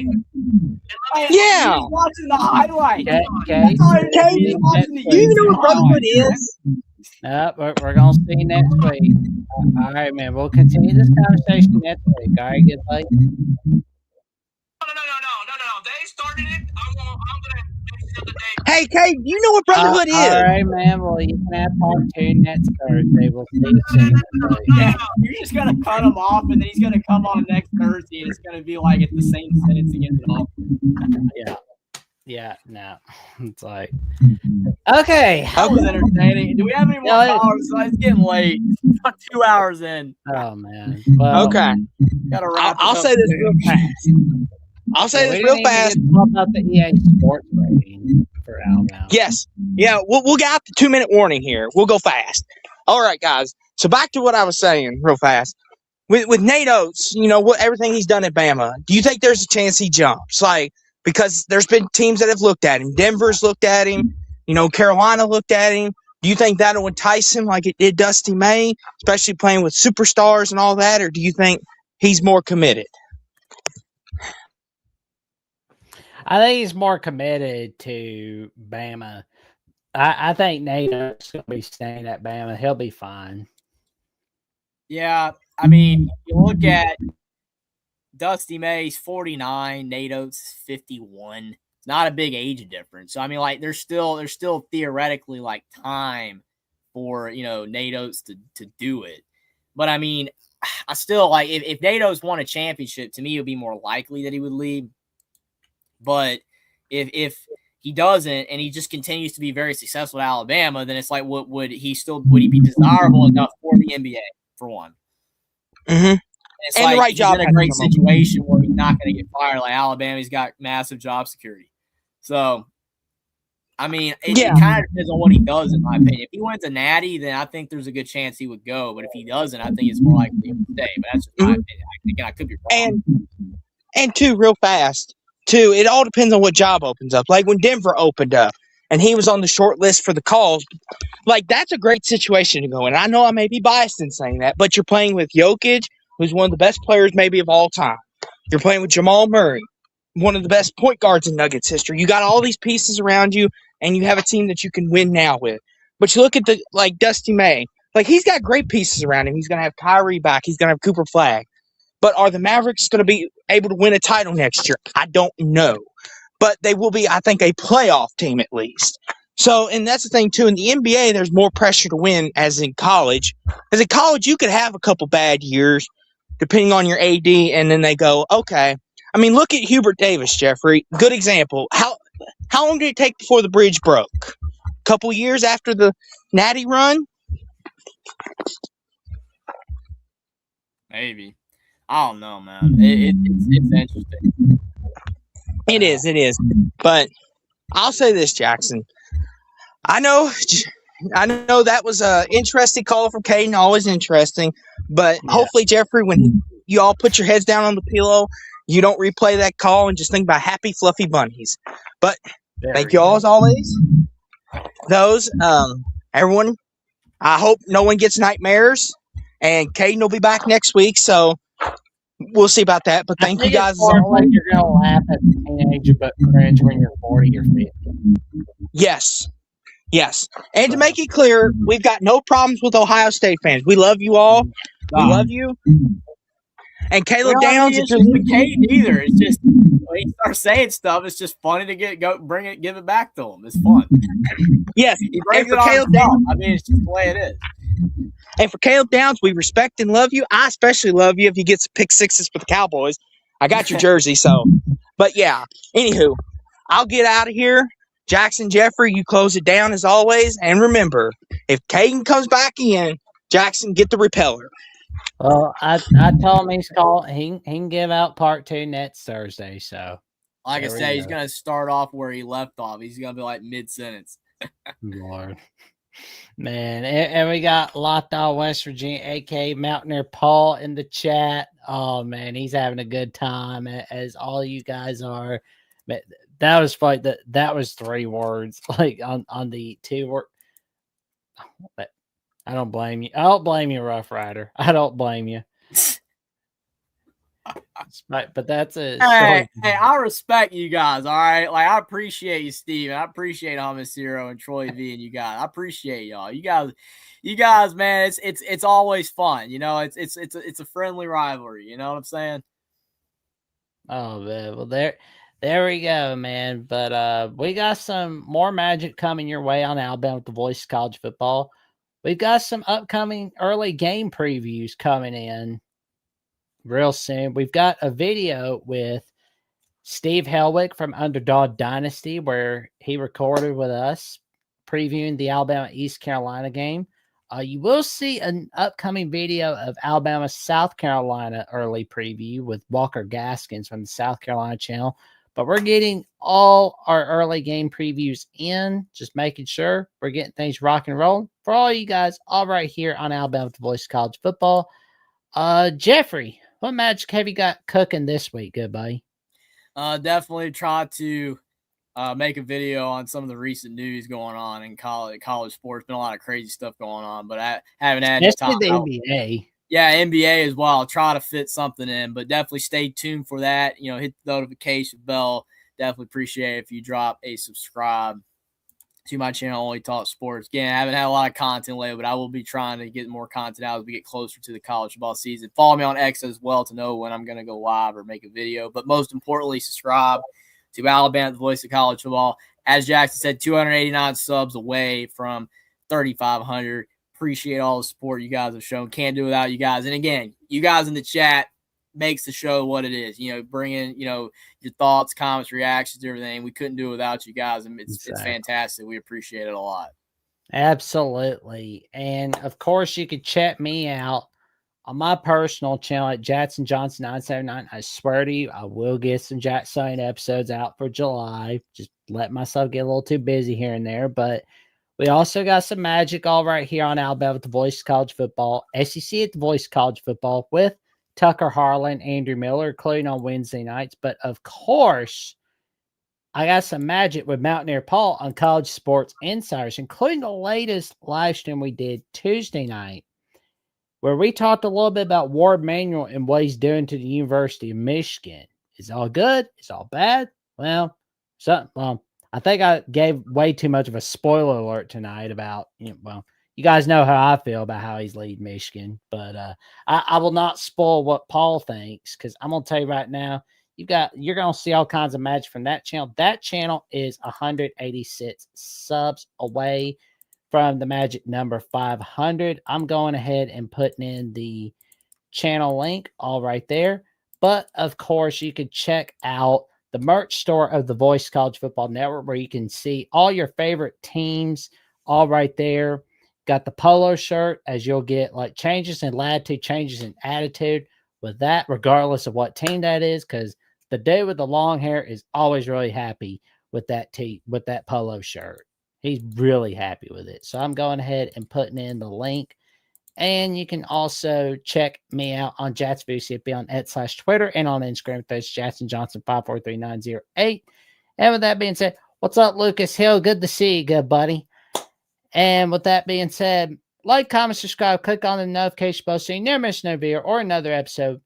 Yeah. He's watching the highlights. Okay. Hey, do you even know what brotherhood is? No, we're gonna see next week. All right, man. We'll continue this conversation next week. All right, good luck. No. They started it. I'm gonna finish the other day. Hey, Kate, do you know what brotherhood All is? right, man. Well, you can have part 2 next Thursday. We'll see you soon. Yeah, you're just gonna cut him off, and then he's gonna come on next Thursday, and it's gonna be like it's the same sentence again. Yeah, no. It's like, okay. That was entertaining. Do we have any more Yeah, callers? It's getting late. It's about 2 hours in. Oh, man. Well, Okay. Gotta wrap. I'll say this real fast. I'll say we this real didn't even fast. get to talk about the EA Sports rating for Alabama. Yes. Yeah, we'll get out the 2-minute warning here. We'll go fast. All right, guys. So back to what I was saying real fast. With Nate Oates, you know, everything he's done at Bama, do you think there's a chance he jumps? Like, because there's been teams that have looked at him. Denver's looked at him. You know, Carolina looked at him. Do you think that'll entice him like it did Dusty May, especially playing with superstars and all that? Or do you think he's more committed? I think he's more committed to Bama. I think Nate Oates going to be staying at Bama. He'll be fine. Yeah, I mean, you look at Dusty May's 49, Nate Oates is 51. It's not a big age difference. So I mean, like, there's still theoretically like time for, you know, Nate Oates to do it. But I mean, I still like if Nate Oates won a championship, to me it would be more likely that he would leave. But if he doesn't and he just continues to be very successful at Alabama, then it's like, would he be desirable enough for the NBA for one? Mm-hmm. It's And like the right he's job in a great situation where he's not going to get fired. Like Alabama's got massive job security. So, I mean, it kind of depends on what he does, in my opinion. If he wins a natty, then I think there's a good chance he would go. But if he doesn't, I think it's more likely he would stay. But that's just my opinion. I could be wrong. And two, real fast, too, it all depends on what job opens up. Like when Denver opened up, and he was on the short list for the calls. Like, that's a great situation to go in. I know I may be biased in saying that, but you're playing with Jokic, who's one of the best players maybe of all time. You're playing with Jamal Murray, one of the best point guards in Nuggets history. You got all these pieces around you, and you have a team that you can win now with. But you look at Dusty May. Like, he's got great pieces around him. He's going to have Kyrie back. He's going to have Cooper Flag. But are the Mavericks going to be able to win a title next year? I don't know. But they will be, I think, a playoff team at least. So, and that's the thing, too. In the NBA, there's more pressure to win as in college. As in college, you could have a couple bad years, depending on your AD, and then they go, okay. I mean, look at Hubert Davis, Jeffrey. Good example. How long did it take before the bridge broke? A couple years after the Natty run? Maybe. I don't know, man. It's interesting. It is. But I'll say this, Jackson. I know that was an interesting call from Caden, always interesting. But hopefully, Jeffrey, when you all put your heads down on the pillow, you don't replay that call and just think about happy, fluffy bunnies. But thank you all as always. Everyone, I hope no one gets nightmares. And Caden will be back next week, so we'll see about that. But thank you guys as always. You're going to laugh at the teenager, but cringe when you're 40 or 50. Yes. And to make it clear, we've got no problems with Ohio State fans. We love you all. We love you. And Caleb Downs, it's just with Caden either. It's just when he starts saying stuff, it's just funny to give it back to him. It's fun. Yes, he brings it on Caleb Downs. I mean, it's just the way it is. And for Caleb Downs, we respect and love you. I especially love you if you get some pick sixes for the Cowboys. I got your jersey, so. But yeah, anywho, I'll get out of here. Jackson, Jeffrey, you close it down as always. And remember, if Caden comes back in, Jackson, get the repeller. Well, I told him he can give out part 2 next Thursday. So, like I said, he's gonna start off where he left off. He's gonna be like mid-sentence. Lord, man, and we got Locked On West Virginia, aka Mountaineer Paul, in the chat. Oh man, he's having a good time, as all you guys are. But that was fun. That was 3 words, like on the 2 word. But I don't blame you. I don't blame you, Rough Rider. I don't blame you. But that's it. Hey, I respect you guys. All right, like I appreciate you, Steve. I appreciate Hummus Zero and Troy V and you guys. I appreciate y'all. You guys, man. It's always fun. You know, it's a friendly rivalry. You know what I'm saying? Oh man, well there we go, man. But we got some more magic coming your way on Alabama with the Voice of College Football. We've got some upcoming early game previews coming in real soon. We've got a video with Steve Helwick from Underdog Dynasty where he recorded with us previewing the Alabama-East Carolina game. You will see an upcoming video of Alabama-South Carolina early preview with Walker Gaskins from the South Carolina channel. But we're getting all our early game previews in, just making sure we're getting things rock and roll for all you guys, all right here on Alabama with the Voice of College Football. Jeffrey, what magic have you got cooking this week, good buddy? Definitely try to make a video on some of the recent news going on in college sports. Been a lot of crazy stuff going on, but I haven't had any time. The NBA. Yeah, NBA as well. I'll try to fit something in, but definitely stay tuned for that. You know, hit the notification bell. Definitely appreciate it if you drop a subscribe to my channel, OnlyTalkSports. Again, I haven't had a lot of content lately, but I will be trying to get more content out as we get closer to the college football season. Follow me on X as well to know when I'm going to go live or make a video. But most importantly, subscribe to Alabama, the Voice of College Football. As Jackson said, 289 subs away from 3,500. Appreciate all the support you guys have shown. Can't do without you guys. And again, you guys in the chat makes the show what it is. You know, bring in, your thoughts, comments, reactions, everything. We couldn't do it without you guys. And it's fantastic. We appreciate it a lot. Absolutely. And of course, you could check me out on my personal channel at Jackson Johnson 979. I swear to you, I will get some Jackson episodes out for July. Just let myself get a little too busy here and there. But we also got some magic all right here on Alabama with the Voice of College Football, SEC at the Voice of College Football with Tucker Harlan, Andrew Miller, including on Wednesday nights. But of course, I got some magic with Mountaineer Paul on College Sports Insiders, including the latest live stream we did Tuesday night, where we talked a little bit about Ward Manuel and what he's doing to the University of Michigan. Is it all good? Is it all bad? Well, I think I gave way too much of a spoiler alert tonight about, you guys know how I feel about how he's leading Michigan, but I will not spoil what Paul thinks, because I'm going to tell you right now, you're going to see all kinds of magic from that channel. That channel is 186 subs away from the magic number 500. I'm going ahead and putting in the channel link all right there. But of course, you could check out the merch store of the Voice College Football Network, where you can see all your favorite teams all right there. Got the polo shirt, as you'll get like changes in latitude, changes in attitude with that, regardless of what team that is, because the dude with the long hair is always really happy with that polo shirt. He's really happy with it. So I'm going ahead and putting in the link. And you can also check me out on JatsVCFB on @/Twitter and on Instagram. That's Jackson Johnson 543908. And with that being said, what's up, Lucas Hill? Good to see you, good buddy. And with that being said, like, comment, subscribe, click on the notification bell so you never miss another video or another episode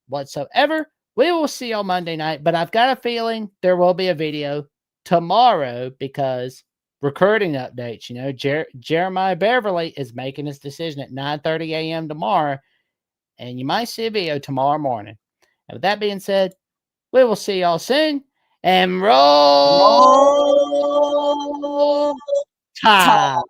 whatsoever. We will see you on Monday night, but I've got a feeling there will be a video tomorrow because recruiting updates. Jeremiah Beverly is making his decision at 9:30 a.m. tomorrow, and you might see a video tomorrow morning. And with that being said, we will see y'all soon. And roll Tide.